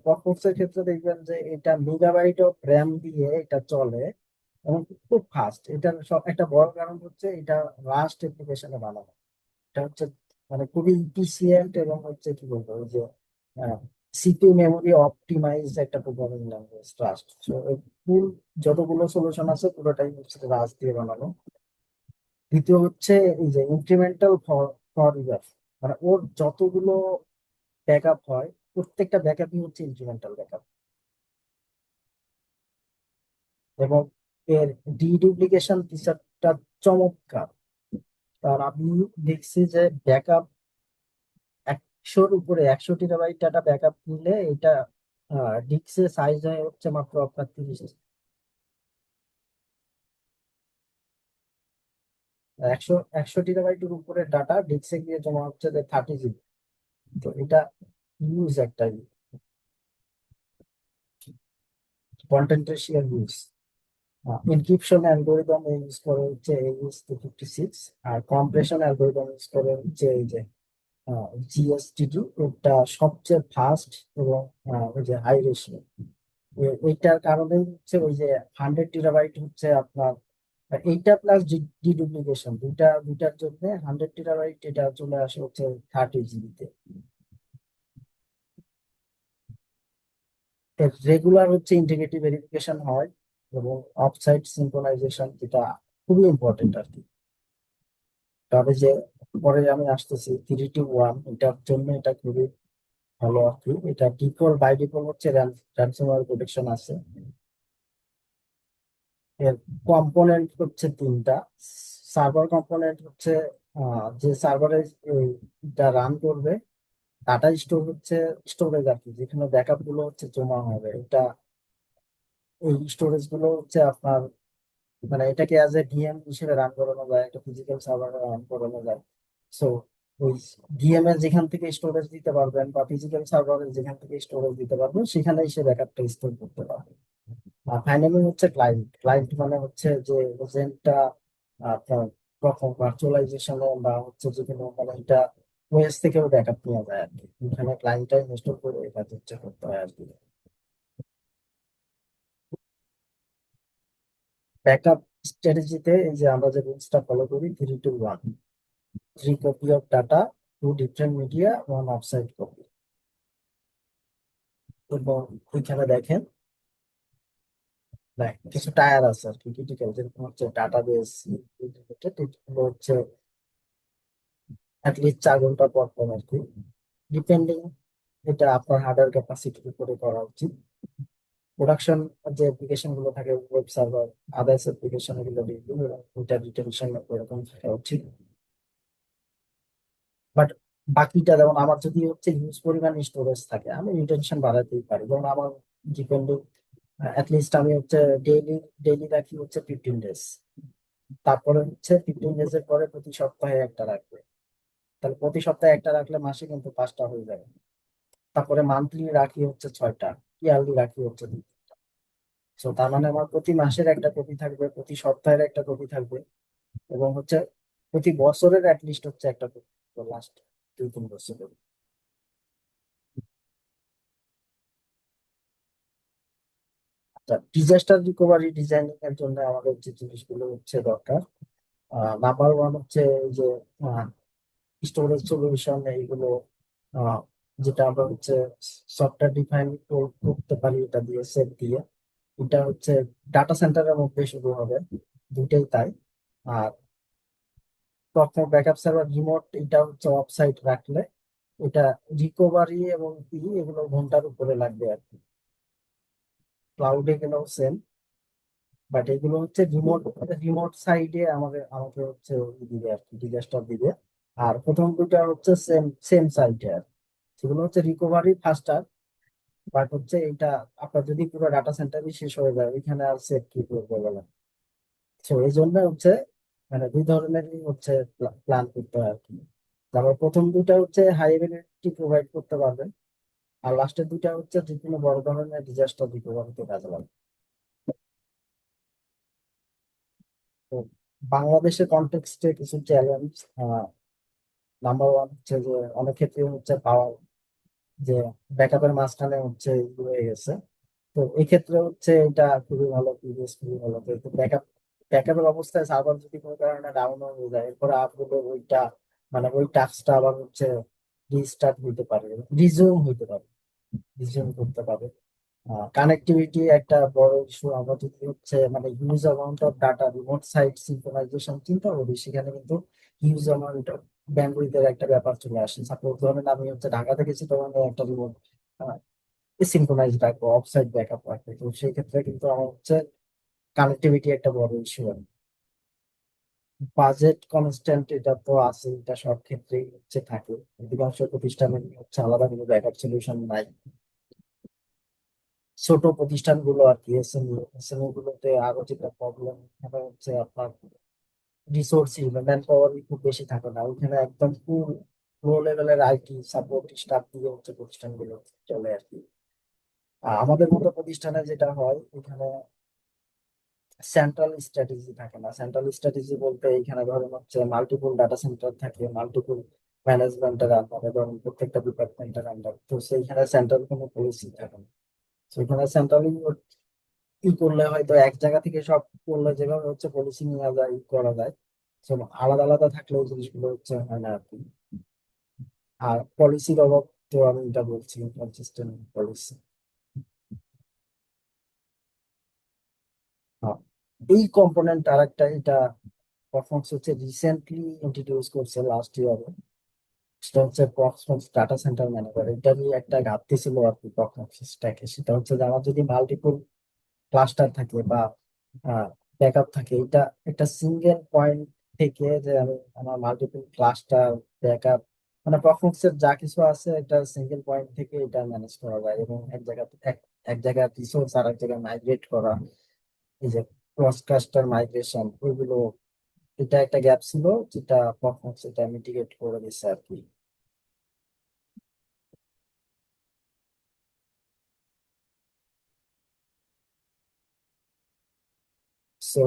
Speaker 2: প্রক্সমক্স এর ক্ষেত্রে দেখবেন যে এটা মেগাবাইট অফ র্যাম দিয়ে এটা চলে এবং খুব ফাস্ট। এটার সব একটা বড় কারণ হচ্ছে এটা রাস্ট অ্যাপ্লিকেশনে বানানো। এটা হচ্ছে মানে খুবই ইফিসিয়েন্ট এবং হচ্ছে কি বলবো ওই যে সিপিইউ মেমোরি অপটিমাইজ একটা প্রোগ্রামিং ল্যাঙ্গুয়েজ রাস্ট। ফুল যতগুলো সলিউশন আছে পুরোটাই হচ্ছে রাস্ট দিয়ে বানানো। দ্বিতীয় হচ্ছে এই যে ইনক্রিমেন্টাল ফর ইউজার, মানে ওর যতগুলো ব্যাকআপ হয় প্রত্যেকটা ব্যাকআপই হচ্ছে ইনক্রিমেন্টাল ব্যাকআপ। এবং এর ডিডুপ্লিকেশন ফিচারটা চমৎকার। আর আমি দেখছি যে ব্যাকআপ 100-র উপরে 100 টিরাবাইট ডাটা ব্যাকআপ নিলে এটা ডিস্কের সাইজ হয় হচ্ছে মাত্র আপনার 30। 100 টিরাবাইটের উপরে ডাটা ডিস্কে গিয়ে জমা হচ্ছে যে 30 জিবি। তো এটা ইউজ একটা কন্টেন্টের share use. Encryption algorithm use করে হচ্ছে AES-256, আর কম্প্রেশন অ্যালগোরিদম ইউজ করে হচ্ছে এই যে জিএসটিডি। এটা সবচেয়ে ফাস্ট এবং ওই যে হাই রেশিও। ওইটার কারণে হচ্ছে ওই যে 100 টিরাবাইট হচ্ছে আপনার এইটা প্লাস ডিডুপ্লিকেশন দুইটার জন্য 100 টিরাবাইট এটা চলে আসে হচ্ছে 30 জিবিতে। রেগুলার হচ্ছে ইন্টিগ্রিটি ভেরিফিকেশন হয় এবং অফসাইট সিনক্রোনাইজেশন, যেটা খুবই ইম্পর্টেন্ট আর কি। তবে যে পরে আমি আসতেছি 3-2-1, এটার জন্য এটা খুবই ভালো আর কি। এটা ডিফল্ট বাই ডিফল্ট হচ্ছে র্যানসমওয়্যার প্রোটেকশন আছে। এর কম্পোনেন্ট হচ্ছে তিনটা। সার্ভার কম্পোনেন্ট হচ্ছে যে সার্ভারে এটা রান করবে। ডাটা স্টোর হচ্ছে স্টোরেজ আর কি, যেখানে ব্যাকআপ গুলো হচ্ছে জমা হবে। এটা এই স্টোরেজ গুলো হচ্ছে আপনার মানে এটাকে অ্যাজ এ ভিএম হিসেবে রান করানো যায়, একটা ফিজিক্যাল সার্ভারে রান করানো যায়। সো ওই ভিএম এর যেখান থেকে স্টোরেজ দিতে পারবেন বা ফিজিক্যাল সার্ভারের যেখান থেকে স্টোরেজ দিতে পারবেন সেখানে এসে ব্যাকআপটা স্টোর করতে পারবেন। আর ফাইনালি হচ্ছে ক্লায়েন্ট। ক্লায়েন্ট মানে হচ্ছে যে এজেন্টটা আপনার কখন ভার্চুয়ালাইজেশনে বা হচ্ছে যে কোনো মানে এটা ওএস থেকেও ব্যাকআপ নেওয়া যায় আর কি। এখানে ক্লায়েন্টটা ইনস্টল করে এটা হচ্ছে করতে হয় আর কি। ব্যাকআপ স্ট্র্যাটেজিতে এই যে আমরা যে রুলসটা ফলো করি, 3-2-1, 3 copy of data, 2 different media, 1 offsite copy. এবং ওইখানে দেখেন কিছু টায়ার আছে আর কি ক্রিটিক্যাল, যেরকম হচ্ছে ডাটাবেস হচ্ছে অ্যাটলিস্ট 4 ঘন্টা পর পর আর কি, ডিপেন্ডিং। এটা আপনার হার্ডওয়্যার ক্যাপাসিটির উপরে করা উচিত। প্রোডাকশন যে অ্যাপ্লিকেশন গুলো থাকে, ওয়েব সার্ভার, আদার্স অ্যাপ্লিকেশন, এগুলো এটা রিটেনশন এরকম থাকা উচিত। বাট বাকিটা যেমন আমার যদি হচ্ছে হিউজ পরিমাণ স্টোরেজ থাকে আমি রিটেনশন বাড়াতেই পারি। যেমন আমার ডিপেন্ডিং অ্যাটলিস্ট আমি হচ্ছে ডেইলি ডেইলি রাখি হচ্ছে 15 ডেজ। তারপরে হচ্ছে 15 ডেজ এর পরে প্রতি সপ্তাহে একটা রাখবে। তাহলে প্রতি সপ্তাহে একটা রাখলে মাসে কিন্তু 5টা হয়ে যাবে। তারপরে মান্থলি রাখি হচ্ছে 6টা, ইয়ারলি রাখি হচ্ছে 2। তো তার মানে আমার প্রতি মাসের একটা কপি থাকবে, প্রতি সপ্তাহের একটা কপি থাকবে এবং হচ্ছে প্রতি বছরের অ্যাটলিস্ট হচ্ছে একটা কপি লাস্ট। 2-3 বছর। আচ্ছা, ডিজাস্টার রিকভারি ডিজাইনিং এর জন্য আমাদের যে জিনিসগুলো হচ্ছে দরকার, নাম্বার ওয়ান হচ্ছে এই যে স্টোরেজ সলিউশন এইগুলো, আহ, যেটা আমরা হচ্ছে সফটওয়্যার ডিফাইন করতে পারি এটা দিয়ে, সেট দিয়ে। এটা হচ্ছে ডাটা সেন্টারের মধ্যে শুরু হবে, দুইটাই তাই। আর প্রথম ব্যাকআপ সার্ভার রিমোট, এটা হচ্ছে অফ সাইট রাখলে এটা রিকভারি এবং এগুলো ঘন্টার উপরে লাগবে আর কি। ক্লাউডে গেলেও সেম, বাট এগুলো হচ্ছে রিমোট, রিমোট সাইডে আমাদের আমাকে হচ্ছে দিবে আর কি, ডিজাস্টার দিবে। আর প্রথম দুইটা হচ্ছে সেম সেম সাইডে আর কি। সেগুলো হচ্ছে রিকভারি ফাস্টার, বাট হচ্ছে এটা আপনার যদি পুরো ডাটা সেন্টারই শেষ হয়ে যায় ওইখানে আর সেভ কি করবে বলেন। তো এই জন্য হচ্ছে মানে দুই ধরনেরই হচ্ছে প্ল্যান করতে হয় আর কি। তারপর প্রথম দুইটা হচ্ছে হাই এবিলিটি প্রোভাইড করতে পারবে, আর লাস্টের দুইটা হচ্ছে যে কোনো বড় ধরনের ডিজাস্টার রিকভারিতে কাজে লাগবে। তো বাংলাদেশের কনটেক্সটে কিছু চ্যালেঞ্জ, নাম্বার ওয়ান হচ্ছে যে অনেক ক্ষেত্রে হচ্ছে পাওয়ার, যে ব্যাকআপের মাঝখানে হচ্ছে ই হয়ে গেছে। তো এই ক্ষেত্রে হচ্ছে এটা খুবই ভালো, প্রিভিয়াস খুবই ভালো, তো ব্যাকআপ ব্যাকআপের অবস্থায় সার্ভার যদি কোনো কারণে ডাউন হয়ে যায় এরপরে আপলোড ওইটা মানে ওই টাস্কটা আবার হচ্ছে রিস্টার্ট হইতে পারে, রিজিউম হইতে পারে, রিজিউম করতে পারে। কানেক্টিভিটি একটা বড় ইস্যু। আমরা যদি হচ্ছে মানে huge amount of data remote site synchronization চিন্তা করি, সেখানে কিন্তু হিউজ অ্যামাউন্ট অফ ব্যান্ডউইথের একটা ব্যাপার চলে আসে। সাপোজ ধরেন আমি হচ্ছে ঢাকা থেকে চিটাগাং একটা রিমোট সিনক্রোনাইজ রাখবো, অফ সাইট ব্যাকআপ রাখবো, তো সেই ক্ষেত্রে কিন্তু আমার হচ্ছে কানেক্টিভিটি একটা বড় ইস্যু। বাজেট কনস্ট্যান্ট এটা তো আছে, এটা সব ক্ষেত্রেই হচ্ছে থাকে, অধিকাংশ প্রতিষ্ঠানের হচ্ছে আলাদা কোনো ব্যাকআপ সলিউশন নাই। ছোট প্রতিষ্ঠানগুলো আর কি, এসএমই, এসএমই গুলোতে আরো যেটা প্রবলেম হচ্ছে আপনার রিসোর্সই ম্যান পাওয়ারই খুব বেশি থাকে না ওইখানে, একদম ফুল লো লেভেলের আইটি সাপোর্ট স্টাফ দিয়ে হচ্ছে প্রতিষ্ঠানগুলো চলে আর কি। আমাদের মতো প্রতিষ্ঠানে যেটা হয় এখানে সেন্ট্রাল স্ট্র্যাটেজি থাকে না। সেন্ট্রাল স্ট্র্যাটেজি বলতে এখানে ধরেন হচ্ছে মাল্টিপল ডাটা সেন্টার থাকে, মাল্টিপল ম্যানেজমেন্টের আন্ডারে, ধরেন প্রত্যেকটা ডিপার্টমেন্টের আন্ডার, তো সেইখানে সেন্ট্রাল কোনো পলিসি থাকে না। সেখানে সেন্ট্রালি ই করলে হয়তো এক জায়গা থেকে সব করলে যেভাবে হচ্ছে পলিসি নেওয়া যায় ই করা যায়, তো আলাদা আলাদা থাকলে ওই জিনিসগুলো হচ্ছে হয় না আর কি। আর পলিসির অভাব, তো আমি এটা বলছি কনসিস্টেন্ট পলিসি। এই কম্পোনেন্ট আর একটা, এটা পারফরমেন্স হচ্ছে রিসেন্টলি ইন্ট্রোডিউস করছে লাস্ট ইয়ারে, সেটা হচ্ছে পারফরমেন্স ডাটা সেন্টার ম্যানেজার। এটা নিয়ে একটা ঘাটতি ছিল আর কি পারফরমেন্স স্ট্যাকে, সেটা হচ্ছে যে আমার যদি মাল্টিপল ক্লাস্টার থাকে বা ব্যাকআপ থাকে, এটা একটা সিঙ্গেল পয়েন্ট থেকে যে আমি আমার মাল্টিপল ক্লাস্টার ব্যাকআপ মানে পারফরমেন্সের যা কিছু আছে একটা সিঙ্গেল পয়েন্ট থেকে এটা ম্যানেজ করা যায়, এবং এক জায়গা এক জায়গার রিসোর্স আর এক জায়গায় মাইগ্রেট করা, এই যে ক্রস ক্লাস্টার মাইগ্রেশন ওইগুলো, এটা একটা গ্যাপ ছিল যেটা পারফরমেন্স এটা মিটিগেট করে দিচ্ছে আর কি। সো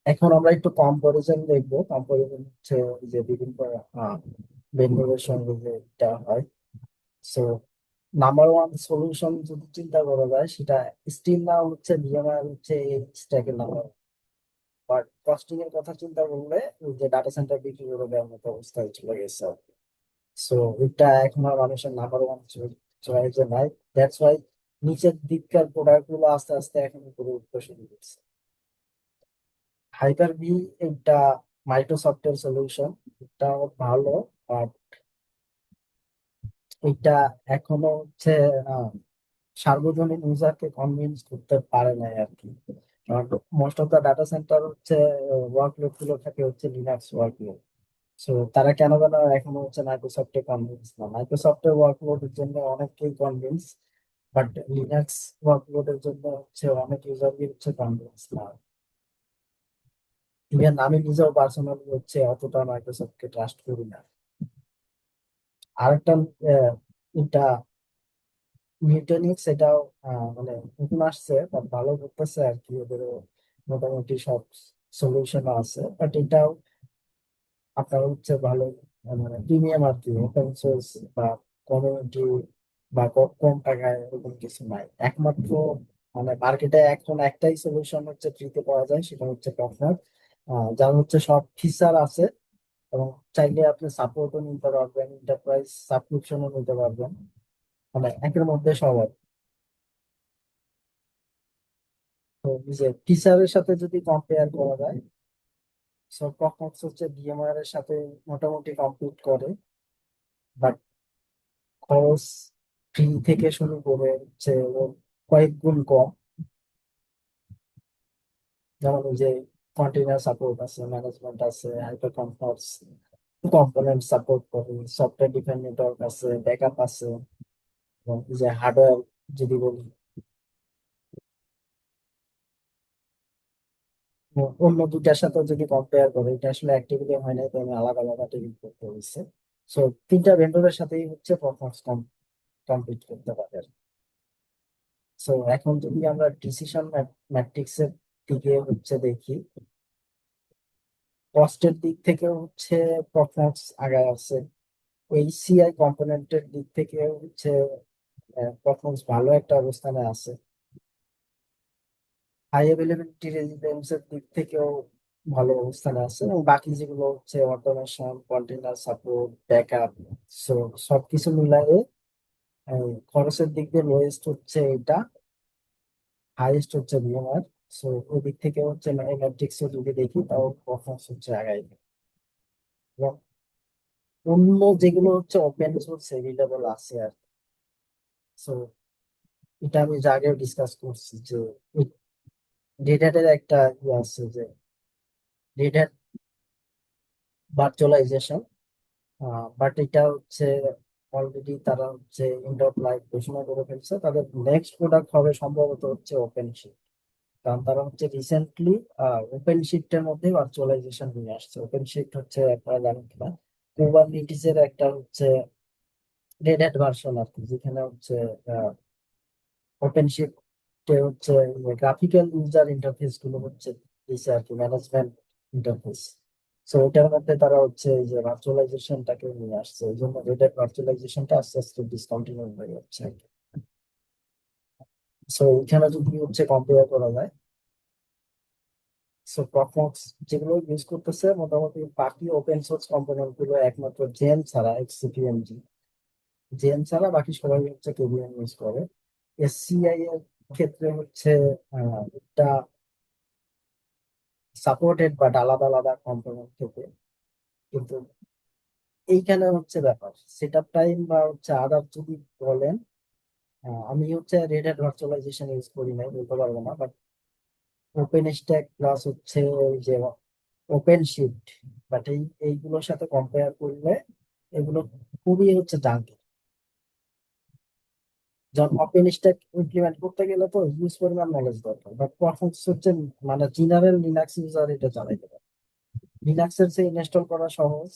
Speaker 2: এখন আমরা একটু কম্পারিজন দেখবো। কম্পারিজন হচ্ছে যে বিভিন্ন ভেন্ডরের সঙ্গে যে এটা হয়। সো নাম্বার ওয়ান সলিউশন যদি চিন্তা করা যায় সেটা স্টিল না হচ্ছে ভিএমআর হচ্ছে এই স্ট্যাকের নাম্বার, বাট কস্টিং এর কথা চিন্তা করলে ওই যে ডাটা সেন্টার বিক্রি করে দেওয়ার মতো অবস্থায় চলে গেছে। সো এটা এখন আর মানুষের নাম্বার ওয়ান চয়েসে নাই। দ্যাটস ওয়াই নিচের দিককার প্রোডাক্ট গুলো আস্তে আস্তে এখন উপরে উঠতে শুরু করছে। হাইপার ভি, এটা মাইক্রোসফটের সলিউশন, এটা ভালো, বাট এটা এখনো হচ্ছে আহ, সার্বজনীন ইউজারকে কনভিন্স করতে পারে নাই আর কি। কারণ most of the data center হচ্ছে ওয়ার্কলোড গুলো থাকে হচ্ছে লিনাক্স ওয়ার্কলোড। সো তারা কেন কেন এখনো হচ্ছে মাইক্রোসফটে কনভিন্স না, মাইক্রোসফটের ওয়ার্কলোডের জন্য অনেকেই কনভিন্স, বাট লিনাক্স ওয়ার্কলোডের জন্য হচ্ছে অনেক ইউজারই হচ্ছে কনভিন্স না। ইভেন আমি নিজেও পার্সোনালি হচ্ছে অতটা মাইক্রোসফটকে ট্রাস্ট করি না। আরেকটা এটা নিউটেনিক্স, এটাও মানে নতুন আসছে বাট ভালো করতেছে আর কি, ওদেরও মোটামুটি সব সলিউশন আছে, বাট এটাও আপনার হচ্ছে ভালো মানে প্রিমিয়াম আর কি, ওপেন সোর্স বা কমিউনিটি বা কম টাকায় এরকম কিছু নাই। একমাত্র মানে মার্কেটে এখন একটাই সলিউশন হচ্ছে ফ্রিতে পাওয়া যায়, সেটা হচ্ছে টপনট, যার হচ্ছে সব ফিচার আছে। এবং চাইলে আপনি সাপোর্টও নিতে পারবেন, এন্টারপ্রাইজ সাবস্ক্রিপশনও নিতে পারবেন, মানে একের মধ্যে সব আছে। তো এই যে ফিচারের সাথে যদি কম্পেয়ার করা যায়, সব টপনটস হচ্ছে ভিএমআর এর সাথে মোটামুটি কম্পিট করে, বাট খরচ ফ্রি থেকে শুরু করে হচ্ছে ওর কয়েক গুণ কম। যেমন ওই যে কন্টেইনার সাপোর্ট আছে, ম্যানেজমেন্ট আছে, হাইপার কনফার্স কম্পোনেন্ট সাপোর্ট করে, সফটওয়্যার ডিফাইন্ড নেটওয়ার্ক আছে, ব্যাকআপ আছে, এবং এই যে হার্ডওয়্যার যদি বলি, অন্য দুটার সাথে যদি কম্পেয়ার করে, এটা আসলে অ্যাক্টিভিটি হয় না, তো আমি আলাদা আলাদা টেবিল করতে হয়েছে। সো তিনটা ভেন্ডরের সাথেই হচ্ছে পারফরমেন্স কম্পিট করতে পারে। সো এখন যদি আমরা ডিসিশন ম্যাট্রিক্স এর দিকে হচ্ছে দেখি, কস্টের দিক থেকে হচ্ছে পারফরমেন্স আগায় আছে, ওই সিআই কম্পোনেন্টের দিক থেকে হচ্ছে পারফরমেন্স ভালো একটা অবস্থানে আছে, হাই অ্যাভেলেবিলিটি রেজিলিয়েন্স এর দিক থেকেও ভালো অবস্থানে আছে, এবং বাকি যেগুলো হচ্ছে automation, container support, backup, so সবকিছু মিলাই খরচের দিক দিয়ে লোয়েস্ট হচ্ছে এটা, হাইয়েস্ট হচ্ছে ভিএমআর। সো ওই দিক থেকে হচ্ছে ম্যাট্রিক্স যদি দেখি, তাও পারফরমেন্স হচ্ছে আগাই। এবং অন্য যেগুলো হচ্ছে ওপেন সোর্স এভেলেবল আছে আর, সো এটা আমি যা আগেও ডিসকাস করছি যে রেড হ্যাটের একটা ইয়ে আছে যে রেড হ্যাট ভার্চুয়ালাইজেশন, বাট এটা হচ্ছে অলরেডি তারা হচ্ছে এন্ড অফ লাইফ ঘোষণা করে ফেলছে। তাদের নেক্সট প্রোডাক্ট হবে সম্ভবত হচ্ছে ওপেন শিট, কারণ তারা হচ্ছে রিসেন্টলি ওপেন শিটের মধ্যে ভার্চুয়ালাইজেশন নিয়ে আসছে। ওপেন শিট হচ্ছে আপনারা জানেন কিনা, কুবারনেটিস এর একটা হচ্ছে রেড হ্যাট ভার্সন আর কি, যেখানে হচ্ছে ওপেন শিফটে হচ্ছে গ্রাফিক্যাল ইউজার ইন্টারফেস গুলো হচ্ছে দিছে আর কি, ম্যানেজমেন্ট ইন্টারফেস। সো এটার মধ্যে তারা হচ্ছে এই যে ভার্চুয়ালাইজেশনটাকে নিয়ে আসছে, এই জন্য রেড হ্যাট ভার্চুয়ালাইজেশনটা আস্তে আস্তে ডিসকন্টিনিউ হয়ে যাচ্ছে আর কি। সো এখানে যদি হচ্ছে কম্পেয়ার করা যায়, সো প্রফমক্স যেগুলো ইউজ করতেছে মোটামুটি বাকি ওপেন সোর্স কম্পোনেন্ট গুলো একমাত্র জেন ছাড়া, এক্সসিপিএমজি জেন ছাড়া বাকি সবাই হচ্ছে কেভিএম ইউজ করে। এসসিআই এর ক্ষেত্রে হচ্ছে এটা সাপোর্টেড বাট আলাদা আলাদা কম্পোনেন্ট থেকে। কিন্তু এইখানে হচ্ছে ব্যাপার সেট আপ টাইম বা হচ্ছে আদার যদি বলেন, আমি হচ্ছে রেড হ্যাট ভার্চুয়ালাইজেশন ইউজ করি নাই, বলতে পারবো না, বাট ওপেন স্ট্যাক প্লাস হচ্ছে ওই যে ওপেন শিফট, বাট এইগুলোর সাথে কম্পেয়ার করলে এগুলো খুবই হচ্ছে জাঙ্কি। যখন ওপেন স্ট্যাক ইমপ্লিমেন্ট করতে গেলে তো হিউজ পরিমাণ নলেজ দরকার, বাট পারফরমেন্স হচ্ছে মানে জেনারেল লিনাক্স ইউজার এটা চালাইতে পারে। লিনাক্সের চেয়ে ইনস্টল করা সহজ,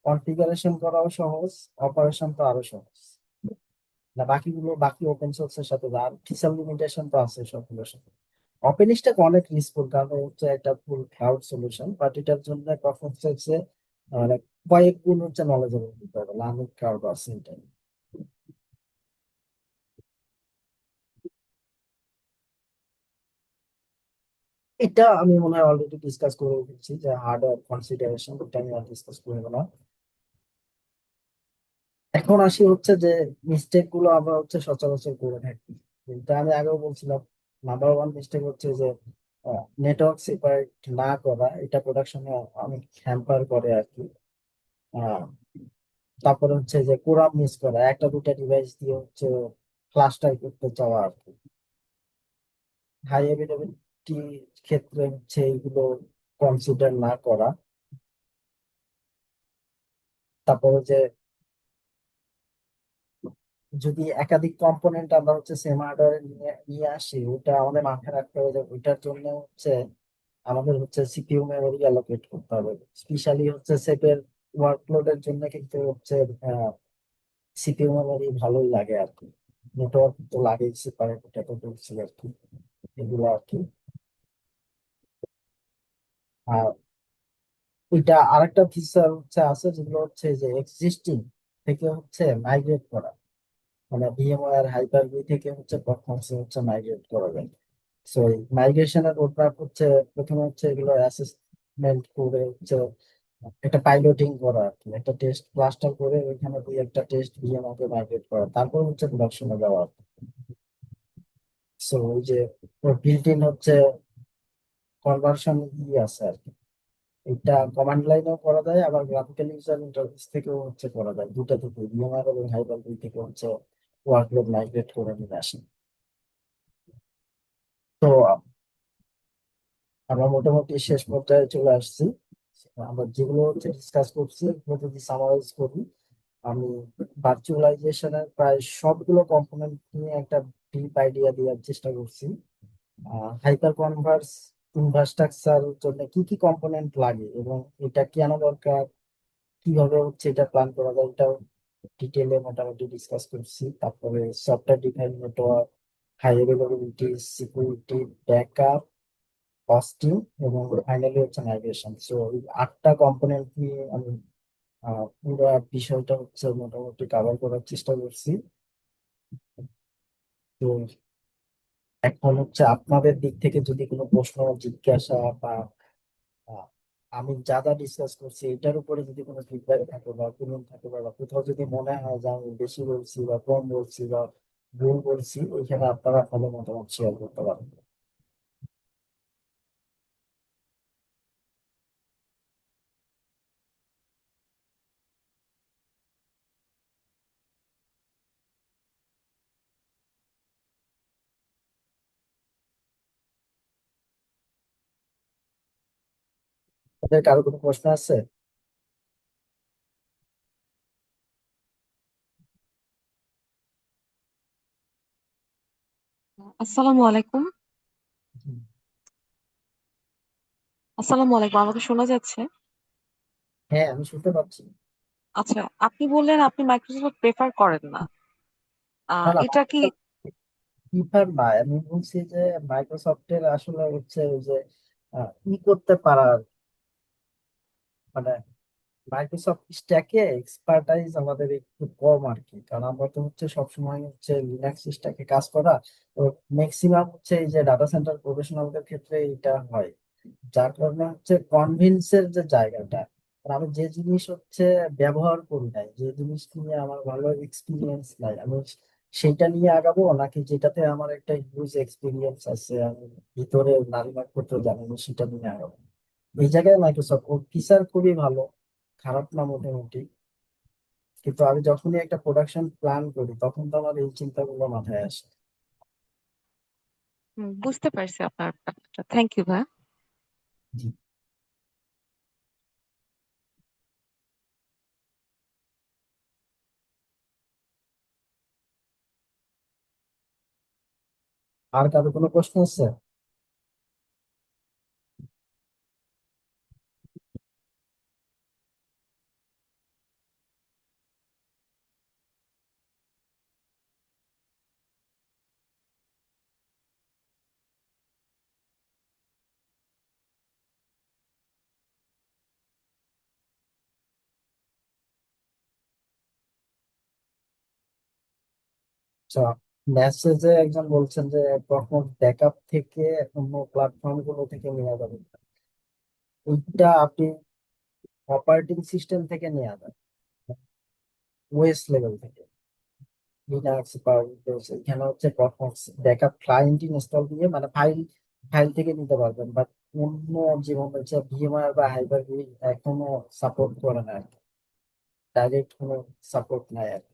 Speaker 2: কনফিগারেশন করাও সহজ, অপারেশন তো আরো সহজ। না বাকিগুলো বাকি ওপেন সোর্সের সাথে আর ফিচার লিমিটেশন তো আছে সবগুলোর সাথে। ওপেন স্ট্যাক অনেক রিস্কফুল, কারণ ও হচ্ছে একটা ফুল ক্লাউড সলিউশন, বাট এটার জন্য পারফরমেন্স হচ্ছে মানে কয়েক গুণ হচ্ছে নলেজেবল দিতে হবে, লার্নিং কার্ভ আছে এটা। এটা আমি মনে হয় অলরেডি ডিসকাস করে ফেলছি, যে হার্ডওয়্যার কনসিডারেশন, এটা আমি আর ডিসকাস করবো না। এখন আসি হচ্ছে যে মিস্টেক গুলো আমরা হচ্ছে সচরাচর করে থাকি, কিন্তু আমি আগেও বলছিলাম নাম্বার ওয়ান মিস্টেক হচ্ছে যে নেটওয়ার্ক সেপারেট না করা, এটা প্রোডাকশনে অনেক হ্যাম্পার করে আর কি। আহ, তারপরে হচ্ছে যে কোরাম মিস করা, একটা দুটা ডিভাইস দিয়ে হচ্ছে ক্লাস্টার করতে চাওয়া আর কি। হাই অ্যাভেলেবিলিটি ক্ষেত্রে হচ্ছে এইগুলো কনসিডার না করা। তারপরে যে যদি একাধিক কম্পোনেন্ট আমরা হচ্ছে সেম হার্ডওয়্যারে নিয়ে নিয়ে আসি, ওটা আমাদের মাথায় রাখতে হবে যে ওইটার জন্য হচ্ছে আমাদের হচ্ছে সিপিইউ মেমোরি অ্যালোকেট করতে হবে। স্পেশালি হচ্ছে সেপের ওয়ার্কলোডের জন্য কিন্তু হচ্ছে সিপিইউ মেমোরি ভালোই লাগে আর কি। নেটওয়ার্ক তো লাগেই সেপারেট, ওটা তো বলছি আর কি, এগুলো আর কি। আর ওইটা আরেকটা ফিচার হচ্ছে আছে, যেগুলো হচ্ছে যে এক্সিস্টিং থেকে হচ্ছে মাইগ্রেট করা, মানে ভিএমওয়ার হাইপার ভি থেকে হচ্ছে পারফরমেন্স হচ্ছে মাইগ্রেট করা যায়। সো এই মাইগ্রেশনের রোডম্যাপ হচ্ছে প্রথমে হচ্ছে এগুলো অ্যাসেসমেন্ট করে হচ্ছে একটা পাইলটিং করা আর কি, একটা টেস্ট ক্লাস্টার করে ওইখানে দিয়ে একটা টেস্ট ভিএমওয়ার কে মাইগ্রেট করা, তারপর হচ্ছে প্রোডাকশনে যাওয়া। সো ওই যে বিল্ট ইন হচ্ছে কনভার্সন আছে আর কি। এটা কমান্ড লাইনেও করা যায়, আবার গ্রাফিক্যাল ইউজার ইন্টারফেস থেকেও হচ্ছে করা যায়, দুটা থেকে ভিএমআর এবং হাইপার ভি থেকে হচ্ছে ওয়ার্কলোড মাইগ্রেট করে নিয়ে আসে। তো আমরা মোটামুটি শেষ পর্যায়ে চলে আসছি। আমরা যেগুলো হচ্ছে ডিসকাস করছি এগুলো যদি সামারাইজ করি, আমি ভার্চুয়ালাইজেশনের প্রায় সবগুলো কম্পোনেন্ট নিয়ে একটা ডিপ আইডিয়া দেওয়ার চেষ্টা করছি। হাইপার কনভার্স ইনফ্রাস্ট্রাকচার জন্য কি কি কম্পোনেন্ট লাগে এবং এটা কেন দরকার, কিভাবে হচ্ছে এটা প্ল্যান করা যায়, এটাও ডিটেলে মোটামুটি ডিসকাস করছি। তারপরে software define network, high availability, security, backup, costing এবং ফাইনালি হচ্ছে মাইগ্রেশন। সো এই 8টা কম্পোনেন্ট নিয়ে আমি পুরো বিষয়টা হচ্ছে মোটামুটি কাভার করার চেষ্টা করছি। তো এখন হচ্ছে আপনাদের দিক থেকে যদি কোনো প্রশ্ন জিজ্ঞাসা বা আহ, আমি যা যা ডিসকাস করছি এটার উপরে যদি কোনো ফিডব্যাক থাকে বা অপিনিয়ন থাকে বা কোথাও যদি মনে হয় যে আমি বেশি বলছি বা কম বলছি বা ভুল বলছি, ওইখানে আপনারা আপনাদের মতামত শেয়ার করতে পারেন। আপনাদের কারো কোনো প্রশ্ন আছে?
Speaker 1: আসসালামু আলাইকুম। আসসালামু আলাইকুম, আমাকে শোনা যাচ্ছে?
Speaker 2: হ্যাঁ, আমি শুনতে পাচ্ছি।
Speaker 1: আচ্ছা, আপনি বললেন আপনি মাইক্রোসফট প্রেফার করেন না।
Speaker 2: না না,
Speaker 1: এটা কি?
Speaker 2: প্রিফার না, আমি বলছি যে মাইক্রোসফটের আসলে হচ্ছে ওই যে ই করতে পারার, মানে মাইক্রোসফট স্ট্যাকে এক্সপার্টাইজ আমাদের একটু কম আর কি, কারণ আমরা তো হচ্ছে সবসময় হচ্ছে লিনাক্স স্ট্যাকে কাজ করা। তো ম্যাক্সিমাম হচ্ছে এই যে ডাটা সেন্টার প্রফেশনালদের ক্ষেত্রে এটা হয়, যার কারণে হচ্ছে কনভিন্সের যে জায়গাটা, আর আমি যে জিনিস হচ্ছে ব্যবহার করি নাই, যে জিনিস নিয়ে আমার ভালো এক্সপিরিয়েন্স নাই, আমি সেটা নিয়ে আগাবো নাকি যেটাতে আমার একটা হিউজ এক্সপিরিয়েন্স আছে, আমি ভিতরে নারী করতে জানি না, সেটা নিয়ে আগাবো। এই জায়গায় মাইক্রোসফট ওর ফিচার খুবই ভালো, খারাপ না মোটামুটি, কিন্তু আমি যখনই একটা প্রোডাকশন প্ল্যান করি তখন তো আমার এই চিন্তাগুলো মাথায় আসে।
Speaker 1: বুঝতে পারছি আপনার ব্যাপারটা। থ্যাংক ইউ ভাই।
Speaker 2: জি। আর কারো কোনো প্রশ্ন আছে? আচ্ছা, মেসেজে একজন বলছেন যে কখন ব্যাকআপ থেকে অন্য প্ল্যাটফর্ম গুলো থেকে নেওয়া যাবে, ওইটা আপনি অপারেটিং সিস্টেম থেকে নেওয়া যাবে, ওএস লেভেল থেকে, লিনাক্স বা উইন্ডোজ, এখানে হচ্ছে পারফরমেন্স ব্যাকআপ ক্লায়েন্ট ইনস্টল দিয়ে মানে ফাইল ফাইল থেকে নিতে পারবেন। বাট অন্য যেমন হচ্ছে ভিএমআর বা হাইপার ভি এখনো সাপোর্ট করে না, ডাইরেক্ট কোনো সাপোর্ট নাই আর কি।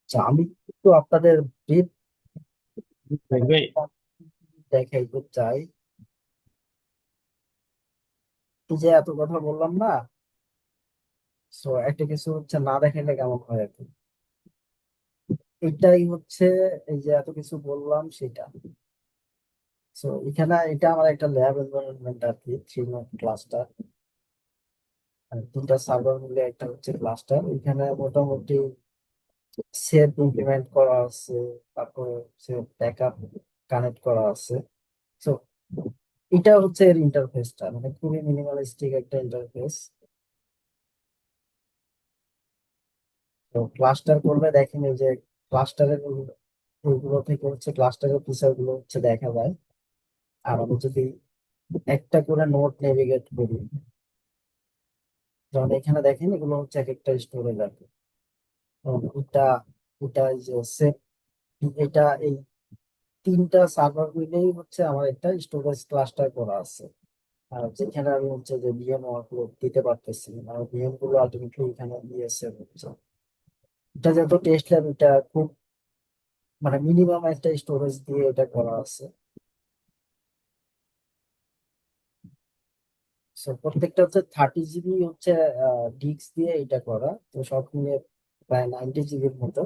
Speaker 2: আচ্ছা, আমি একটু আপনাদের ব্রিফ দেখাইতে চাই। এই যে এত কথা বললাম না, সো একটা কিছু হচ্ছে না দেখাইলে কেমন হয় আর কি। এটাই হচ্ছে, এই যে এত কিছু বললাম সেটা। সো এখানে এটা আমার একটা ল্যাব এনভায়রনমেন্ট আর কি, 3 নোড ক্লাস্টার। আর তিনটা সার্ভার মিলে একটা হচ্ছে ক্লাস্টার। এখানে মোটামুটি সেফ ইমপ্লিমেন্ট করা আছে, তারপরে হচ্ছে ব্যাকআপ কানেক্ট করা আছে। তো এটা হচ্ছে এর ইন্টারফেসটা, মানে খুবই মিনিমালিস্টিক একটা ইন্টারফেস। তো ক্লাস্টার করলে দেখেন এই যে ক্লাস্টারের এইগুলো থেকে হচ্ছে ক্লাস্টারের ফিচার গুলো হচ্ছে দেখা যায়। আর আমি যদি একটা করে নোট নেভিগেট করি, যেমন এখানে দেখেন এগুলো হচ্ছে এক একটা স্টোরেজ আর কি। যেমন এটা এটা এই যে সেট, এটা এই তিনটা সার্ভার মিলেই হচ্ছে আমার একটা স্টোরেজ ক্লাস্টার করা আছে। আর যেখানে আমি হচ্ছে যে ভিএম গুলো দিতে পারতেছি, আমার ভিএম গুলো আলটিমেটলি এখানে দিয়েছে হচ্ছে। এটা যেহেতু টেস্ট ল্যাব, এটা খুব মানে মিনিমাম একটা স্টোরেজ দিয়ে এটা করা আছে। So, প্রত্যেকটা হচ্ছে 30 জিবি হচ্ছে ডিস্ক দিয়ে এটা করা, তো সব মিলিয়ে প্রায় 90 জিবির মতো।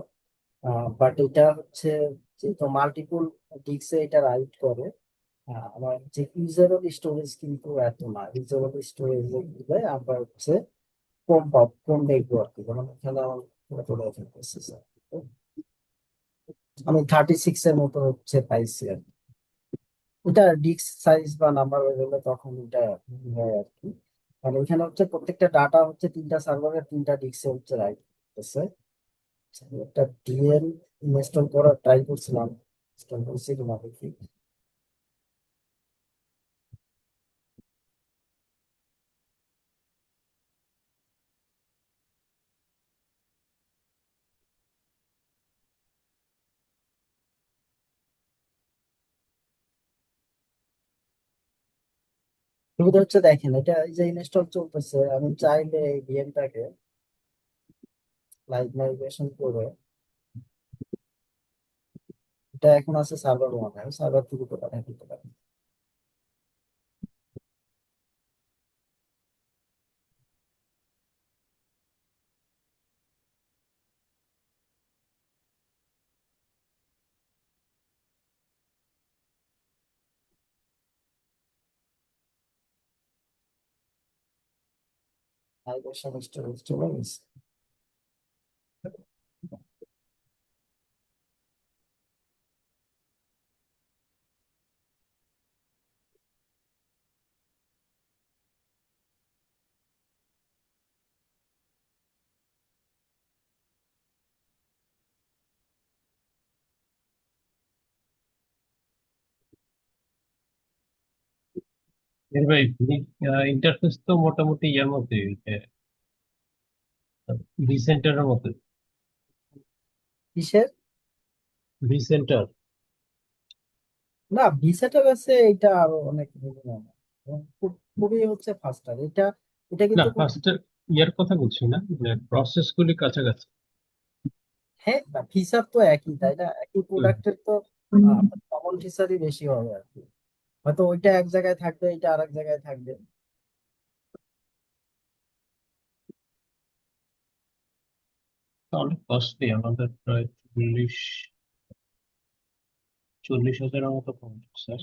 Speaker 2: বাট এটা হচ্ছে যেহেতু মাল্টিপল ডিস্কে এটা রাইট করে, আমার হচ্ছে ইউজেবল স্টোরেজ কিন্তু এত না। ইউজেবল স্টোরেজ দিলে আমরা হচ্ছে কম পাব, কম দেখবো আর কি। যেমন এখানে আমার কত দেখাচ্ছে স্যার, আমি 36 এর মতো হচ্ছে পাইছি আর কি। এটা ডিস্ক সাইজ বা নাম্বার হয়ে গেলে তখন এটা হয় আর কি। মানে এখানে হচ্ছে প্রত্যেকটা ডাটা হচ্ছে তিনটা সার্ভারের তিনটা ডিস্কে হচ্ছে রাইট করতেছে। আমি একটা ডিএল ইনস্টল করার ট্রাই করছিলাম, ইনস্টল করছি কিনা দেখি। সুবিধা হচ্ছে দেখেন, এটা এই যে ইনস্টল চলতেছে, আমি চাইলে এই ভিএমটাকে লাইভ নাভিগেশন করে, এটা এখন আছে সার্ভার ওয়ানে, সার্ভার টু তে পাঠাই দিতে পারি। নাভিগেশন স্টোরেজ চলে গেছে।
Speaker 3: এর ভাই ইন্টারফেস তো মোটামুটি ইয়ার মধ্যে ভিসেন্টারের মতো।
Speaker 2: কিসের?
Speaker 3: ভিসেন্টার
Speaker 2: না, ভিসাটা কাছে এটা আরো অনেক মিনিমাম, খুবই হচ্ছে ফাস্টার এটা। এটা
Speaker 3: না,
Speaker 2: কিন্তু
Speaker 3: ফার্স্ট ইয়ার কথা বলছি না, মানে প্রসেস গুলি কাছাকাছি।
Speaker 2: হ্যাঁ, ফিচার তো একই, তাই না? একই
Speaker 3: হুম।
Speaker 2: প্রোডাক্টের তো কমন ফিচারই বেশি হবে আর কি। হয়তো ওইটা এক জায়গায় থাকবে, এটা আরেক জায়গায় থাকবে।
Speaker 3: অনেক কস্টলি, আমাদের প্রায় 40-হাজারের মতো পড়ছে স্যার।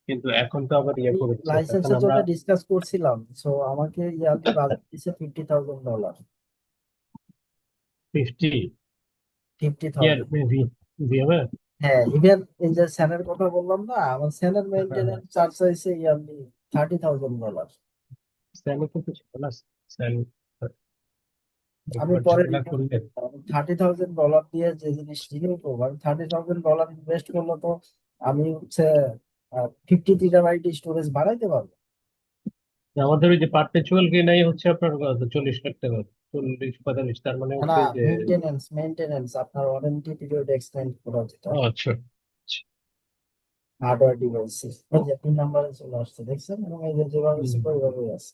Speaker 3: কিন্তু এখন তো আবার ইয়ে
Speaker 2: আমি
Speaker 3: করেছে, এখন
Speaker 2: লাইসেন্সের
Speaker 3: আমরা
Speaker 2: জন্য ডিসকাস করছিলাম, সো আমাকে ইয়ারলি বাজেট দিচ্ছে $50,000।
Speaker 3: 50 ইয়ার
Speaker 2: 50,000।
Speaker 3: ভিএমএ।
Speaker 2: হ্যাঁ, ইভেন এই যে স্যানের কথা বললাম না, আমার স্যানের মেনটেনেন্স চার্জ হয়েছে ইয়ারলি $30,000।
Speaker 3: স্যামে কিন্তু ছিল না। স্যাম
Speaker 2: আমি
Speaker 3: একবার
Speaker 2: পরে
Speaker 3: ঝামেলা করলে।
Speaker 2: $30,000 দিয়ে যে জিনিস রিনিউ করবো, আমি $30,000 ইনভেস্ট করলে তো আমি হচ্ছে 50 টিরাবাইট স্টোরেজ বাড়াইতে পারবো।
Speaker 3: আমাদের ওই যে পার্পেচুয়াল নাই হচ্ছে আপনার কত, 40 লাখ টাকা, 40-45, তার মানে
Speaker 2: না,
Speaker 3: হচ্ছে যে।
Speaker 2: মেনটেনেন্স আপনার ওয়ারেন্টি পিরিয়ড এক্সটেন্ড করা যেটা,
Speaker 3: ও আচ্ছা।
Speaker 2: Hardware device. এই যে 3 নম্বরে চলে আসছে, দেখছেন? এবং এই যে যেভাবে ছিল
Speaker 3: হুম।
Speaker 2: ওইভাবেই আছে।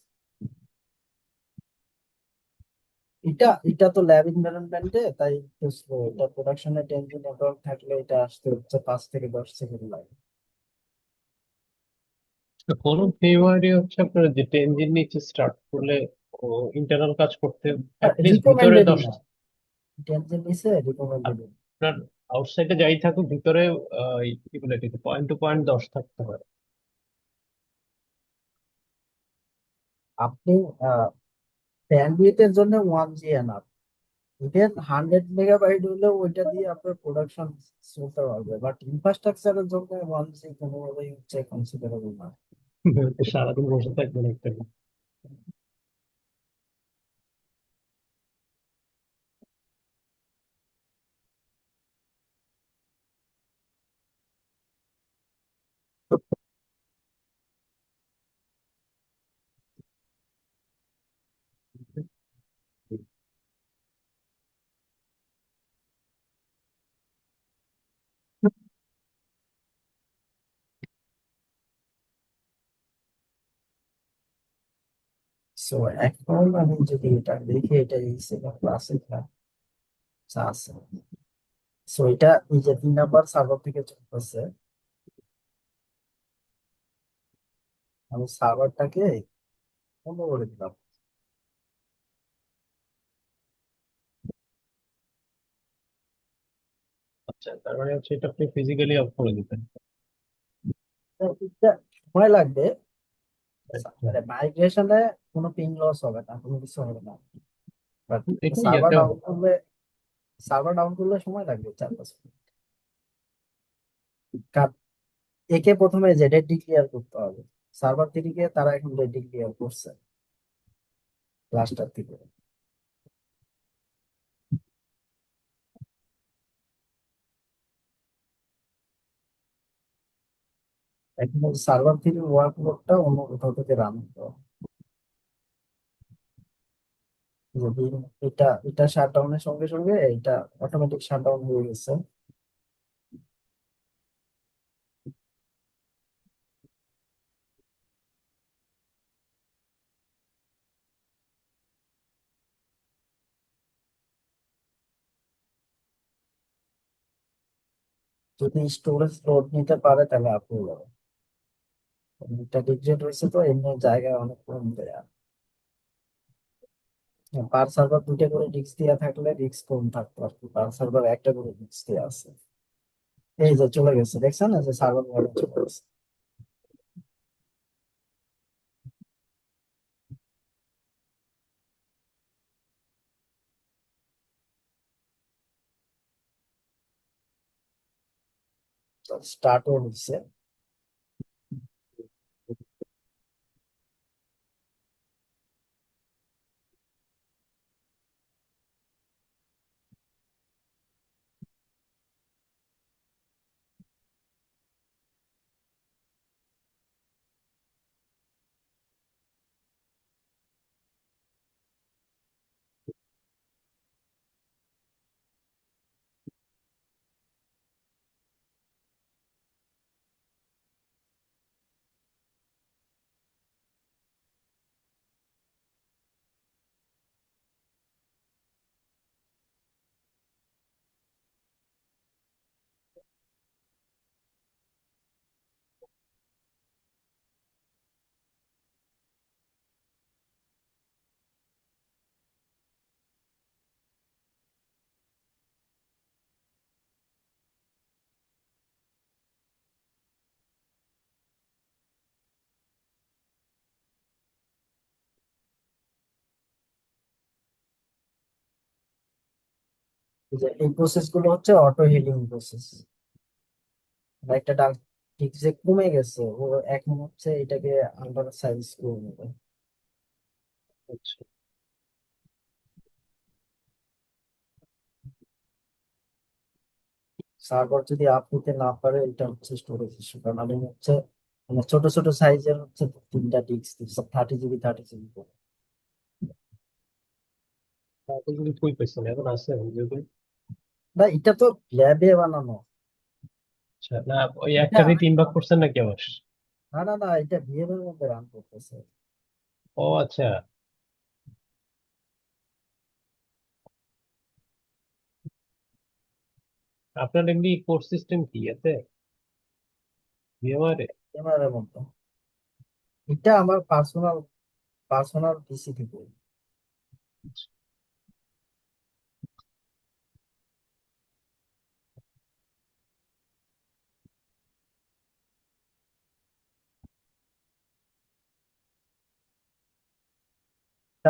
Speaker 2: এটা এটা তো ল্যাব এনভায়রনমেন্টে, তাই একটু স্লো। এটা প্রোডাকশনে 10 দিন নেটওয়ার্ক থাকলে এটা আসতে হচ্ছে 5 থেকে 10 সেকেন্ড লাগে।
Speaker 3: তো কোন ফেব্রুয়ারি হচ্ছে আপনার যে 10 দিন নিচে স্টার্ট করলে ইন্টারনাল কাজ করতে অ্যাটলিস্ট ভিতরে
Speaker 2: রিকমেন্ডেডই
Speaker 3: 10।
Speaker 2: না, 10 দিন নিচে রিকমেন্ডেড।
Speaker 3: আপনার আউটসাইডে যাই থাকুক, ভিতরে কি বলে এটাকে, পয়েন্ট টু পয়েন্ট 10 থাকতে হয়।
Speaker 2: আপনি ব্যান্ডউইথ এর জন্য 1G এনাফ। ইভেন 100 মেগাবাইট হলেও ওইটা দিয়ে আপনার প্রোডাকশন চলতে পারবে, বাট ইনফ্রাস্ট্রাকচারের জন্য 1G কোনোভাবেই হচ্ছে কনসিডারেবল না।
Speaker 3: সারাদিন বসে থাকবেন একটা।
Speaker 2: সো এখন আমি যদি এটা দেখি, এটা এই সেকেন্ড ক্লাসে আছে। সো এটা এই যে 3 নাম্বার সার্ভার থেকে চলতেছে, আমি সার্ভারটাকে বন্ধ করে দিলাম।
Speaker 3: আচ্ছা, তার মানে হচ্ছে এটা আপনি ফিজিক্যালি অফ করে দিতেন।
Speaker 2: তো এটা সময় লাগবে,
Speaker 3: আচ্ছা,
Speaker 2: মানে মাইগ্রেশনে কোনো পিং লস হবে না, কোনো কিছু হবে না, বাট
Speaker 3: এটা
Speaker 2: সার্ভার
Speaker 3: ইয়াতেও
Speaker 2: ডাউন
Speaker 3: হয়।
Speaker 2: করলে সময় লাগবে 4-5 মিনিট। একে প্রথমে যে রেড ডিক্লেয়ার করতে হবে, সার্ভার থেকে তারা এখন রেড ডিক্লেয়ার করছে ক্লাস্টার থেকে। এখন সার্ভার থেকে ওয়ার্ক লোডটা অন্য কোথাও থেকে রান হতে হবে। যদি এটা শাটডাউনের সঙ্গে সঙ্গে এটা অটোমেটিক শাটডাউন হয়ে গেছে। যদি স্টোরেজ লোড নিতে পারে তাহলে আপ হয়ে যাবে। এটা ডিগ্রেড হয়েছে তো এমনি জায়গা অনেক কম দেয়া। পার সার্ভার 2টা করে ডিস্ক দেওয়া থাকলে রিস্ক কম থাকতো আর কি, পার সার্ভার একটা করে ডিস্ক দেওয়া আছে। এই যে চলে গেছে, দেখছেন না যে সার্ভার মোডে চলে গেছে। স্টার্টও হচ্ছে। এই প্রসেস গুলো হচ্ছে অটো হিলিং প্রসেস। একটা ডাক ঠিক যে কমে গেছে, ও এখন হচ্ছে এটাকে আন্ডার সাইজ করে নেবে।
Speaker 3: আচ্ছা,
Speaker 2: সার্ভার যদি আপ নিতে না পারে এটা হচ্ছে স্টোরেজ ইস্যু, কারণ আমি হচ্ছে মানে ছোট ছোট সাইজের হচ্ছে 3টা ডিস্ক দিচ্ছি, 30 জিবি করে।
Speaker 3: তারপর কিন্তু কই পাইছেন এখন আছে যদি?
Speaker 2: না এটা তো ল্যাবে বানানো।
Speaker 3: আচ্ছা, না ওই
Speaker 2: এটা
Speaker 3: একটাতেই 3 ভাগ করছেন নাকি আবার?
Speaker 2: না না না, এটা ভিএম এর মধ্যে রান করতেছে।
Speaker 3: ও আচ্ছা, আপনার এমনি কোর সিস্টেম কি আছে ভিএমআর?
Speaker 2: ভিএম এর মধ্যে এটা আমার পার্সোনাল পার্সোনাল পিসি থেকে।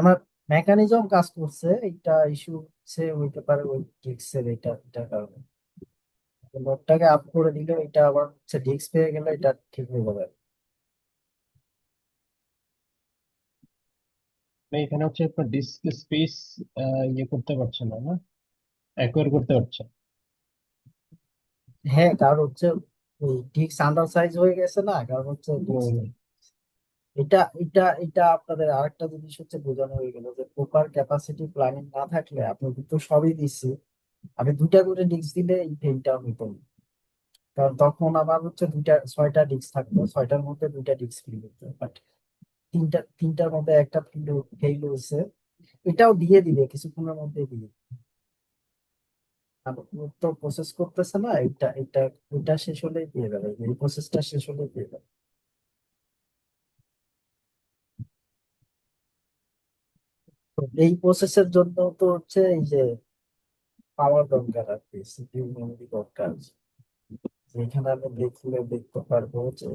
Speaker 2: আমার মেকানিজম কাজ করছে, এটা ইস্যু হচ্ছে হইতে পারে ওই ডিস্কের এটার কারণে। নোটটাকে আপ করে দিলে এটা আবার হচ্ছে ডিস্ক পেয়ে গেলে এটা ঠিক হয়ে যাবে।
Speaker 3: মানে এখানে হচ্ছে আপনার ডিস্ক স্পেস ইয়ে করতে পারছে না, না অ্যাকোয়ার করতে পারছে না।
Speaker 2: হ্যাঁ, কারণ হচ্ছে ওই ডিস্ক আন্ডার সাইজ হয়ে গেছে না, কারণ হচ্ছে ডিস্ক
Speaker 3: হুম,
Speaker 2: এটা আপনাদের আরেকটা জিনিস হচ্ছে বোঝানো হয়ে গেল যে প্রপার ক্যাপাসিটি প্ল্যানিং না থাকলে আপনি কিন্তু সবই দিচ্ছি, আমি দুইটা করে ডিস্ক দিলে এই ফেলটা হইতো না। কারণ তখন আমার হচ্ছে ছয়টা ডিস্ক থাকতো, ছয়টার মধ্যে দুইটা ডিস্ক ফিল হতো, বাট তিনটার মধ্যে একটা ফেল হয়েছে। এটাও দিয়ে দিবে কিছুক্ষণের মধ্যে দিয়ে দিবে। আর ও তো প্রসেস করতেছে না, এটা শেষ হলেই দিয়ে যাবে, এই প্রসেসটা শেষ হলেই দিয়ে যাবে। তো এই প্রসেসের জন্য তো হচ্ছে এই যে পাওয়ার দরকার আর কি, সিপিইউ মেমরি দরকার, যেখানে আমি দেখতে পারবো যে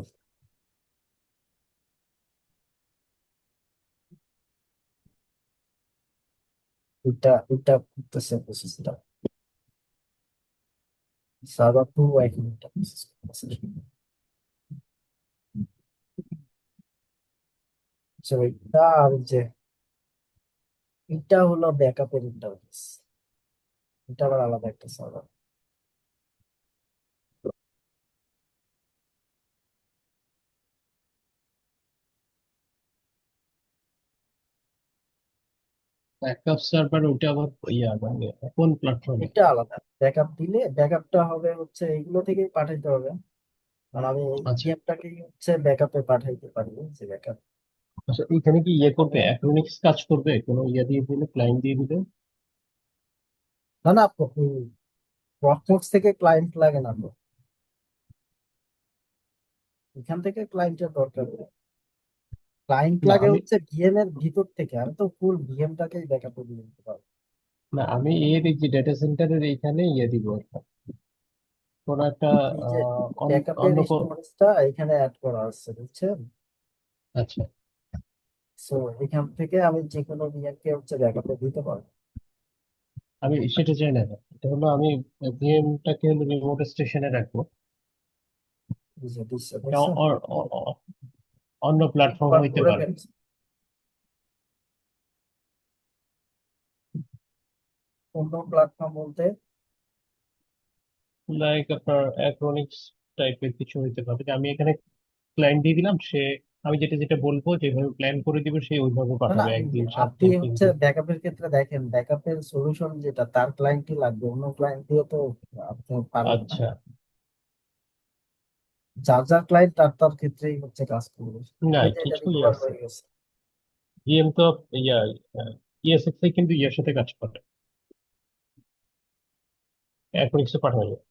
Speaker 2: এটা করতেছে প্রসেসটা, সার্ভার টু এখন এটা প্রসেস করতেছে। So, এটা আর যে এটা হলো ব্যাকআপের ইন্টারফেস, এটা আবার আলাদা একটা সার্ভার।
Speaker 3: ব্যাকআপ সার্ভার ওটা আবার ইয়া মানে কোন প্ল্যাটফর্মে?
Speaker 2: এটা আলাদা, ব্যাকআপ দিলে ব্যাকআপটা হবে হচ্ছে এগুলো থেকেই পাঠাইতে হবে। আর আমি এই
Speaker 3: আচ্ছা
Speaker 2: গেমটাকে হচ্ছে ব্যাকআপে পাঠাইতে পারি, যে ব্যাকআপ।
Speaker 3: আচ্ছা, এখানে কি ইয়ে করবে, অ্যাক্রোনিক্স কাজ করবে কোনো ইয়ে দিয়ে দিলে, ক্লায়েন্ট দিয়ে দিলে?
Speaker 2: না না, প্রক্সমোক্স থেকে ক্লায়েন্ট লাগে না তো, এখান থেকে ক্লায়েন্টের দরকার নেই। ক্লায়েন্ট
Speaker 3: না
Speaker 2: লাগে
Speaker 3: আমি,
Speaker 2: হচ্ছে ভিএম এর ভিতর থেকে, আমি তো ফুল ভিএমটাকেই ব্যাকআপে দিয়ে দিতে পারবো।
Speaker 3: না আমি এর এই যে ডেটা সেন্টারের এইখানে ইয়ে দিব একটা, কোনো একটা
Speaker 2: এই যে
Speaker 3: অন্য
Speaker 2: ব্যাকআপের স্টোরেজটা এখানে অ্যাড করা আছে বুঝছেন।
Speaker 3: আচ্ছা,
Speaker 2: সো এখান থেকে আমি যে কোনো ভিএমকে হচ্ছে ব্যাকআপে দিতে পারবো।
Speaker 3: আমি সেটা চাই না। এটা হলো আমি ভিএমটাকে রিমোট স্টেশনে রাখবো,
Speaker 2: বুঝে দিচ্ছে
Speaker 3: এটা
Speaker 2: দেখছেন।
Speaker 3: অন্য প্ল্যাটফর্ম
Speaker 2: আবার
Speaker 3: হইতে
Speaker 2: ধরে
Speaker 3: পারে।
Speaker 2: ফেলছে অন্য প্ল্যাটফর্ম বলতে।
Speaker 3: লাইক আপনার অ্যাক্রোনিক্স টাইপের কিছু হইতে পারে, যে আমি এখানে ক্লায়েন্ট দিয়ে দিলাম, সে আমি যেটা যেটা বলবো যেভাবে প্ল্যান করে দিব সে ওইভাবে
Speaker 2: না না,
Speaker 3: পাঠাবে,
Speaker 2: এই যে
Speaker 3: একদিন সাত
Speaker 2: আপনি
Speaker 3: দিন তিন
Speaker 2: হচ্ছে
Speaker 3: দিন
Speaker 2: ব্যাকআপের ক্ষেত্রে দেখেন, ব্যাকআপের সলিউশন যেটা তার ক্লায়েন্টই লাগবে, অন্য ক্লায়েন্ট দিয়ে তো আপনি পারবেন না।
Speaker 3: আচ্ছা,
Speaker 2: যার যার ক্লায়েন্ট তার ক্ষেত্রেই হচ্ছে কাজ করবে।
Speaker 3: না
Speaker 2: এই যে এটা
Speaker 3: কিছুই
Speaker 2: রিকভার
Speaker 3: আছে।
Speaker 2: হয়ে গেছে।
Speaker 3: ভিএম তো ইয়া ইএসএক্স কিন্তু ইয়ার সাথে কাজ করে, অ্যাক্রোনিক্সে পাঠানো যায়।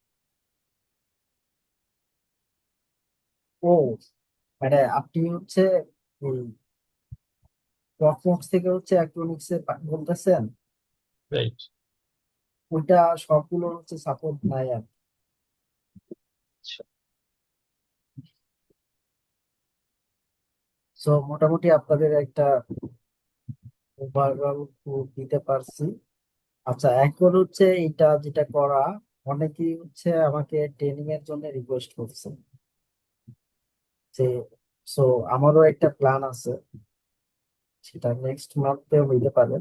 Speaker 2: ও মানে আপনি হচ্ছে প্রক্সমোক্স থেকে হচ্ছে অ্যাক্ট্রনিক্সে বলতেছেন,
Speaker 3: রাইট।
Speaker 2: ওইটা সবগুলো হচ্ছে সাপোর্ট নাই আর। সো মোটামুটি আপনাদের একটা ওভারঅল দিতে পারছি। আচ্ছা, এখন হচ্ছে এটা যেটা করা, অনেকেই হচ্ছে আমাকে ট্রেনিং এর জন্য রিকোয়েস্ট করছে যে, সো আমারও একটা প্ল্যান আছে, সেটা নেক্সট মান্থে হইতে পারে।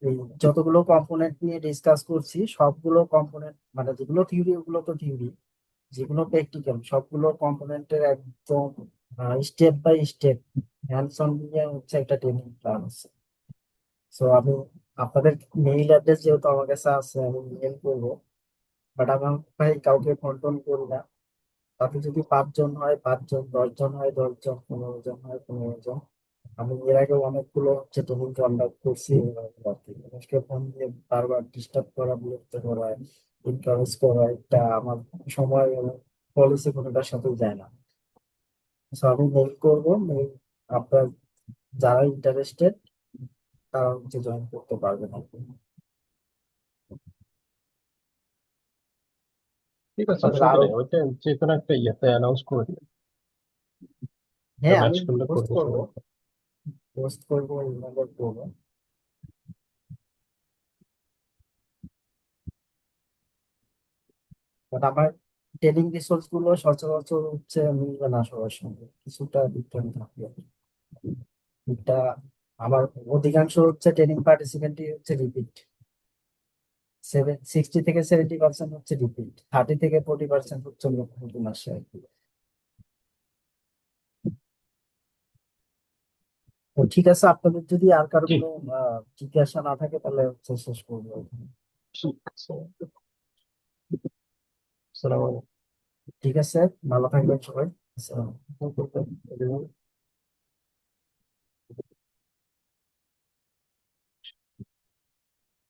Speaker 2: এই যতগুলো কম্পোনেন্ট নিয়ে ডিসকাস করছি সবগুলো কম্পোনেন্ট, মানে যেগুলো থিওরি ওগুলো তো থিওরি, যেগুলো প্র্যাকটিক্যাল সবগুলো কম্পোনেন্টের একদম step by step hands on নিয়ে হচ্ছে একটা ট্রেনিং প্ল্যান আছে। সো আমি আপনাদের মেইল অ্যাড্রেস যেহেতু আমার কাছে আছে, আমি মেল করবো। বাট আমার ভাই কাউকে ফোন টোন করি না। তাতে যদি 5 জন হয় 5 জন, 10 জন হয় 10 জন, 15 জন হয় 15 জন। আমি এর আগে অনেকগুলো হচ্ছে ট্রেনিং কন্ডাক্ট করছি এভাবে আর কি। মানুষকে ফোন দিয়ে বারবার ডিস্টার্ব করা, বিরক্ত করা, এনকারেজ করা, এটা আমার সময় এবং পলিসি কোনোটার সাথে যায় না। So, আমি মেইল করবো, মেইল আপনার যারা ইন্টারেস্টেড তারা হচ্ছে জয়েন করতে পারবেন আর কি।
Speaker 3: ঠিক আছে,
Speaker 2: আপনাদের
Speaker 3: অসুবিধা
Speaker 2: আরো,
Speaker 3: নেই, ওইটা যে কোনো একটা ইয়েতে অ্যানাউন্স করে দিন,
Speaker 2: হ্যাঁ
Speaker 3: ম্যাচ
Speaker 2: আমি
Speaker 3: করলে
Speaker 2: পোস্ট
Speaker 3: করবে
Speaker 2: করবো।
Speaker 3: সমস্যা নেই।
Speaker 2: পোস্ট করবো, ইমেল করবো। বাট আমার ট্রেনিং রিসোর্স গুলো সচরাচর হচ্ছে মিলবে না সবার সঙ্গে, কিছুটা ডিফারেন্ট থাকবে। এটা আমার অধিকাংশ হচ্ছে ট্রেনিং পার্টিসিপেন্টই হচ্ছে রিপিট, 60 থেকে 70% হচ্ছে রিপিট, 30 থেকে 40% হচ্ছে নতুন আসে আর কি। তো ঠিক আছে, আপনাদের যদি আর কারো
Speaker 3: জি,
Speaker 2: কোনো জিজ্ঞাসা না থাকে তাহলে হচ্ছে শেষ করবো এখানে।
Speaker 3: ঠিক আছে। আসসালামু
Speaker 2: ঠিক আছে, ভালো থাকবেন সবাই। আসসালাম।
Speaker 3: আলাইকুম।